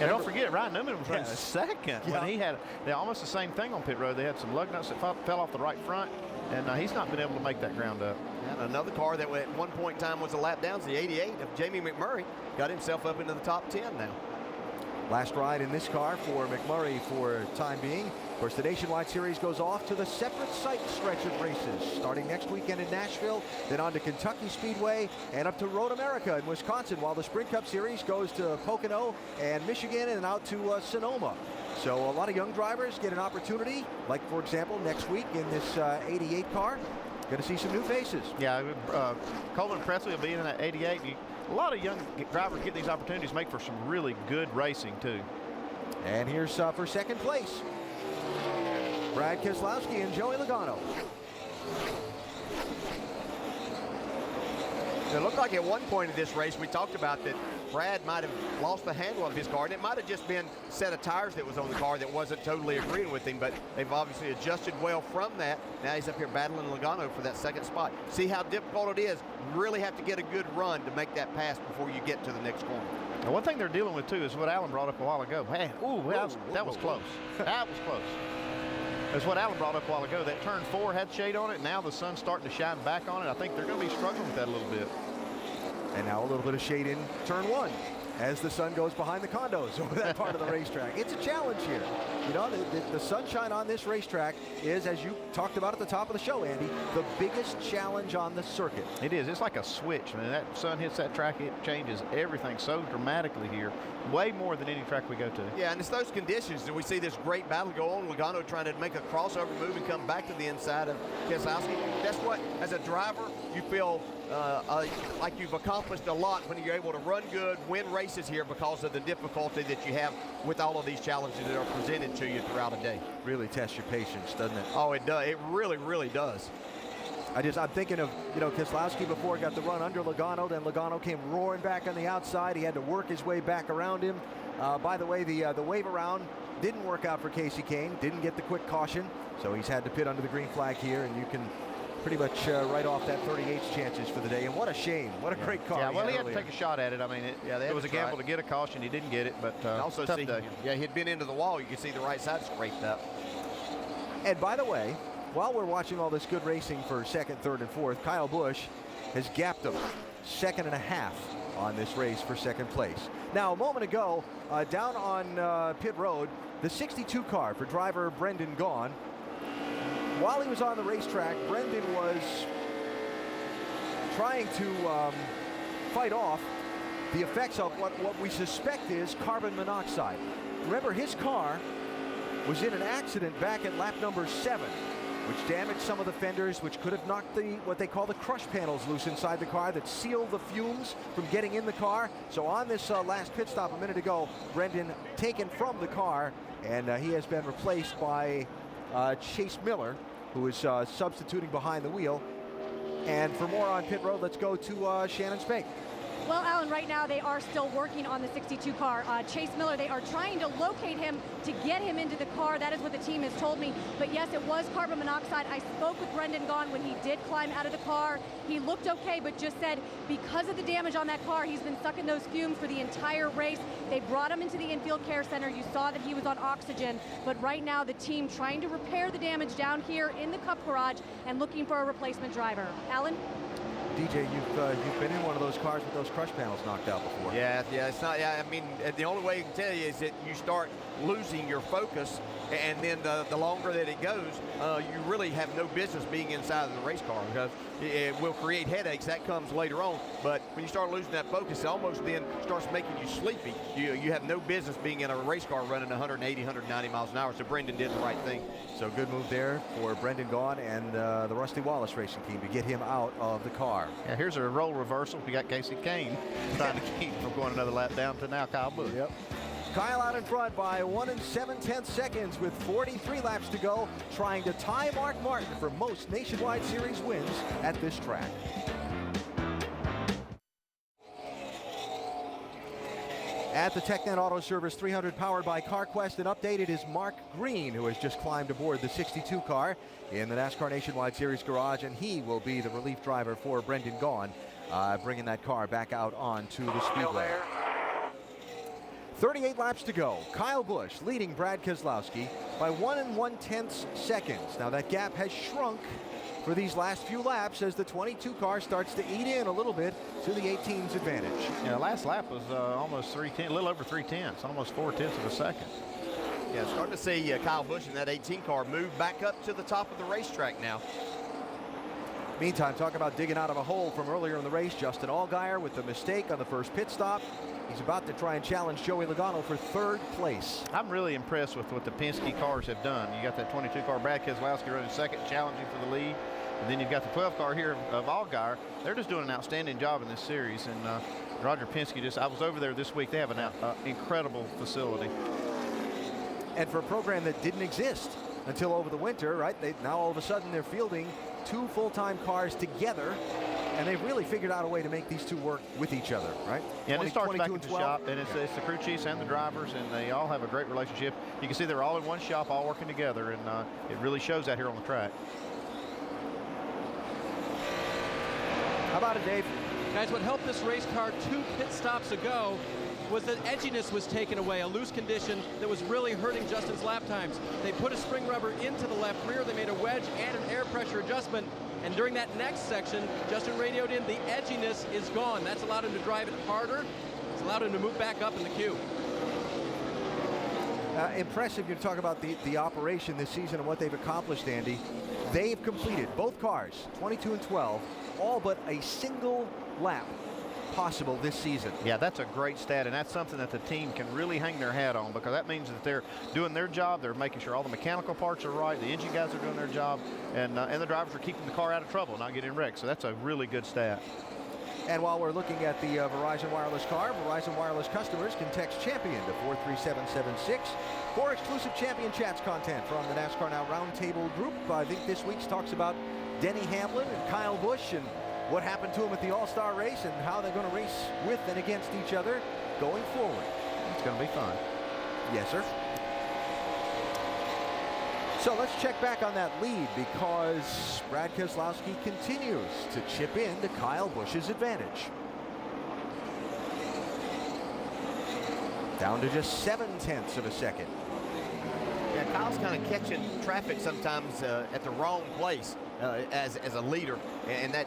G: And don't forget, Ryan Newman was running second when he had almost the same thing on pit road. They had some lug nuts that fell off the right front, and he's not been able to make that ground up.
E: And another car that at one point in time was a lap down, the 88 of Jamie McMurray, got himself up into the top 10 now.
D: Last ride in this car for McMurray for time being. Of course, the Nationwide Series goes off to the separate site stretch of races, starting next weekend in Nashville, then on to Kentucky Speedway, and up to Road America in Wisconsin, while the Sprint Cup Series goes to Pocono and Michigan and out to Sonoma. So a lot of young drivers get an opportunity, like, for example, next week in this 88 car. Going to see some new faces.
G: Yeah, Coleman Presley will be in that 88. A lot of young drivers get these opportunities, make for some really good racing, too.
D: And here's for second place, Brad Keselowski and Joey Logano.
E: It looked like at one point in this race we talked about that Brad might have lost the handle of his car, and it might have just been a set of tires that was on the car that wasn't totally agreeing with him, but they've obviously adjusted well from that. Now he's up here battling Logano for that second spot. See how difficult it is. Really have to get a good run to make that pass before you get to the next corner.
G: Now, one thing they're dealing with, too, is what Alan brought up a while ago. Man, that was close. That was close. That's what Alan brought up a while ago. That turn 4 had shade on it. Now the sun's starting to shine back on it. I think they're going to be struggling with that a little bit.
D: And now a little bit of shade in turn 1 as the sun goes behind the condos over that part of the racetrack. It's a challenge here. You know, the sunshine on this racetrack is, as you talked about at the top of the show, Andy, the biggest challenge on the circuit.
G: It is. It's like a switch. When that sun hits that track, it changes everything so dramatically here, way more than any track we go to.
E: Yeah, and it's those conditions that we see this great battle go on. Logano trying to make a crossover move and come back to the inside of Keselowski. That's what, as a driver, you feel like you've accomplished a lot when you're able to run good, win races here because of the difficulty that you have with all of these challenges that are presented to you throughout a day.
D: Really tests your patience, doesn't it?
E: Oh, it does. It really, really does.
D: I'm thinking of, Keselowski before got the run under Logano, then Logano came roaring back on the outside. He had to work his way back around him. By the way, the wave around didn't work out for Casey Kane, didn't get the quick caution, so he's had to pit under the green flag here, and you can pretty much write off that 38's chances for the day. And what a shame. What a great car.
G: Yeah, well, he had to take a shot at it. I mean, it was a gamble to get a caution. He didn't get it, but
E: also
G: tough
E: see,
G: day.
E: Yeah, he'd been into the wall. You can see the right side scraped up.
D: And by the way, while we're watching all this good racing for second, third, and fourth, Kyle Busch has gapped him 2.5 seconds on this race for second place. Now, a moment ago, down on pit road, the 62 car for driver Brendan Gaughan. While he was on the racetrack, Brendan was trying to fight off the effects of what we suspect is carbon monoxide. Remember, his car was in an accident back at lap number 7, which damaged some of the fenders, which could have knocked what they call the crush panels loose inside the car that seal the fumes from getting in the car. So on this last pit stop a minute ago, Brendan taken from the car, and he has been replaced by Chase Miller, who is substituting behind the wheel. And for more on pit road, let's go to Shannon Spake.
L: Well, Alan, right now they are still working on the 62 car. Chase Miller, they are trying to locate him to get him into the car. That is what the team has told me. But yes, it was carbon monoxide. I spoke with Brendan Gaughan when he did climb out of the car. He looked okay, but just said because of the damage on that car, he's been sucking those fumes for the entire race. They brought him into the infield care center. You saw that he was on oxygen. But right now, the team trying to repair the damage down here in the Cup garage and looking for a replacement driver. Alan?
D: DJ, you've been in one of those cars with those crush panels knocked out before.
E: Yeah, it's not. Yeah, I mean, the only way I can tell you is that you start losing your focus, and then the longer that it goes, you really have no business being inside of the race car because it will create headaches. That comes later on. But when you start losing that focus, it almost then starts making you sleepy. You have no business being in a race car running 180, 190 miles an hour. So Brendan did the right thing.
D: So good move there for Brendan Gaughan and the Rusty Wallace Racing team to get him out of the car.
G: Yeah, here's a role reversal. We got Casey Kane trying to keep from going another lap down to now Kyle Busch.
D: Yep. Kyle out in front by 1 7/10 seconds with 43 laps to go, trying to tie Mark Martin for most Nationwide Series wins at this track. At the TechNet Auto Service 300 powered by CarQuest, an update. It is Mark Green who has just climbed aboard the 62 car in the NASCAR Nationwide Series garage, and he will be the relief driver for Brendan Gaughan, bringing that car back out onto the Speedway. 38 laps to go. Kyle Busch leading Brad Keselowski by 1 1/10 seconds. Now that gap has shrunk for these last few laps as the 22 car starts to eat in a little bit to the 18's advantage.
G: Yeah, last lap was almost 3/10, a little over 3/10, almost 4/10 of a second.
E: Yeah, starting to see Kyle Busch in that 18 car move back up to the top of the racetrack now.
D: Meantime, talk about digging out of a hole from earlier in the race. Justin Allgaier with the mistake on the first pit stop. He's about to try and challenge Joey Logano for 3rd place.
G: I'm really impressed with what the Penske cars have done. You got that 22 car, Brad Keselowski running 2nd, challenging for the lead. And then you've got the 12 car here of Allgaier. They're just doing an outstanding job in this series. And Roger Penske I was over there this week. They have an incredible facility.
D: And for a program that didn't exist until over the winter, right? Now all of a sudden they're fielding 2 full-time cars together, and they've really figured out a way to make these two work with each other, right?
G: Yeah, and it starts back at the shop, and it's the crew chiefs and the drivers, and they all have a great relationship. You can see they're all in one shop, all working together, and it really shows out here on the track.
D: How about it, Dave?
C: Guys, what helped this race car 2 pit stops ago was that edginess was taken away, a loose condition that was really hurting Justin's lap times. They put a spring rubber into the left rear, they made a wedge and an air pressure adjustment, and during that next section, Justin radioed in, the edginess is gone. That's allowed him to drive it harder. It's allowed him to move back up in the queue.
D: Impressive. You talk about the operation this season and what they've accomplished, Andy. They've completed, both cars, 22 and 12, all but a single lap possible this season.
G: Yeah, that's a great stat, and that's something that the team can really hang their hat on, because that means that they're doing their job. They're making sure all the mechanical parts are right, the engine guys are doing their job, and the drivers are keeping the car out of trouble, not getting wrecked. So that's a really good stat.
D: And while we're looking at the Verizon Wireless car, Verizon Wireless customers can text Champion to 43776 for exclusive Champion Chats content from the NASCAR Now Roundtable group. I think this week's talks about Denny Hamlin and Kyle Busch and what happened to them at the All-Star race and how they're going to race with and against each other going forward.
G: It's going to be fun.
D: Yes, sir. So let's check back on that lead, because Brad Keselowski continues to chip in to Kyle Busch's advantage. Down to just 7/10 of a second.
E: Yeah, Kyle's kind of catching traffic sometimes at the wrong place as a leader, and that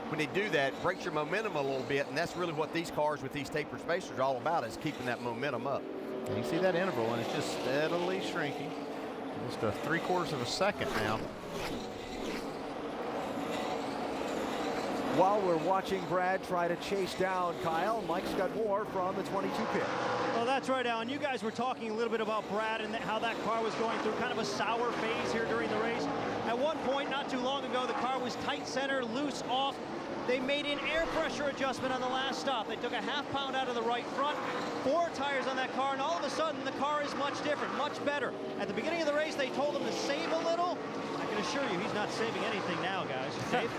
E: when they do that, breaks your momentum a little bit, and that's really what these cars with these tapered spacers are all about, is keeping that momentum up.
G: And you see that interval, and it's just steadily shrinking. Just a 3/4 of a second now.
D: While we're watching Brad try to chase down Kyle, Mike's got more from the 22 pit.
K: Well, that's right, Alan. You guys were talking a little bit about Brad and how that car was going through kind of a sour phase here during the race. At one point, not too long ago, the car was tight center, loose off. They made an air pressure adjustment on the last stop. They took a half pound out of the right front, 4 tires on that car, and all of a sudden, the car is much different, much better. At the beginning of the race, they told him to save a little. I can assure you, he's not saving anything now, guys. Dave?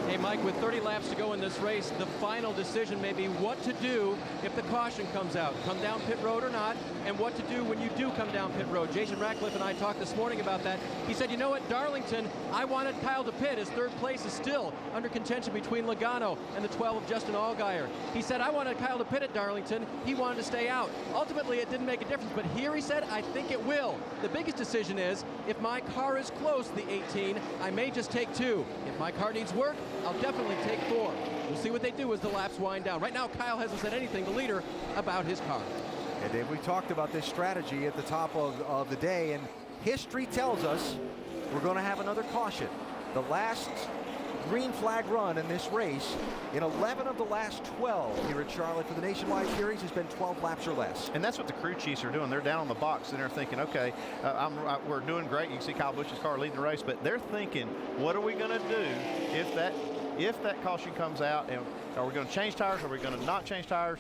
C: Hey, Mike, with 30 laps to go in this race, the final decision may be what to do if the caution comes out. Come down pit road or not, and what to do when you do come down pit road. Jason Ratcliffe and I talked this morning about that. He said, you know what, Darlington, I wanted Kyle to pit. His 3rd place is still under contention between Logano and the 12 of Justin Allgaier. He said, I wanted Kyle to pit at Darlington. He wanted to stay out. Ultimately, it didn't make a difference, but here he said, I think it will. The biggest decision is, if my car is close to the 18, I may just take 2. If my car needs work, I'll definitely take 4. We'll see what they do as the laps wind down. Right now, Kyle hasn't said anything, the leader, about his car.
D: And Dave, we talked about this strategy at the top of the day, and history tells us we're going to have another caution. The last green flag run in this race, in 11 of the last 12 here at Charlotte for the Nationwide Series, has been 12 laps or less.
G: And that's what the crew chiefs are doing. They're down on the box and they're thinking, okay, we're doing great. You can see Kyle Busch's car leading the race, but they're thinking, what are we going to do if that caution comes out? And are we going to change tires? Are we going to not change tires?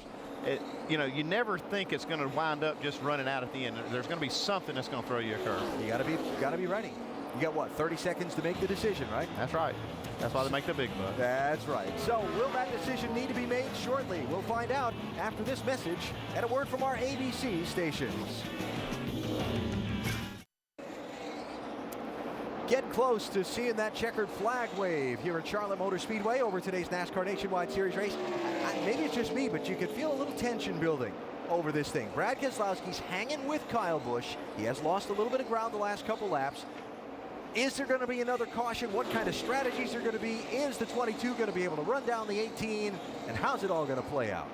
G: You know, you never think it's going to wind up just running out at the end. There's going to be something that's going to throw you a curve.
D: You got to be ready. You got what, 30 seconds to make the decision, right?
G: That's right. That's why they make the big bucks.
D: That's right. So will that decision need to be made shortly? We'll find out after this message and a word from our ABC stations. Get close to seeing that checkered flag wave here at Charlotte Motor Speedway over today's NASCAR Nationwide Series race. Maybe it's just me, but you can feel a little tension building over this thing. Brad Keselowski's hanging with Kyle Busch. He has lost a little bit of ground the last couple laps. Is there going to be another caution? What kind of strategies are going to be? Is the 22 going to be able to run down the 18? And how's it all going to play out?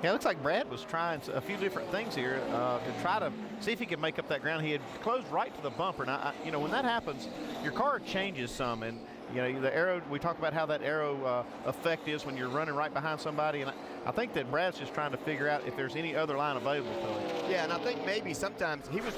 G: Yeah, it looks like Brad was trying a few different things here to try to see if he could make up that ground. He had closed right to the bumper. Now, you know, when that happens, your car changes some. And, you know, the aero, we talk about how that aero effect is when you're running right behind somebody. And I think that Brad's just trying to figure out if there's any other line available to him.
E: Yeah, and I think maybe sometimes he was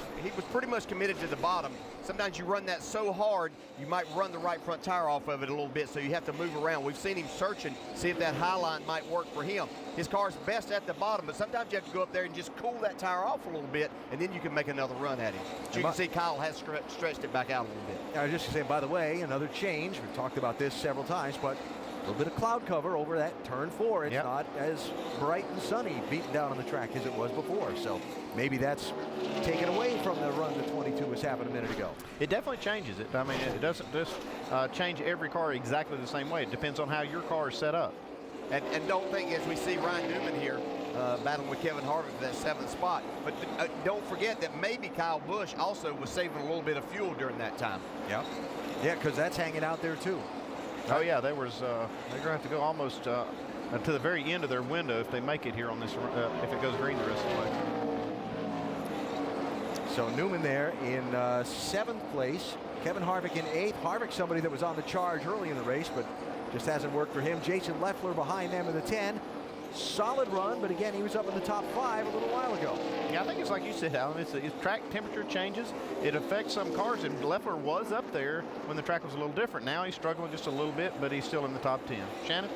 E: pretty much committed to the bottom. Sometimes you run that so hard, you might run the right front tire off of it a little bit, so you have to move around. We've seen him searching, see if that high line might work for him. His car's best at the bottom, but sometimes you have to go up there and just cool that tire off a little bit, and then you can make another run at him. But you can see Kyle has stretched it back out a little bit.
D: I was just saying, by the way, another change. We've talked about this several times, but a little bit of cloud cover over that turn 4. It's not as bright and sunny beating down on the track as it was before. So maybe that's taken away from the run that 22 was having a minute ago.
G: It definitely changes it. I mean, it doesn't just change every car exactly the same way. It depends on how your car is set up.
E: And don't think, as we see Ryan Newman here battling with Kevin Harvick for that 7th spot, but don't forget that maybe Kyle Busch also was saving a little bit of fuel during that time.
D: Yeah, because that's hanging out there too.
G: Oh yeah, there was. They're going to have to go almost to the very end of their window if they make it here on this. If it goes green the rest of the way.
D: So Newman there in 7th place. Kevin Harvick in 8th. Harvick, somebody that was on the charge early in the race, but just hasn't worked for him. Jason Leffler behind them in the 10. Solid run, but again, he was up in the top 5 a little while ago.
G: Yeah, I think it's like you said, Alan. It's track temperature changes. It affects some cars, and Leffler was up there when the track was a little different. Now he's struggling just a little bit, but he's still in the top 10. Shannon?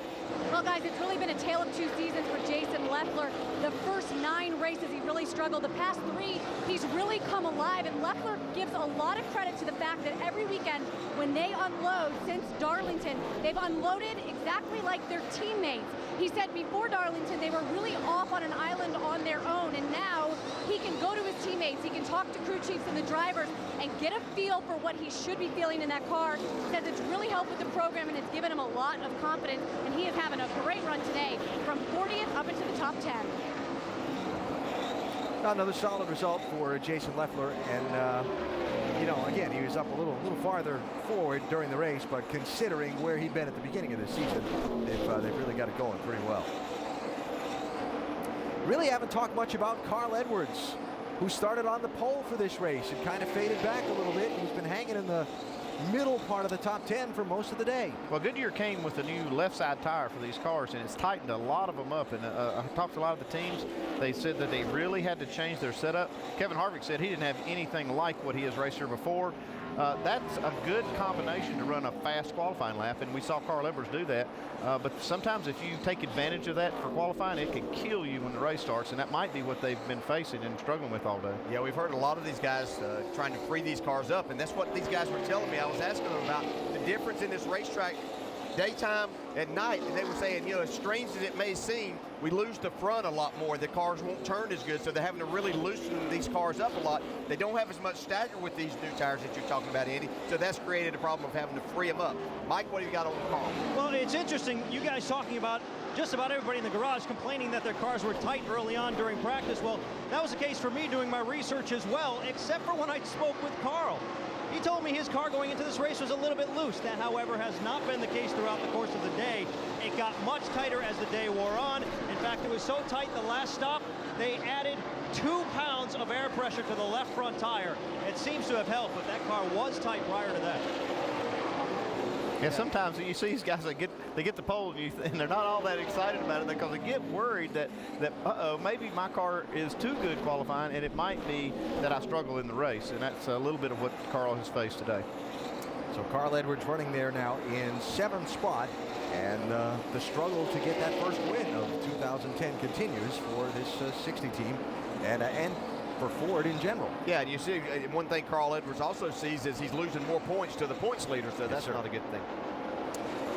L: Well, guys, it's really been a tale of 2 seasons for Jason Leffler. The first 9 races, he really struggled. The past 3, he's really come alive, and Leffler gives a lot of credit to the fact that every weekend when they unload since Darlington, they've unloaded exactly like their teammates. He said before Darlington, they were really off on an island on their own, and now he can go to his teammates, he can talk to crew chiefs and the drivers, and get a feel for what he should be feeling in that car. Says it's really helped with the program, and it's given him a lot of confidence, and he is having a great run today, from 40th up into the top 10.
D: Another solid result for Jason Leffler, and you know, again, he was up a little farther forward during the race, but considering where he'd been at the beginning of the season, they've really got it going pretty well. Really haven't talked much about Carl Edwards, who started on the pole for this race and kind of faded back a little bit. He's been hanging in the middle part of the top 10 for most of the day.
G: Well, Goodyear came with a new left side tire for these cars, and it's tightened a lot of them up. And I talked to a lot of the teams. They said that they really had to change their setup. Kevin Harvick said he didn't have anything like what he has raced here before. That's a good combination to run a fast qualifying lap, and we saw Carl Edwards do that. But sometimes if you take advantage of that for qualifying, it can kill you when the race starts, and that might be what they've been facing and struggling with all day.
E: Yeah, we've heard a lot of these guys trying to free these cars up, and that's what these guys were telling me. I was asking them about the difference in this racetrack daytime at night, and they were saying, you know, as strange as it may seem, we lose the front a lot more. The cars won't turn as good, so they're having to really loosen these cars up a lot. They don't have as much stagger with these new tires that you're talking about, Andy, so that's created a problem of having to free them up. Mike, what have you got on the car?
K: Well, it's interesting, you guys talking about just about everybody in the garage complaining that their cars were tight early on during practice. Well, that was the case for me doing my research as well, except for when I spoke with Carl. He told me his car going into this race was a little bit loose. That, however, has not been the case throughout the course of the day. It got much tighter as the day wore on. In fact, it was so tight the last stop, they added 2 pounds of air pressure to the left front tire. It seems to have helped, but that car was tight prior to that.
G: Yeah, sometimes you see these guys that get the pole and they're not all that excited about it because they get worried that uh-oh, maybe my car is too good qualifying, and it might be that I struggle in the race, and that's a little bit of what Carl has faced today.
D: So Carl Edwards running there now in 7th spot, and the struggle to get that first win of 2010 continues for this 60 team and for Ford in general.
E: Yeah, and you see one thing Carl Edwards also sees is he's losing more points to the points leader, so that's not a good thing.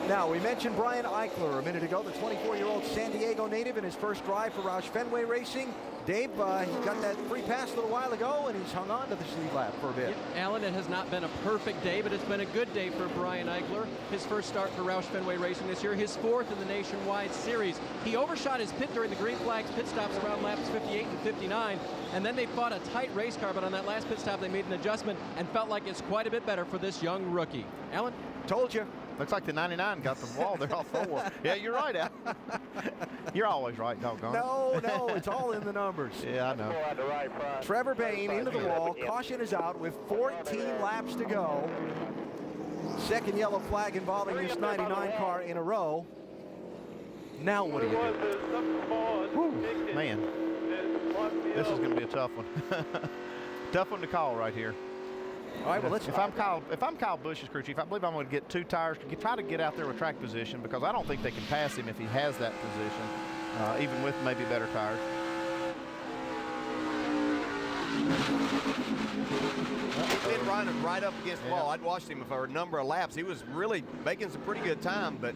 D: Now, we mentioned Brian Eichler a minute ago, the 24-year-old San Diego native in his first drive for Roush Fenway Racing. Dave, he got that free pass a little while ago, and he's hung on to the lead lap for a bit.
C: Yep, Alan, it has not been a perfect day, but it's been a good day for Brian Eichler. His first start for Roush Fenway Racing this year, his 4th in the Nationwide Series. He overshot his pit during the green flags pit stops around laps 58 and 59, and then they fought a tight race car, but on that last pit stop they made an adjustment and felt like it's quite a bit better for this young rookie. Alan?
D: Told you.
G: Looks like the 99 got the wall there off 4. Yeah, you're right, Al. You're always right, doggone.
D: No, it's all in the numbers.
G: Yeah, I know.
D: Trevor Bayne into the wall. Caution is out with 14 laps to go. Second yellow flag involving this 99 car in a row. Now what do you do?
G: Whew, man, this is going to be a tough one. Tough one to call right here.
D: All right, well,
G: if I'm Kyle Busch's crew chief, I believe I'm going to get 2 tires to try to get out there with track position, because I don't think they can pass him if he has that position, even with maybe better tires.
E: He's been running right up against the wall. I'd watched him for a number of laps. He was really making some pretty good time, but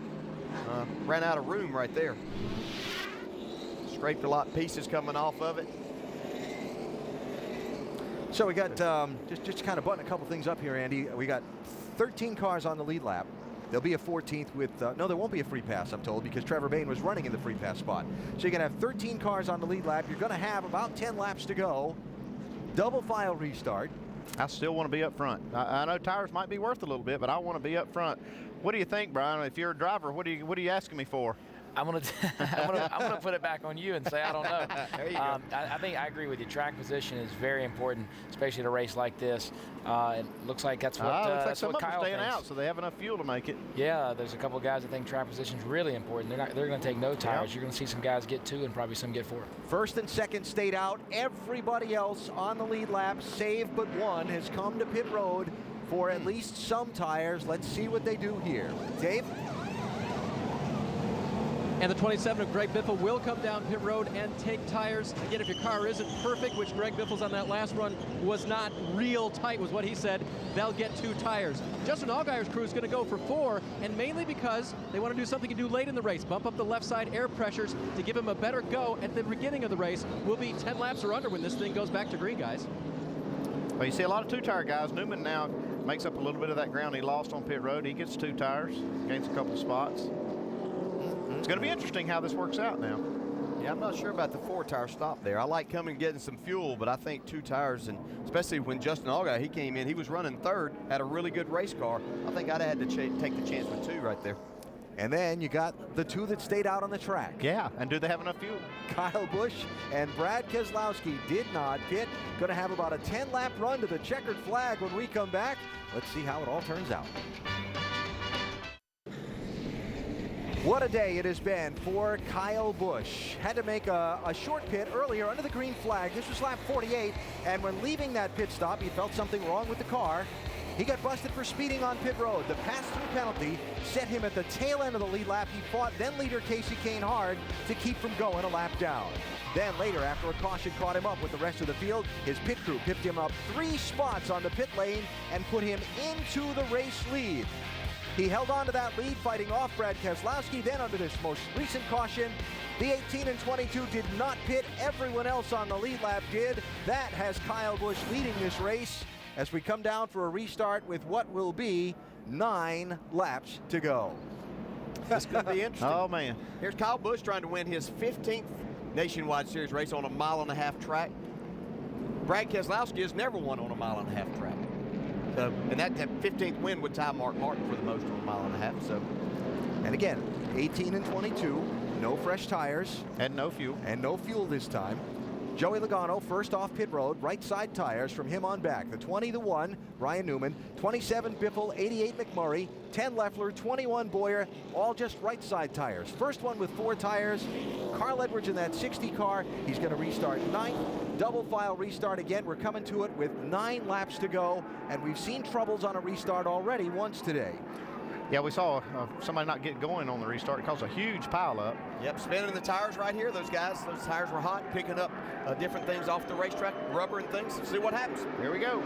E: ran out of room right there. Scraped a lot of pieces coming off of it.
D: So we got, just to kind of button a couple things up here, Andy, we got 13 cars on the lead lap. There'll be a 14th with, no, there won't be a free pass, I'm told, because Trevor Bayne was running in the free pass spot. So you're going to have 13 cars on the lead lap. You're going to have about 10 laps to go. Double file restart.
G: I still want to be up front. I know tires might be worth a little bit, but I want to be up front. What do you think, Brian? If you're a driver, what are you asking me for?
P: I'm gonna put it back on you and say I don't know.
E: There you go.
P: I think I agree with you. Track position is very important, especially at a race like this. It looks like that's what
G: looks like
P: that's
G: some
P: what
G: of them
P: Kyle
G: staying
P: thinks.
G: out, so they have enough fuel to make it.
P: Yeah, there's a couple of guys that think track position is really important. They're going to take no tires.
D: Yep.
P: You're going to see some guys get 2 and probably some get 4.
D: First and second stayed out. Everybody else on the lead lap, save but one, has come to pit road for at least some tires. Let's see what they do here. Dave?
C: And the 27 of Greg Biffle will come down pit road and take tires. Again, if your car isn't perfect, which Greg Biffle's on that last run was not real tight, was what he said, they'll get 2 tires. Justin Allgaier's crew is going to go for 4, and mainly because they want to do something to do late in the race, bump up the left side air pressures to give him a better go at the beginning of the race. We'll be 10 laps or under when this thing goes back to green, guys.
G: Well, you see a lot of 2-tire guys. Newman now makes up a little bit of that ground he lost on pit road. He gets 2 tires, gains a couple of spots. It's going to be interesting how this works out now.
E: Yeah, I'm not sure about the 4-tire stop there. I like coming and getting some fuel, but I think 2 tires, and especially when Justin Allgaier, he came in, he was running 3rd, had a really good race car. I think I'd have had to take the chance with 2 right there.
D: And then you got the two that stayed out on the track.
G: Yeah, and do they have enough fuel?
D: Kyle Busch and Brad Keselowski did not pit. Going to have about a 10-lap run to the checkered flag when we come back. Let's see how it all turns out. What a day it has been for Kyle Busch. Had to make a short pit earlier under the green flag. This was lap 48, and when leaving that pit stop, he felt something wrong with the car. He got busted for speeding on pit road. The pass-through penalty set him at the tail end of the lead lap. He fought then leader Casey Kane hard to keep from going a lap down. Then later, after a caution caught him up with the rest of the field, his pit crew picked him up 3 spots on the pit lane and put him into the race lead. He held on to that lead, fighting off Brad Keselowski. Then under this most recent caution, the 18 and 22 did not pit. Everyone else on the lead lap did. That has Kyle Busch leading this race as we come down for a restart with what will be 9 laps to go.
E: This could be interesting.
G: Oh, man.
E: Here's Kyle Busch trying to win his 15th Nationwide Series race on a 1.5 mile track. Brad Keselowski has never won on a 1.5 mile track. So, and that 15th win would tie Mark Martin for the most on a 1.5 mile. So,
D: and again, 18 and 22, no fresh tires.
G: And no fuel.
D: And no fuel this time. Joey Logano first off pit road, right side tires from him on back. The 20, the 1, Ryan Newman, 27 Biffle, 88 McMurray, 10 Leffler, 21 Boyer, all just right side tires. First one with 4 tires. Carl Edwards in that 60 car. He's going to restart 9th. Double file restart again. We're coming to it with 9 laps to go, and we've seen troubles on a restart already once today.
G: Yeah, we saw somebody not get going on the restart. It caused a huge pileup.
E: Yep, spinning the tires right here. Those guys, those tires were hot, picking up different things off the racetrack, rubber and things. Let's see what happens.
G: Here we go.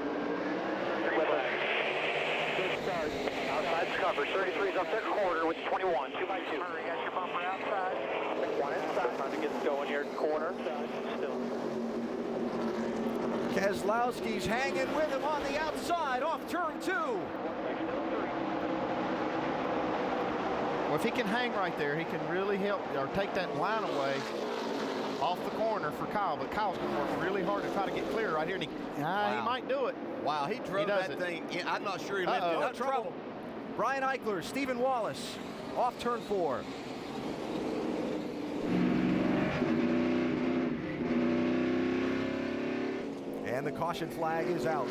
Q: Good start. Outside's covered. 33's up that corner with 21. 2 by 2. You got your bumper outside. 1 inside. Trying to get it going here. Corner. Still.
D: Keselowski's hanging with him on the outside off turn 2.
G: Well, if he can hang right there, he can really help or take that line away off the corner for Kyle. But Kyle's going to work really hard to try to get clear right here, and he might do it.
E: Wow, he drove that thing in. I'm not sure he left it.
D: No trouble. Brian Eichler, Stephen Wallace, off turn 4. And the caution flag is out.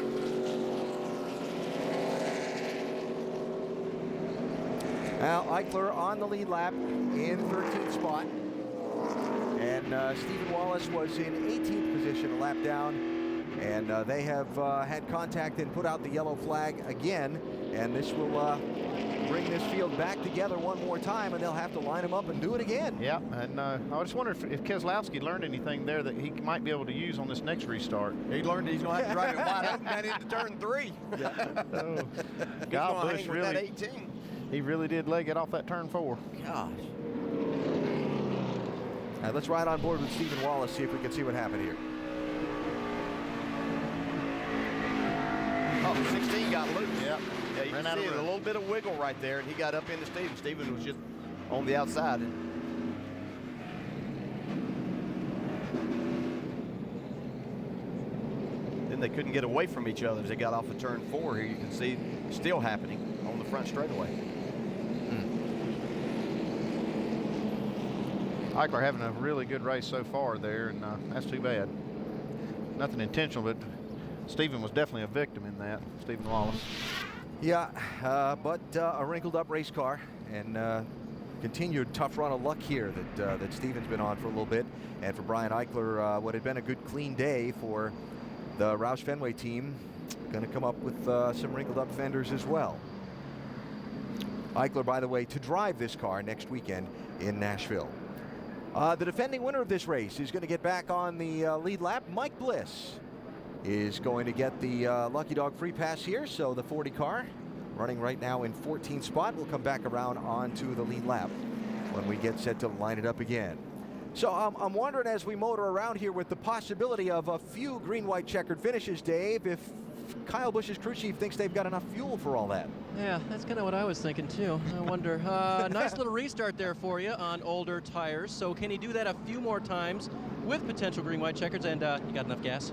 D: Now Eichler on the lead lap in 13th spot. And Stephen Wallace was in 18th position, a lap down. And they have had contact and put out the yellow flag again. And this will bring this field back together one more time, and they'll have to line them up and do it again.
G: Yeah, and I just wonder if Keselowski learned anything there that he might be able to use on this next restart.
E: He learned he's going to have to drive it wide open and into turn 3.
G: Yeah.
E: Kyle Busch really, that 18.
G: He really did leg it off that turn 4.
E: Gosh.
D: All right, let's ride on board with Stephen Wallace, see if we can see what happened here.
E: Oh, 16 got loose.
G: Yep.
E: Yeah, you can see a little bit of wiggle right there, and he got up into Stephen. Stephen was just on the outside. Then they couldn't get away from each other as they got off of turn 4 here. You can see still happening on the front straightaway.
G: Eichler having a really good race so far there, and that's too bad. Nothing intentional, but Stephen was definitely a victim in that, Stephen Wallace.
D: Yeah, but a wrinkled up race car, and continued tough run of luck here that Stephen's been on for a little bit. And for Brian Eichler, what had been a good clean day for the Roush Fenway team, going to come up with some wrinkled up fenders as well. Eichler, by the way, to drive this car next weekend in Nashville. The defending winner of this race is going to get back on the lead lap. Mike Bliss is going to get the Lucky Dog free pass here. So the 40 car running right now in 14th spot. We'll come back around onto the lead lap when we get set to line it up again. So I'm wondering, as we motor around here with the possibility of a few green-white-checkered finishes, Dave, if Kyle Busch's crew chief thinks they've got enough fuel for all that.
C: Yeah, that's kind of what I was thinking too. I wonder. Nice little restart there for you on older tires. So can he do that a few more times with potential green-white checkers? And you got enough gas?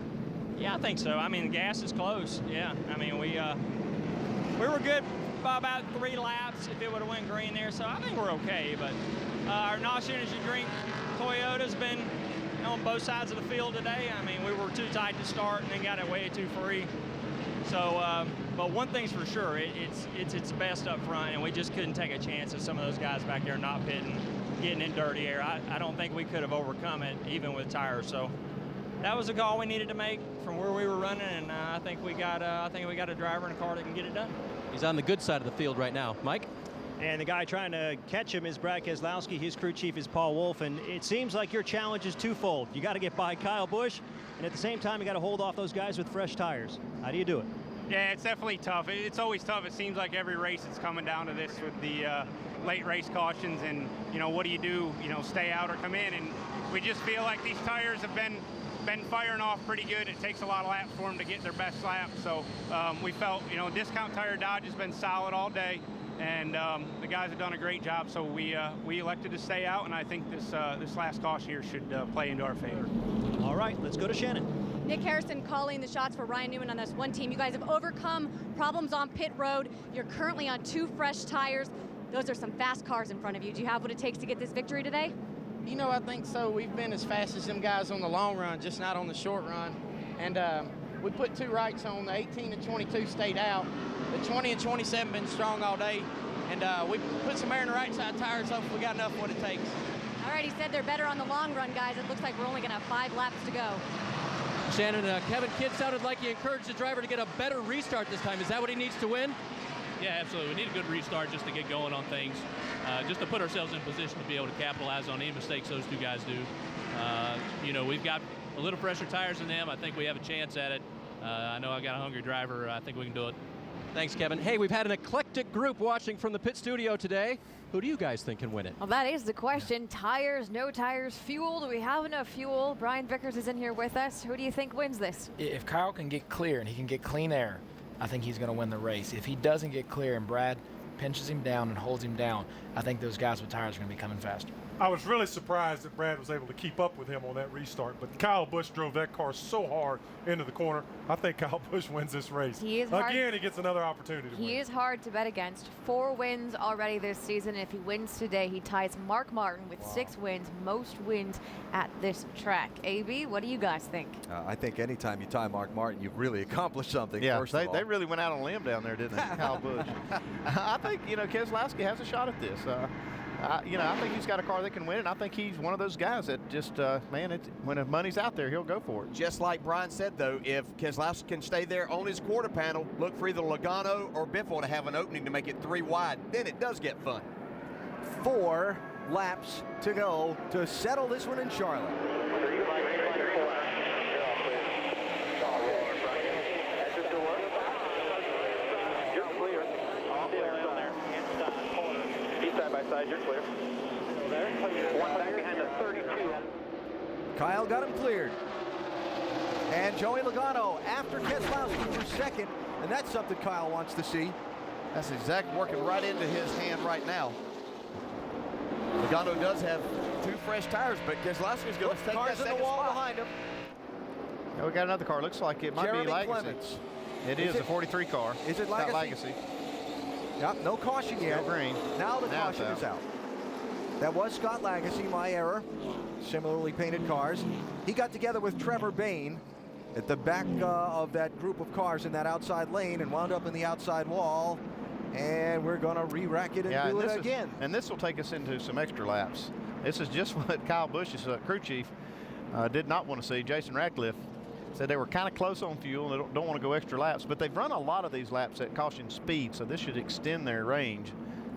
U: Yeah, I think so. I mean, the gas is close. Yeah, I mean, we were good about 3 laps if it would have went green there, so I think we're okay. But our Not Energy Drink Toyota's been on both sides of the field today. I mean, we were too tight to start and then got it way too free. So, but one thing's for sure, it's its best up front, and we just couldn't take a chance of some of those guys back there not pitting, getting in dirty air. I don't think we could have overcome it even with tires. So that was the call we needed to make from where we were running, and I think we got a driver and a car that can get it done.
C: He's on the good side of the field right now. Mike?
K: And the guy trying to catch him is Brad Keselowski. His crew chief is Paul Wolf. And it seems like your challenge is twofold. You got to get by Kyle Busch, and at the same time, you got to hold off those guys with fresh tires. How do you do it?
V: Yeah, it's definitely tough. It's always tough. It seems like every race it's coming down to this with the late race cautions. And, what do? Stay out or come in? And we just feel like these tires have been firing off pretty good. It takes a lot of laps for them to get their best lap. So we felt, Discount Tire Dodge has been solid all day. And the guys have done a great job, so we elected to stay out, and I think this last caution here should play into our favor.
K: All right, let's go to Shannon.
L: Nick Harrison calling the shots for Ryan Newman on this one team. You guys have overcome problems on pit road. You're currently on 2 fresh tires. Those are some fast cars in front of you. Do you have what it takes to get this victory today?
W: I think so. We've been as fast as them guys on the long run, just not on the short run. And we put 2 rights on. The 18 and 22 stayed out. The 20 and 27 been strong all day, and we put some air in the right side tires. Hopefully we got enough what it takes.
L: All right, he said they're better on the long run, guys. It looks like we're only going to have 5 laps to go.
C: Shannon, Kevin Kidd sounded like he encouraged the driver to get a better restart this time. Is that what he needs to win?
X: Yeah, absolutely. We need a good restart just to get going on things, just to put ourselves in position to be able to capitalize on any mistakes those 2 guys do. We've got a little fresher tires than them. I think we have a chance at it. I know I got a hungry driver. I think we can do it.
C: Thanks, Kevin. Hey, we've had an eclectic group watching from the pit studio today. Who do you guys think can win it?
B: Well, that is the question. Tires, no tires, fuel. Do we have enough fuel? Brian Vickers is in here with us. Who do you think wins this?
P: If Kyle can get clear and he can get clean air, I think he's going to win the race. If he doesn't get clear and Brad pinches him down and holds him down, I think those guys with tires are going to be coming faster.
F: I was really surprised that Brad was able to keep up with him on that restart, but Kyle Busch drove that car so hard into the corner. I think Kyle Busch wins this race.
B: He is
F: Again, he gets another opportunity to win.
B: He is hard to bet against. 4 wins already this season. If he wins today, he ties Mark Martin with 6 wins, most wins at this track. AB, what do you guys think?
D: I think anytime you tie Mark Martin, you've really accomplished something.
G: Yeah,
D: first of all.
G: they really went out on a limb down there, didn't they, Kyle Busch? I think, Keselowski has a shot at this. I think he's got a car that can win it. I think he's one of those guys that just, when the money's out there, he'll go for it.
E: Just like Brian said, though, if Keselowski can stay there on his quarter panel, look for either Logano or Biffle to have an opening to make it 3 wide. Then it does get fun.
D: 4 laps to go to settle this one in Charlotte.
Q: Side by side, you're clear. There. 1 back behind the 32.
D: Kyle got him cleared. And Joey Logano after Keselowski for second, and that's something Kyle wants to see.
E: That's exactly working right into his hand right now. Logano does have 2 fresh tires, but Keselowski's going to take that second
D: in the wall
E: spot.
D: behind him.
G: Yeah, we got another car. Looks like it might
D: Jeremy
G: be Legacy.
D: Clements.
G: It is a 43 car.
D: Is it
G: Legacy?
D: Legacy? Yep, no caution yet.
G: Still green.
D: Now the caution is out. That was Scott Lagasse, my error. Similarly painted cars. He got together with Trevor Bayne at the back of that group of cars in that outside lane and wound up in the outside wall. And we're going to re-rack it and do it again.
G: And this will take us into some extra laps. This is just what Kyle Busch's crew chief did not want to see. Jason Ratcliffe said they were kind of close on fuel and they don't want to go extra laps, but they've run a lot of these laps at caution speed, so this should extend their range.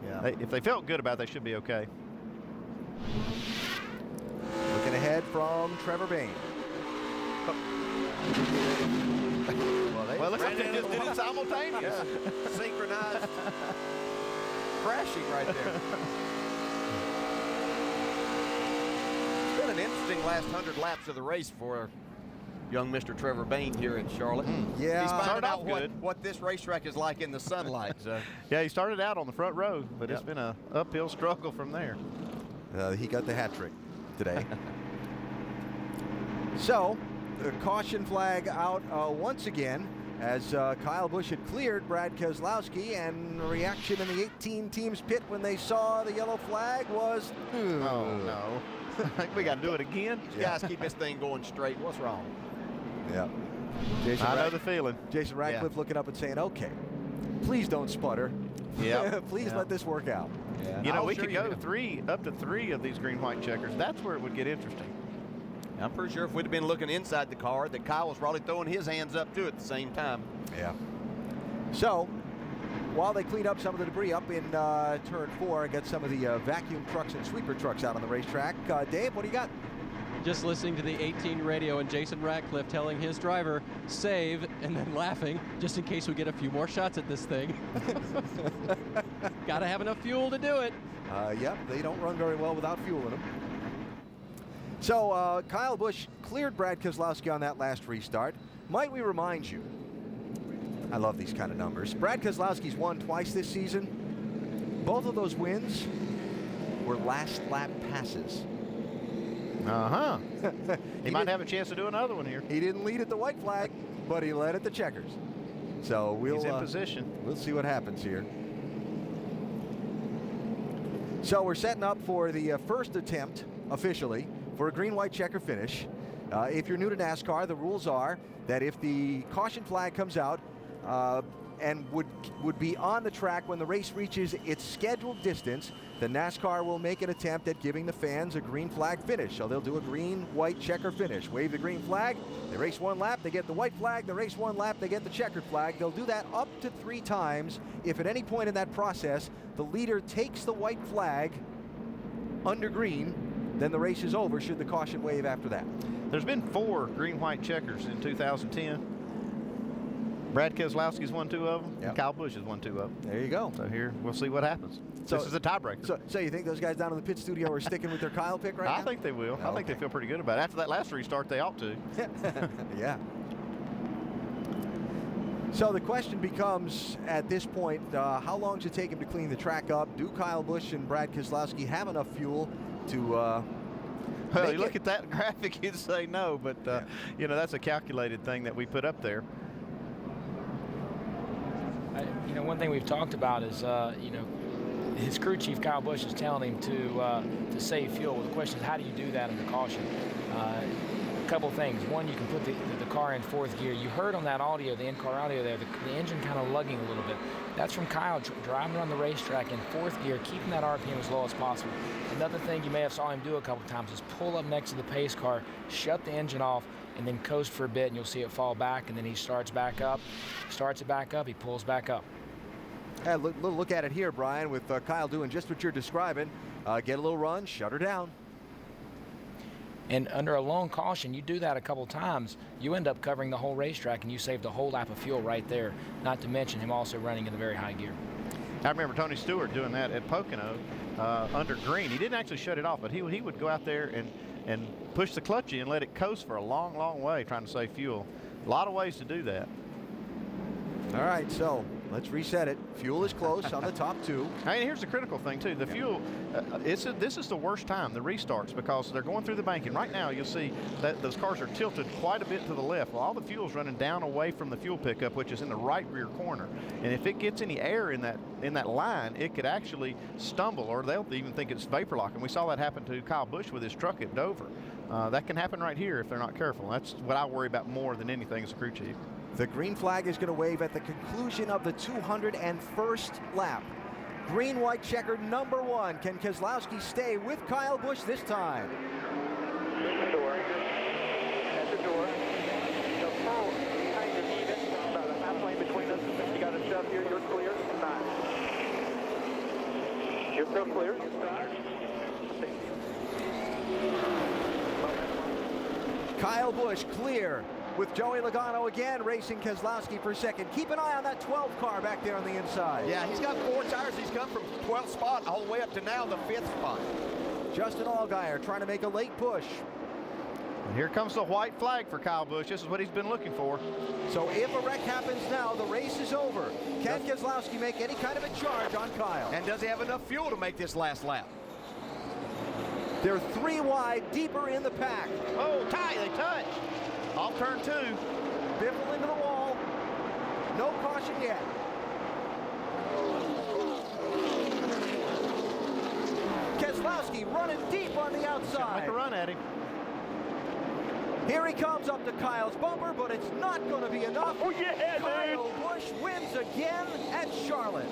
G: Yeah. If they felt good about it, they should be okay.
D: Looking ahead from Trevor Bayne.
E: Well, it looks like they just did it simultaneous. Yeah. Synchronized crashing right there. It's been an interesting last 100 laps of the race for young Mr. Trevor Bayne here in Charlotte.
D: Yeah.
E: He's finding out what this racetrack is like in the sunlight. So.
G: Yeah, he started out on the front row, but it's been an uphill struggle from there.
D: He got the hat trick today. So, the caution flag out once again as Kyle Busch had cleared Brad Keselowski, and the reaction in the 18 teams pit when they saw the yellow flag was,
G: oh no. We got to do it again.
E: These guys keep this thing going straight. What's wrong?
D: Yeah.
G: I know the feeling.
D: Jason Ratcliffe looking up and saying, okay, please don't sputter.
G: Yeah.
D: Please let this work out.
G: Yeah. You know, we could go up to three of these green-white checkers. That's where it would get interesting.
E: I'm pretty sure if we'd have been looking inside the car, that Kyle was probably throwing his hands up too at the same time.
D: Yeah. So, while they clean up some of the debris up in turn 4, get some of the vacuum trucks and sweeper trucks out on the racetrack. Dave, what do you got?
C: Just listening to the 18 radio and Jason Ratcliffe telling his driver, save, and then laughing, just in case we get a few more shots at this thing. Got to have enough fuel to do it.
D: Yep, they don't run very well without fuel in them. So Kyle Busch cleared Brad Keselowski on that last restart. Might we remind you, I love these kind of numbers, Brad Keselowski's won twice this season. Both of those wins were last lap passes.
G: Uh-huh. he might have a chance to do another one here.
D: He didn't lead at the white flag, but he led at the checkers. So
G: he's in position.
D: We'll see what happens here. So we're setting up for the first attempt officially for a green-white checker finish. If you're new to NASCAR, the rules are that if the caution flag comes out and would be on the track when the race reaches its scheduled distance, the NASCAR will make an attempt at giving the fans a green flag finish. So they'll do a green-white checker finish. Wave the green flag, they race one lap, they get the white flag, they race one lap, they get the checkered flag. They'll do that up to 3 times. If at any point in that process the leader takes the white flag under green, then the race is over should the caution wave after that.
G: There's been 4 green-white checkers in 2010. Brad Keselowski's won 2 of them. Yep. Kyle Busch has won 2 of them.
D: There you go.
G: So here, we'll see what happens.
D: So,
G: this is a tiebreaker.
D: So you think those guys down in the pit studio are sticking with their Kyle pick right now?
G: I think they will. I think they feel pretty good about it. After that last restart, they ought to.
D: Yeah. So the question becomes, at this point, how long does it take him to clean the track up? Do Kyle Busch and Brad Keselowski have enough fuel to
G: well, you look at that graphic, you'd say no, but you know, that's a calculated thing that we put up there.
P: You know, one thing we've talked about is, you know, his crew chief, Kyle Busch, is telling him to save fuel. Well, the question is, how do you do that under caution? A couple things. One, you can put the car in 4th gear. You heard on that audio, the in-car audio there, the engine kind of lugging a little bit. That's from Kyle driving around the racetrack in 4th gear, keeping that RPM as low as possible. Another thing you may have saw him do a couple times is pull up next to the pace car, shut the engine off, and then coast for a bit, and you'll see it fall back, and then he starts it back up, he pulls back up.
D: Yeah, look at it here, Brian, with Kyle doing just what you're describing. Get a little run, shut her down.
P: And under a long caution, you do that a couple times, you end up covering the whole racetrack, and you saved a whole lap of fuel right there, not to mention him also running in the very high gear.
G: I remember Tony Stewart doing that at Pocono under green. He didn't actually shut it off, but he would go out there and push the clutch in and let it coast for a long, long way trying to save fuel. A lot of ways to do that.
D: All right, so let's reset it. Fuel is close on the top 2.
G: And here's the critical thing, too. The fuel, this is the worst time, the restarts, because they're going through the banking. Right now, you'll see that those cars are tilted quite a bit to the left. Well, all the fuel's running down away from the fuel pickup, which is in the right rear corner. And if it gets any air in that line, it could actually stumble, or they'll even think it's vapor lock. And we saw that happen to Kyle Busch with his truck at Dover. That can happen right here if they're not careful. That's what I worry about more than anything as a crew chief.
D: The green flag is going to wave at the conclusion of the 201st lap. Green, white, checkered, number 1. Can Keselowski stay with Kyle Busch this time?
Q: At the door. The pole behind you even. About a half lane between us. You got a shove here. You're clear. 9. You're still clear.
D: Kyle Busch clear, with Joey Logano again racing Keselowski for second. Keep an eye on that 12 car back there on the inside.
E: Yeah, he's got 4 tires. He's come from 12th spot all the way up to now the 5th spot.
D: Justin Allgaier trying to make a late push.
G: And here comes the white flag for Kyle Busch. This is what he's been looking for.
D: So if a wreck happens now, the race is over. Can Keselowski make any kind of a charge on Kyle?
E: And does he have enough fuel to make this last lap?
D: They're 3 wide, deeper in the pack.
G: Oh, tight, they touch. Off turn 2.
D: Biffle into the wall. yet. Keselowski running deep on the outside.
G: Make a run at him.
D: Here he comes up to Kyle's bumper, but it's not going to be enough.
Q: Oh, yeah,
D: Kyle Busch wins again at Charlotte.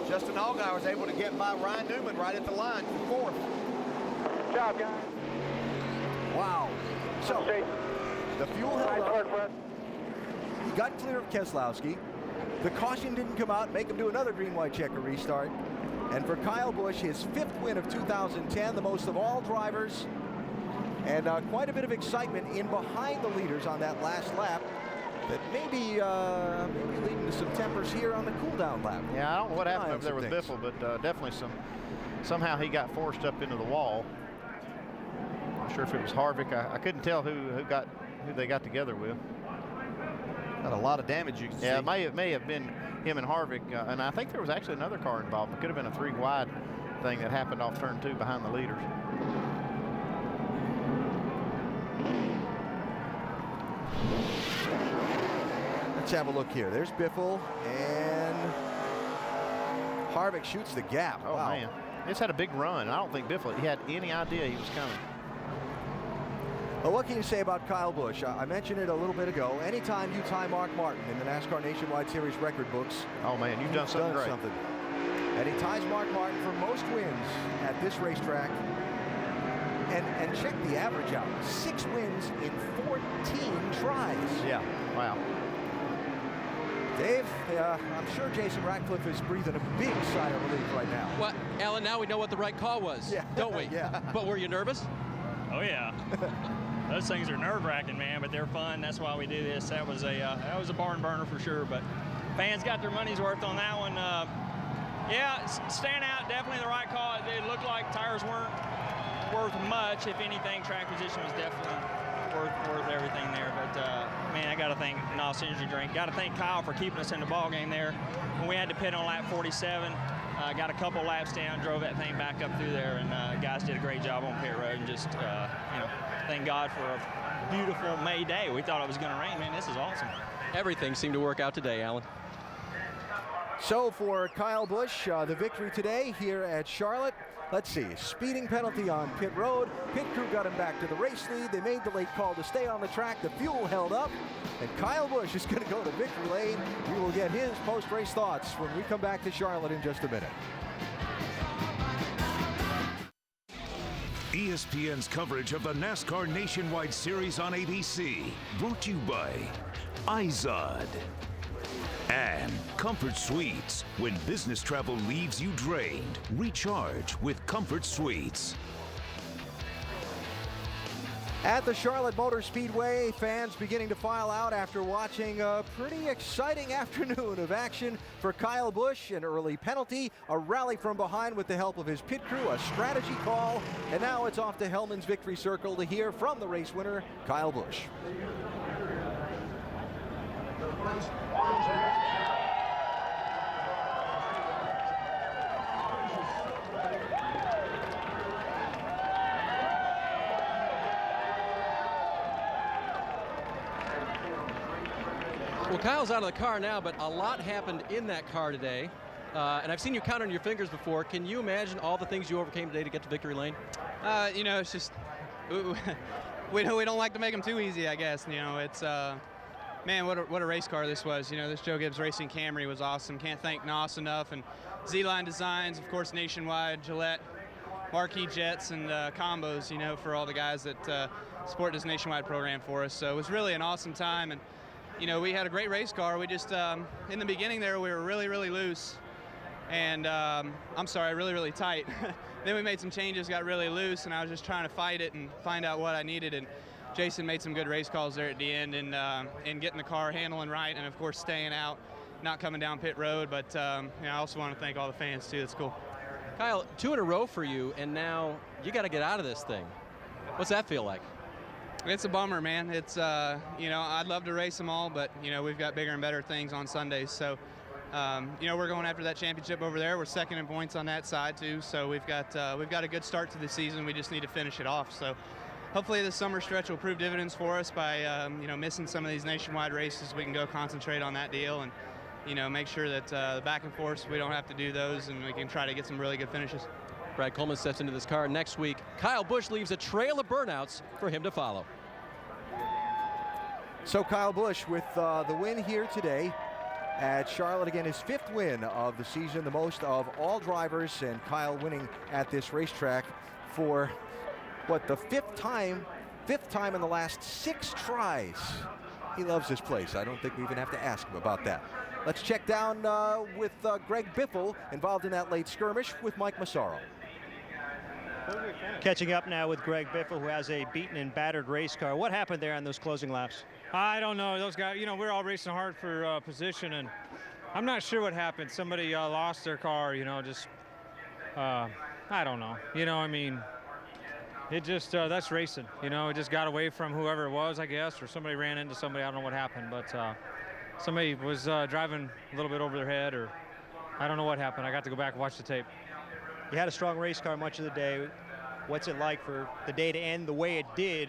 E: Justin Allgaier was able to get by Ryan Newman right at the line for fourth.
Q: Good job, guys.
D: Wow. So, the fuel held up. He got clear of Keselowski. The caution didn't come out, make him do another green-white-checker restart. And for Kyle Busch, his 5th win of 2010, the most of all drivers. And quite a bit of excitement in behind the leaders on that last lap that maybe leading to some tempers here on the cool-down lap.
G: Yeah, I don't know what happened over there with Biffle, but definitely somehow he got forced up into the wall. Not sure if it was Harvick. I couldn't tell who they got together with.
E: Got a lot of damage you can see.
G: Yeah, it may have been him and Harvick, and I think there was actually another car involved. It could have been a 3-wide thing that happened off turn 2 behind the leaders.
D: Let's have a look here. There's Biffle, and Harvick shoots the gap.
G: Oh,
D: wow.
G: man. It's had a big run. I don't think Biffle, he had any idea he was coming.
D: Well, what can you say about Kyle Busch? I mentioned it a little bit ago. Anytime you tie Mark Martin in the NASCAR Nationwide Series record books,
G: oh man, you've done something great.
D: And he ties Mark Martin for most wins at this racetrack. And check the average out. 6 wins in 14 tries.
G: Yeah, wow.
D: Dave, I'm sure Jason Ratcliffe is breathing a big sigh of relief right now.
C: Well, Alan, now we know what the right call was, don't we?
D: Yeah.
C: But were you nervous?
U: Oh, yeah. Those things are nerve-wracking, man, but they're fun. That's why we do this. That was a barn burner for sure, but fans got their money's worth on that one. Yeah, stand out, definitely the right call. It looked like tires weren't worth much. If anything, track position was definitely worth everything there. But man, I got to thank NOS Energy Drink. Got to thank Kyle for keeping us in the ball game there. When we had to pit on lap 47, got a couple laps down, drove that thing back up through there, and guys did a great job on pit road. And just thank God for a beautiful May day. We thought it was going to rain. Man, this is awesome.
C: Everything seemed to work out today, Alan.
D: So for Kyle Busch, the victory today here at Charlotte. Let's see, speeding penalty on pit road. Pit crew got him back to the race lead. They made the late call to stay on the track. The fuel held up, and Kyle Busch is going to go to victory lane. We will get his post-race thoughts when we come back to Charlotte in just a minute.
A: ESPN's coverage of the NASCAR Nationwide Series on ABC, brought to you by Izod and Comfort Suites. When business travel leaves you drained, recharge with Comfort Suites.
D: At the Charlotte Motor Speedway, fans beginning to file out after watching a pretty exciting afternoon of action for Kyle Busch. An early penalty, a rally from behind with the help of his pit crew, a strategy call, and now it's off to Hellman's victory circle to hear from the race winner, Kyle Busch.
C: Well, Kyle's out of the car now, but a lot happened in that car today. And I've seen you count on your fingers before. Can you imagine all the things you overcame today to get to victory lane?
H: It's just, we don't like to make them too easy, I guess. It's, man, what a race car this was. This Joe Gibbs Racing Camry was awesome. Can't thank NOS enough. And Z-Line Designs, of course, Nationwide, Gillette, Marquee Jets, and Combos, for all the guys that support this Nationwide program for us. So it was really an awesome time. And we had a great race car. We just, in the beginning there, we were really, really loose. And, really, really tight. Then we made some changes, got really loose, and I was just trying to fight it and find out what I needed. And Jason made some good race calls there at the end and getting the car handling right, and, of course, staying out, not coming down pit road. But, I also want to thank all the fans, too. That's cool.
C: Kyle, 2 in a row for you, and now you got to get out of this thing. What's that feel like?
H: It's a bummer, man. It's, I'd love to race them all, but, we've got bigger and better things on Sundays. So, we're going after that championship over there. We're second in points on that side, too. So we've got a good start to the season. We just need to finish it off. So hopefully this summer stretch will prove dividends for us by, missing some of these nationwide races. We can go concentrate on that deal and you know, make sure that the back and forth, we don't have to do those, and we can try to get some really good finishes.
C: Brad Coleman steps into this car next week. Kyle Busch leaves a trail of burnouts for him to follow.
D: So Kyle Busch with the win here today at Charlotte. Again, his 5th win of the season, the most of all drivers, and Kyle winning at this racetrack for, what, the 5th time in the last 6 tries. He loves this place. I don't think we even have to ask him about that. Let's check down with Greg Biffle, involved in that late skirmish, with Mike Massaro.
K: Catching up now with Greg Biffle, who has a beaten and battered race car. What happened there on those closing laps?
I: I don't know. Those guys, you know, we're all racing hard for position, and I'm not sure what happened. Somebody lost their car, you know, just, I don't know. You know, I mean, it just, that's racing. You know, it just got away from whoever it was, I guess, or somebody ran into somebody. I don't know what happened, but somebody was driving a little bit over their head, or I don't know what happened. I got to go back and watch the tape.
K: You had a strong race car much of the day. What's it like for the day to end the way it did,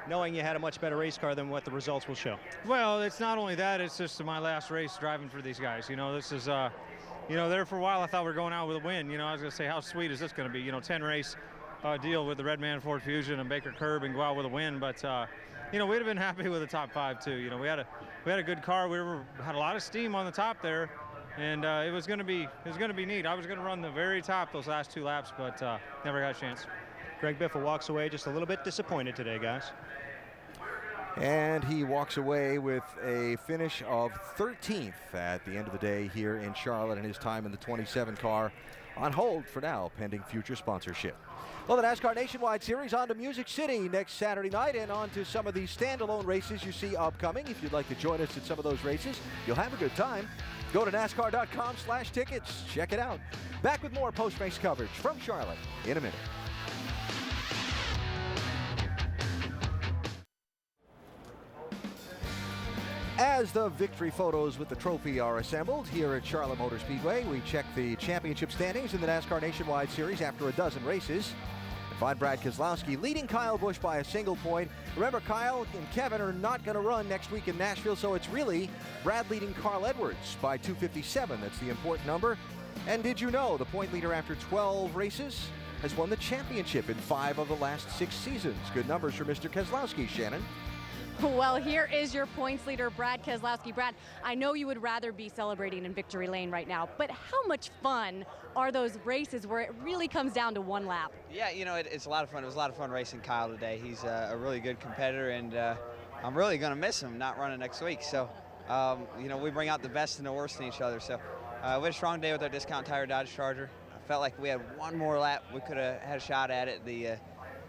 K: knowing you had a much better race car than what the results will show?
I: Well, it's not only that, it's just my last race driving for these guys. You know, this is, you know, there for a while I thought we were going out with a win. You know, I was going to say, how sweet is this going to be? You know, 10-race deal with the Redman Ford Fusion and Baker Curb and go out with a win. But, you know, we'd have been happy with the top 5 too. You know, we had a good car. Had a lot of steam on the top there. And it was going to be neat. I was going to run the very top those last 2 laps, but never got a chance.
K: Greg Biffle walks away just a little bit disappointed today, guys.
D: And he walks away with a finish of 13th at the end of the day here in Charlotte, and his time in the 27 car on hold for now, pending future sponsorship. Well, the NASCAR Nationwide Series on to Music City next Saturday night, and on to some of the standalone races you see upcoming. If you'd like to join us at some of those races, you'll have a good time. Go to NASCAR.com/tickets. Check it out. Back with more post-race coverage from Charlotte in a minute. As the victory photos with the trophy are assembled here at Charlotte Motor Speedway, we check the championship standings in the NASCAR Nationwide Series after a dozen races. And find Brad Keselowski leading Kyle Busch by a single point. Remember, Kyle and Kevin are not going to run next week in Nashville, so it's really Brad leading Carl Edwards by 257. That's the important number. And did you know the point leader after 12 races has won the championship in 5 of the last 6 seasons? Good numbers for Mr. Keselowski, Shannon.
L: Well, here is your points leader, Brad Keselowski. Brad, I know you would rather be celebrating in victory lane right now, but how much fun are those races where it really comes down to 1 lap?
M: Yeah, you know, it's a lot of fun. It was a lot of fun racing Kyle today. He's a really good competitor, and I'm really going to miss him not running next week. So, you know, we bring out the best and the worst in each other. So we had a strong day with our discount tire Dodge Charger. I felt like we had 1 more lap. We could have had a shot at it. The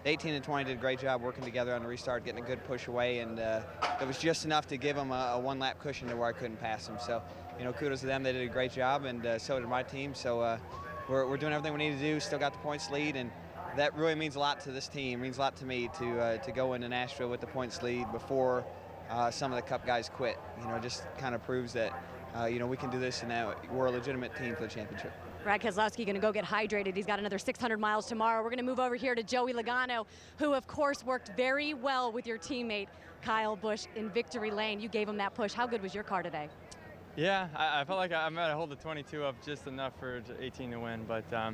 M: 18 and 20 did a great job working together on the restart, getting a good push away, and it was just enough to give them a 1-lap cushion to where I couldn't pass them. So, you know, kudos to them. They did a great job, and so did my team. So we're doing everything we need to do. Still got the points lead, and that really means a lot to this team. It means a lot to me to go into Nashville with the points lead before some of the Cup guys quit. You know, just kind of proves that you know, we can do this, and that we're a legitimate team for the championship.
L: Brad Keselowski going to go get hydrated. He's got another 600 miles tomorrow. We're going to move over here to Joey Logano, who, of course, worked very well with your teammate, Kyle Busch, in victory lane. You gave him that push. How good was your car today?
N: Yeah, I felt like I might have hold the 22 up just enough for 18 to win, but I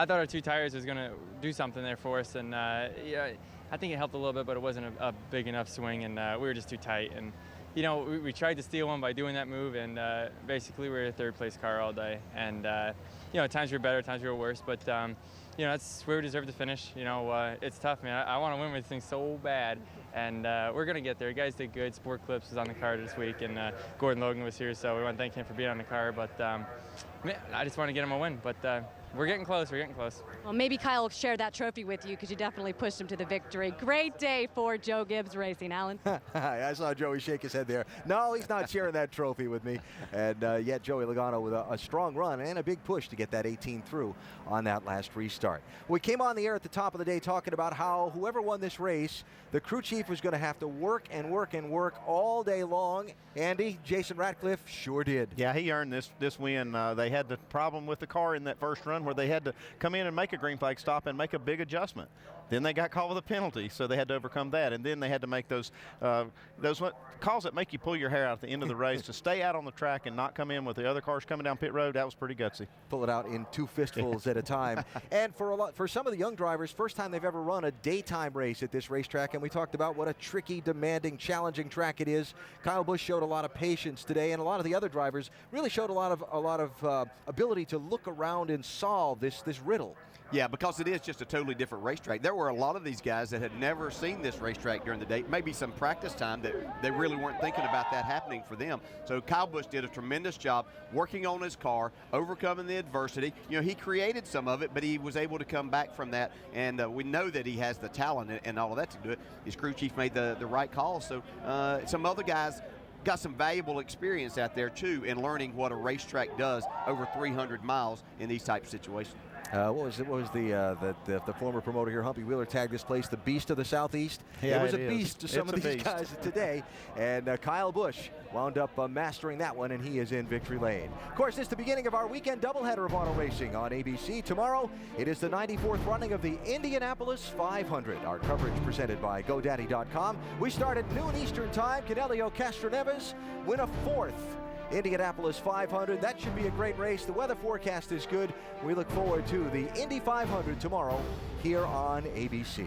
N: thought our 2 tires was going to do something there for us, and yeah, I think it helped a little bit, but it wasn't a big enough swing, and we were just too tight. And you know, we tried to steal one by doing that move, and basically we were a 3rd-place car all day. And you know, times we were better, times we were worse, but you know, that's where we deserve to finish. You know, it's tough, man. I want to win with this thing so bad, and we're gonna get there. You guys did good. Sport Clips was on the car this week, and Gordon Logan was here, so we want to thank him for being on the car. But man, I just want to get him a win. But we're getting close. We're getting close.
L: Well, maybe Kyle will share that trophy with you because you definitely pushed him to the victory. Great day for Joe Gibbs Racing, Alan.
D: I saw Joey shake his head there. No, he's not sharing that trophy with me. And yet Joey Logano with a strong run and a big push to get that 18 through on that last restart. We came on the air at the top of the day talking about how whoever won this race, the crew chief was going to have to work and work and work all day long. Andy, Jason Ratcliffe sure did.
G: Yeah, he earned this win. They had the problem with the car in that first run one where they had to come in and make a green flag stop and make a big adjustment. Then they got caught with a penalty, so they had to overcome that. And then they had to make those calls that make you pull your hair out at the end of the race to stay out on the track and not come in with the other cars coming down pit road. That was pretty gutsy.
D: Pull it out in 2 fistfuls at a time. And for some of the young drivers, first time they've ever run a daytime race at this racetrack. And we talked about what a tricky, demanding, challenging track it is. Kyle Busch showed a lot of patience today, and a lot of the other drivers really showed a lot of ability to look around and solve this riddle.
E: Yeah, because it is just a totally different racetrack. There were a lot of these guys that had never seen this racetrack during the day, maybe some practice time that they really weren't thinking about that happening for them. So Kyle Busch did a tremendous job working on his car, overcoming the adversity. You know, he created some of it, but he was able to come back from that, and we know that he has the talent and all of that to do it. His crew chief made the right call, so some other guys got some valuable experience out there, too, in learning what a racetrack does over 300 miles in these type of situations.
D: What was the former promoter here, Humpy Wheeler, tagged this place the Beast of the Southeast?
G: Yeah,
D: it was a beast to some of these guys today, and Kyle Busch wound up mastering that one, and he is in victory lane. Of course, it's the beginning of our weekend doubleheader of auto racing on ABC. Tomorrow, it is the 94th running of the Indianapolis 500. Our coverage presented by GoDaddy.com. We start at noon Eastern Time. Canelio Castroneves win a 4th Indianapolis 500. That should be a great race. The weather forecast is good. We look forward to the Indy 500 tomorrow here on ABC.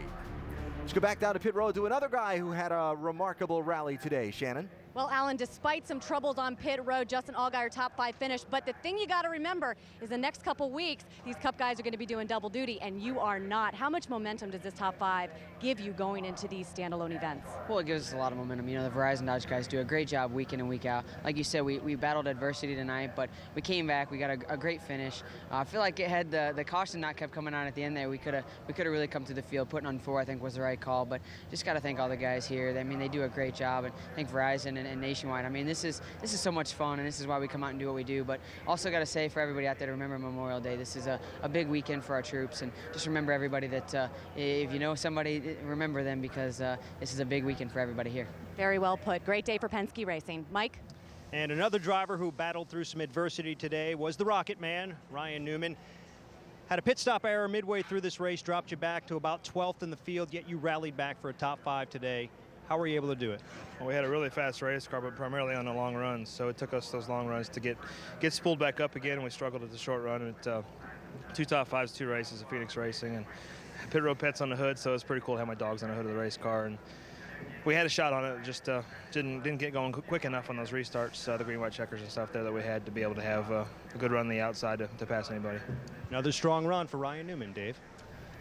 D: Let's go back down to pit road to another guy who had a remarkable rally today. Shannon?
L: Well, Alan, despite some troubles on pit road, Justin Allgaier top 5 finish. But the thing you got to remember is the next couple weeks, these Cup guys are going to be doing double duty, and you are not. How much momentum does this top 5 give you going into these standalone events?
J: Well, it gives us a lot of momentum. You know, the Verizon Dodge guys do a great job week in and week out. Like you said, we battled adversity tonight, but we came back. We got a great finish. I feel like it had the caution not kept coming on at the end there. We could have really come to the field. Putting on 4, I think, was the right call. But just got to thank all the guys here. I mean, they do a great job. And thank Verizon and Nationwide. I mean, this is so much fun, and this is why we come out and do what we do. But also got to say for everybody out there to remember Memorial Day. This is a big weekend for our troops, and just remember everybody that if you know somebody, remember them, because this is a big weekend for everybody here.
L: Very well put. Great day for Penske Racing. Mike?
K: And another driver who battled through some adversity today was the Rocket Man, Ryan Newman. Had a pit stop error midway through this race, dropped you back to about 12th in the field, yet you rallied back for a top 5 today. How were you able to do it?
O: Well, we had a really fast race car, but primarily on the long runs. So it took us those long runs to get spooled back up again, and we struggled at the short run. And 2 top 5s, 2 races of Phoenix Racing, and pit road pets on the hood. So it was pretty cool to have my dogs on the hood of the race car. And we had a shot on it, just didn't get going quick enough on those restarts, the green-white-checkers and stuff there that we had to be able to have a good run on the outside to pass anybody.
K: Another strong run for Ryan Newman, Dave.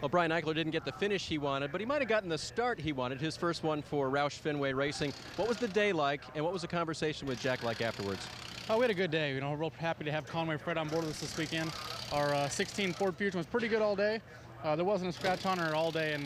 C: Well, Brian Eichler didn't get the finish he wanted, but he might have gotten the start he wanted, his first one for Roush Fenway Racing. What was the day like, and what was the conversation with Jack like afterwards?
R: Oh, we had a good day. You know, we're real happy to have Conway Fred on board with us this weekend. Our 16 Ford Fusion was pretty good all day. There wasn't a scratch on her all day, and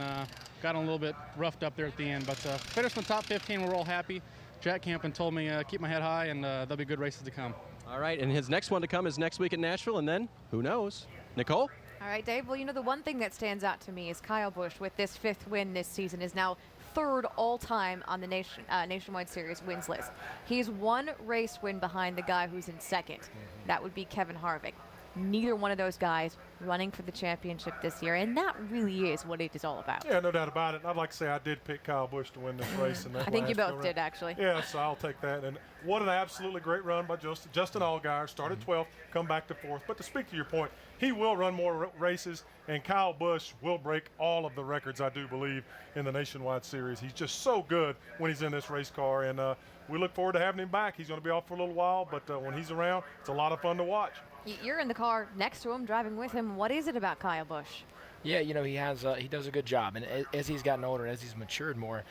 R: got a little bit roughed up there at the end. But finished in the top 15, we're all happy. Jack Campen told me keep my head high, and there'll be good races to come.
C: All right, and his next one to come is next week at Nashville, and then, who knows? Nicole?
B: All right, Dave. Well, you know, the one thing that stands out to me is Kyle Busch, with this 5th win this season, is now 3rd all-time on the Nationwide Series wins list. He's 1 race win behind the guy who's in 2nd. That would be Kevin Harvick. Neither one of those guys running for the championship this year, and that really is what it is all about.
F: Yeah, no doubt about it. I'd like to say I did pick Kyle Busch to win this race. In that
B: I think you both
F: go-round.
B: did, actually.
F: Yeah, so I'll take that. And what an absolutely great run by Justin Allgaier. Started 12th, come back to 4th. But to speak to your point, he will run more races, and Kyle Busch will break all of the records, I do believe, in the Nationwide Series. He's just so good when he's in this race car, and we look forward to having him back. He's going to be off for a little while, but when he's around, it's a lot of fun to watch.
B: You're in the car next to him, driving with him. What is it about Kyle Busch?
P: Yeah, you know, he does a good job, and as he's gotten older, as he's matured more,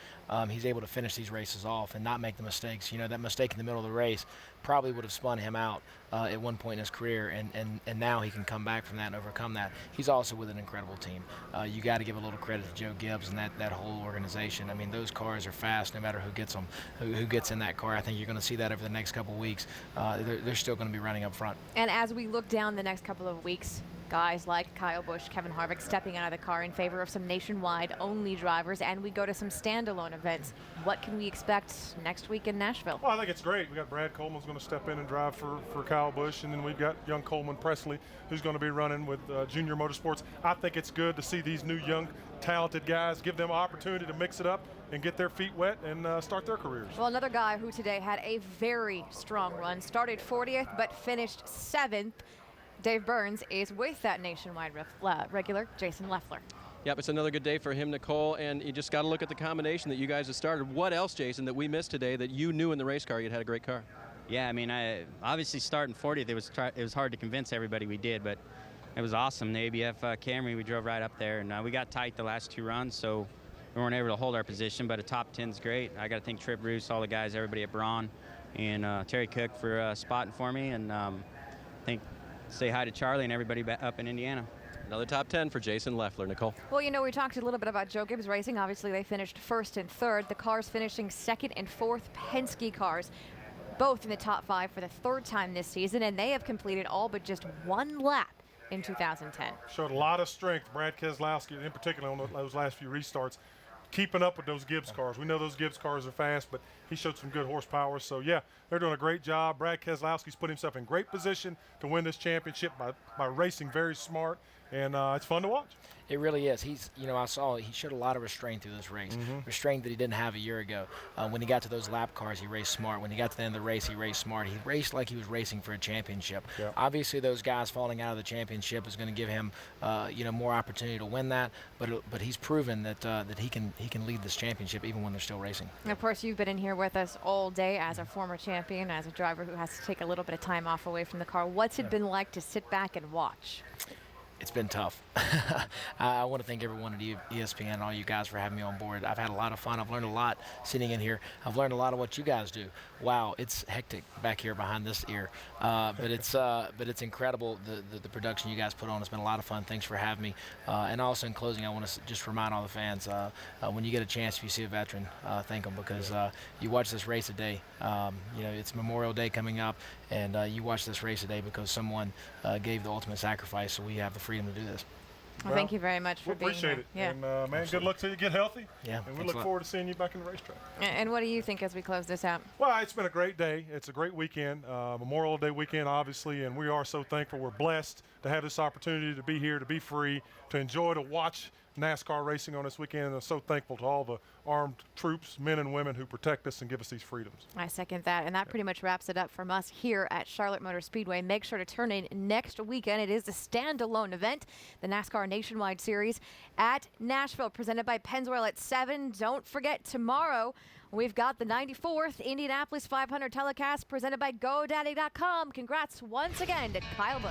P: he's able to finish these races off and not make the mistakes. You know, that mistake in the middle of the race probably would have spun him out at one point in his career, and now he can come back from that and overcome that. He's also with an incredible team. You got to give a little credit to Joe Gibbs and that whole organization. I mean, those cars are fast no matter who gets them, who gets in that car. I think you're going to see that over the next couple of weeks. They're still going to be running up front.
B: And as we look down the next couple of weeks, Guys like Kyle Busch, Kevin Harvick stepping out of the car in favor of some nationwide-only drivers, and we go to some standalone events. What can we expect next week in Nashville?
F: Well, I think it's great. We got Brad Coleman's going to step in and drive for Kyle Busch, and then we've got young Coleman Presley, who's going to be running with Junior Motorsports. I think it's good to see these new young, talented guys, give them an opportunity to mix it up and get their feet wet and start their careers.
B: Well, another guy who today had a very strong run, started 40th but finished 7th. Dave Burns is with that nationwide regular, Jason Leffler.
C: Yep, it's another good day for him, Nicole, and you just got to look at the combination that you guys have started. What else, Jason, that we missed today that you knew in the race car you'd had a great car?
S: Yeah, I mean, obviously starting 40th, it was hard to convince everybody we did, but it was awesome. The ABF Camry, we drove right up there, and we got tight the last 2 runs, so we weren't able to hold our position, but a top 10's great. I got to thank Trip Roos, all the guys, everybody at Braun, and Terry Cook for spotting for me, and I think say hi to Charlie and everybody up in Indiana.
C: Another top 10 for Jason Leffler. Nicole?
B: Well, you know, we talked a little bit about Joe Gibbs Racing. Obviously, they finished 1st and 3rd. The cars finishing 2nd and 4th, Penske cars, both in the top 5 for the 3rd time this season, and they have completed all but just 1 lap in 2010.
F: Showed a lot of strength, Brad Keselowski, in particular on those last few restarts, keeping up with those Gibbs cars. We know those Gibbs cars are fast, but he showed some good horsepower. So, yeah, they're doing a great job. Brad Keselowski's put himself in great position to win this championship by racing very smart, and it's fun to watch.
P: It really is. He's, you know, I saw he showed a lot of restraint through this race. Restraint that he didn't have a year ago. When he got to those lap cars, he raced smart. When he got to the end of the race, he raced smart. He raced like he was racing for a championship.
F: Yep.
P: Obviously, those guys falling out of the championship is going to give him, you know, more opportunity to win that. But he's proven that that he can lead this championship even when they're still racing.
B: And of course, you've been in here with us all day as a former champion, as a driver who has to take a little bit of time off away from the car. What's it been like to sit back and watch?
P: It's been tough. I want to thank everyone at ESPN and all you guys for having me on board. I've had a lot of fun. I've learned a lot sitting in here. I've learned a lot of what you guys do. Wow, it's hectic back here behind this ear. But it's incredible the production you guys put on. It's been a lot of fun. Thanks for having me. And also in closing, I want to just remind all the fans, when you get a chance, if you see a veteran, thank them, because you watch this race a day. You know, it's Memorial Day coming up, and you watch this race a day because someone gave the ultimate sacrifice, so we have the freedom to do this.
B: Well, thank you very much for being here.
F: Appreciate it.
B: Yeah.
F: And, man, good luck till you get healthy.
P: Yeah.
F: And we look forward to seeing you back in the racetrack.
B: And what do you think as we close this out?
F: Well, it's been a great day. It's a great weekend, Memorial Day weekend, obviously, and we are so thankful. We're blessed to have this opportunity to be here, to be free, to enjoy, to watch NASCAR racing on this weekend. And I'm so thankful to all the armed troops, men and women who protect us and give us these freedoms.
B: I second that, and that pretty much wraps it up from us here at Charlotte Motor Speedway. Make sure to turn in next weekend. It is a standalone event, the NASCAR Nationwide Series at Nashville, presented by Pennzoil at 7. Don't forget, tomorrow we've got the 94th Indianapolis 500 telecast presented by GoDaddy.com. Congrats once again to Kyle Busch.